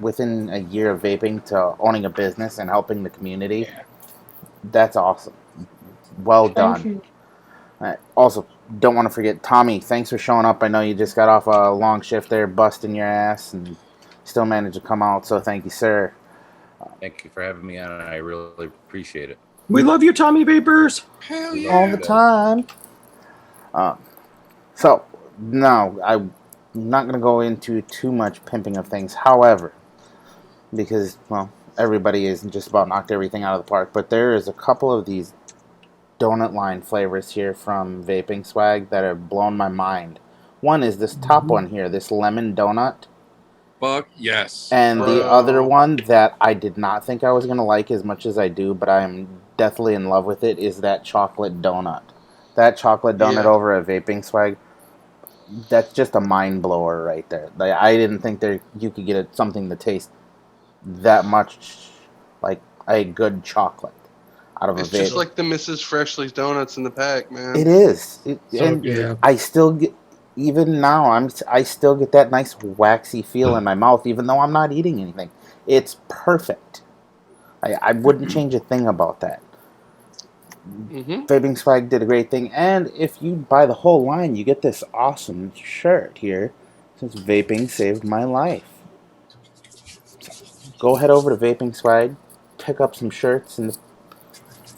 within a year of vaping to owning a business and helping the community. That's awesome. Well done. Also, don't want to forget Tommy. Thanks for showing up. I know you just got off a long shift there, busting your ass, and still managed to come out. So thank you, sir. Thank you for having me on. I really appreciate it. We love you, Tommy Vapors. Hell yeah. All the time. So no, I'm not going to go into too much pimping of things. However, because everybody is just about knocked everything out of the park, but there is a couple of these donut line flavors here from Vaping Swag that have blown my mind. One is this top one here, this lemon donut. Fuck yes. And the other one that I did not think I was going to like as much as I do, but I am deathly in love with it, is that chocolate donut. That chocolate donut over at Vaping Swag, that's just a mind blower right there. Like, I didn't think you could get something to taste that much like a good chocolate out of It's a vape. just like the Mrs. Freshly's donuts in the pack, man. It is. Yeah. I still get, even now, I still get that nice waxy feel in my mouth, even though I'm not eating anything. It's perfect. I wouldn't change a thing about that. Vaping Swag did a great thing, and if you buy the whole line, you get this awesome shirt here, since vaping saved my life. Go head over to Vaping Swag, pick up some shirts in the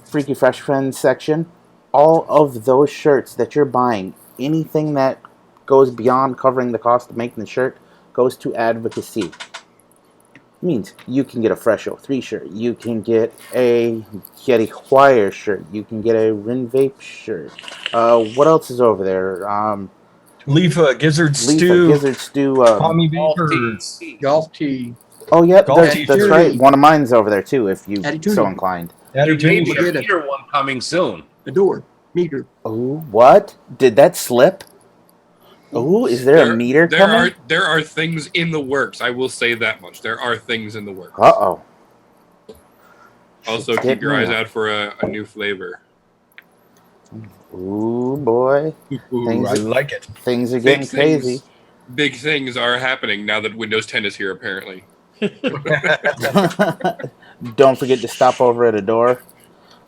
Freaky Fresh Friends section. All of those shirts that you're buying, anything that goes beyond covering the cost of making the shirt, goes to Advocacy. Means you can get a Fresh 03 shirt, you can get a Yeti Wires shirt, you can get a Rin Vape shirt. What else is over there? LIFA, Gizzard Stew, Gizzard Stew, Tommy Vapors. Golf tee. Oh, yeah, Golf that's right. One of mine's over there, too, if you Attitude. so inclined. You made Look at a it. Meter one coming soon. The door. Meter. Oh, what? Did that slip? Oh, is there a meter coming? There are things in the works. I will say that much. There are things in the works. Uh-oh. Also, keep your eyes out for a new flavor. Ooh, boy. I like it. Things are getting crazy. Big things are happening now that Windows 10 is here, apparently. Don't forget to stop over at Adore.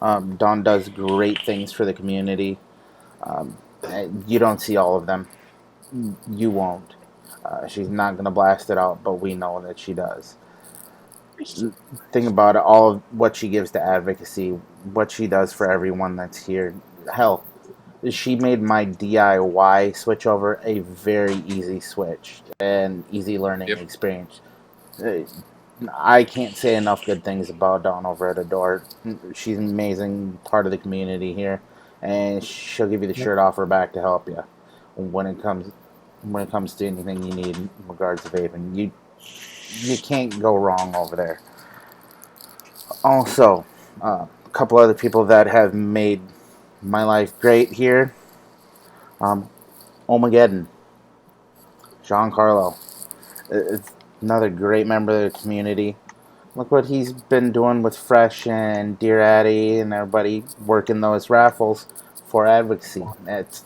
Dawn does great things for the community. You don't see all of them. You won't. She's not going to blast it out, but we know that she does. Think about it, all of what she gives to Advocacy, what she does for everyone that's here. Hell, she made my DIY switch over a very easy switch and easy learning experience. I can't say enough good things about Dawn over at Adore. She's an amazing part of the community here, and she'll give you the shirt off her back to help you when it comes to anything you need in regards to vaping. You can't go wrong over there. Also, a couple other people that have made my life great here. Ohmageddon. Giancarlo. It's another great member of the community. Look what he's been doing with Fresh and Dear Addy and everybody working those raffles for Advocacy. It's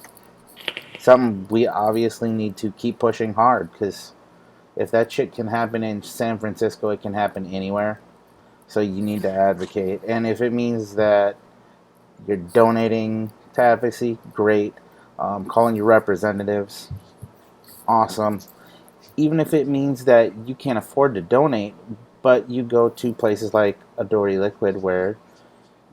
something we obviously need to keep pushing hard, because if that shit can happen in San Francisco, it can happen anywhere. So you need to advocate. And if it means that You're donating to advocacy, great. Calling your representatives, awesome. Even if it means that you can't afford to donate, but you go to places like Adore Eliquid where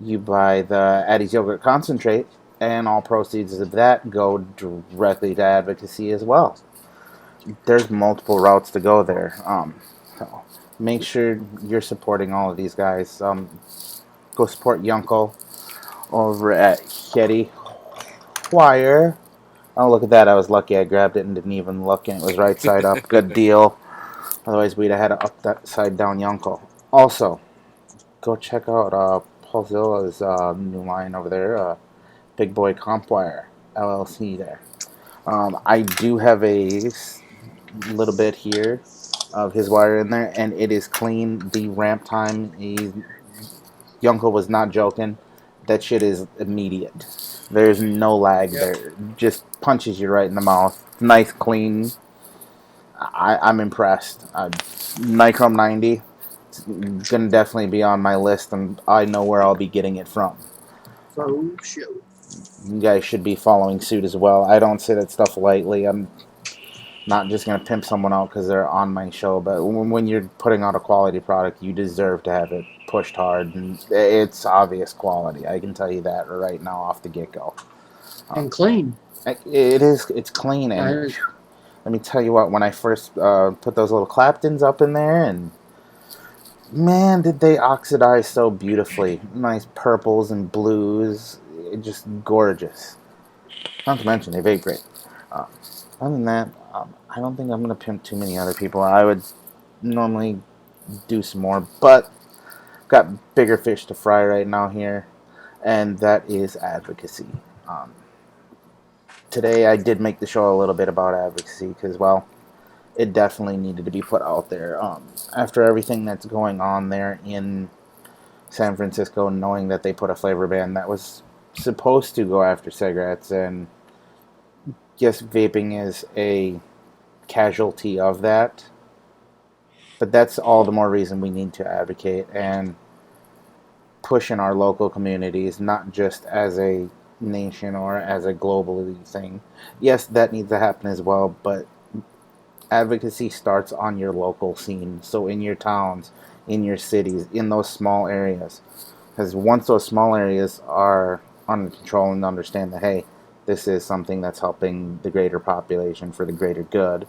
you buy the Addie's Yogurt Concentrate, and all proceeds of that go directly to advocacy as well. There's multiple routes to go there. So make sure you're supporting all of these guys. Go support Yunko over at Yeti Wire. Oh, look at that. I was lucky I grabbed it and didn't even look, and it was right side up. Good deal. Otherwise, we'd have had an upside down Yunko. Also, go check out Paulzilla's new line over there, Big Boy Compwire LLC there. I do have a little bit here of his wire in there, and it is clean. The ramp time, Yunko was not joking. That shit is immediate. There's no lag there. Just punches you right in the mouth. Nice, clean. I'm impressed. Nichrome 90. It's gonna definitely be on my list, and I know where I'll be getting it from. Oh, shit. You guys should be following suit as well. I don't say that stuff lightly. I'm not just gonna pimp someone out because they're on my show, but when you're putting out a quality product, you deserve to have it pushed hard, and it's obvious quality. I can tell you that right now off the get-go. And clean. It is. It's clean, and let me tell you what. When I first put those little Claptons up in there, and man, did they oxidize so beautifully. Nice purples and blues. Just gorgeous. Not to mention, they vape great. Other than that, I don't think I'm going to pimp too many other people. I would normally do some more, but got bigger fish to fry right now here, and that is advocacy. Today I did make the show a little bit about advocacy because, well, it definitely needed to be put out there. After everything that's going on there in San Francisco, knowing that they put a flavor ban that was supposed to go after cigarettes, and yes, vaping is a casualty of that, but that's all the more reason we need to advocate and push in our local communities, not just as a nation or as a global thing. Yes, that needs to happen as well, but advocacy starts on your local scene. So in your towns, in your cities, in those small areas. Because once those small areas are under control and understand that, hey, this is something that's helping the greater population for the greater good.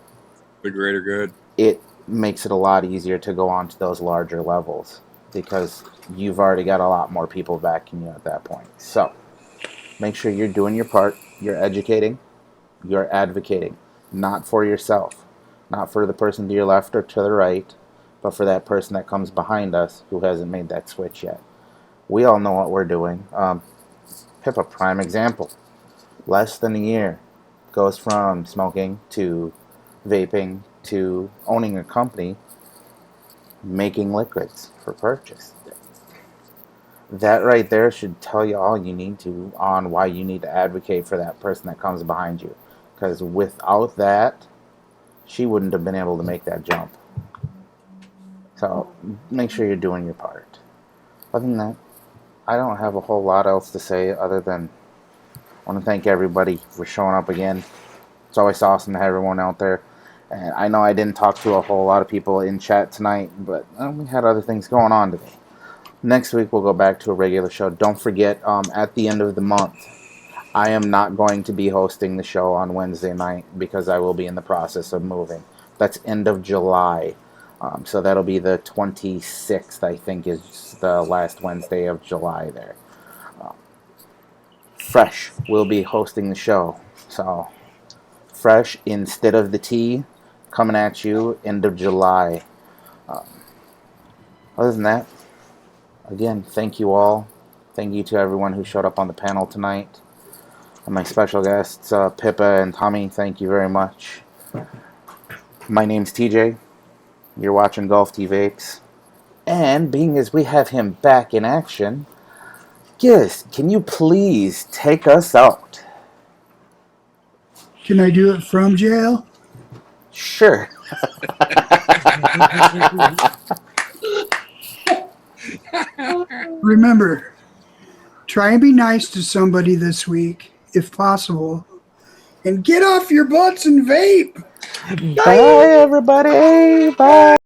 The greater good. It makes it a lot easier to go on to those larger levels because you've already got a lot more people backing you at that point. So make sure you're doing your part. You're educating. You're advocating. Not for yourself. Not for the person to your left or to the right, but for that person that comes behind us who hasn't made that switch yet. We all know what we're doing. Pip, a prime example. Less than a year goes from smoking to vaping to owning a company making liquids for purchase. That right there should tell you all you need to on why you need to advocate for that person that comes behind you. Because without that, she wouldn't have been able to make that jump. So make sure you're doing your part. Other than that, I don't have a whole lot else to say other than I want to thank everybody for showing up again. It's always awesome to have everyone out there. And I know I didn't talk to a whole lot of people in chat tonight, but we had other things going on today. Next week we'll go back to a regular show. Don't forget, at the end of the month, I am not going to be hosting the show on Wednesday night because I will be in the process of moving. That's end of July. So that'll be the 26th, I think, is the last Wednesday of July there. Fresh will be hosting the show. So Fresh instead of the T coming at you end of July. Other than that, again, thank you all. Thank you to everyone who showed up on the panel tonight. And my special guests, Pippa and Tommy, thank you very much. My name's TJ. You're watching Golf T Vapes. And being as we have him back in action, Giz, can you please take us out? Can I do it from jail? Sure. Remember, try and be nice to somebody this week, if possible. And get off your butts and vape. Bye, everybody. Bye.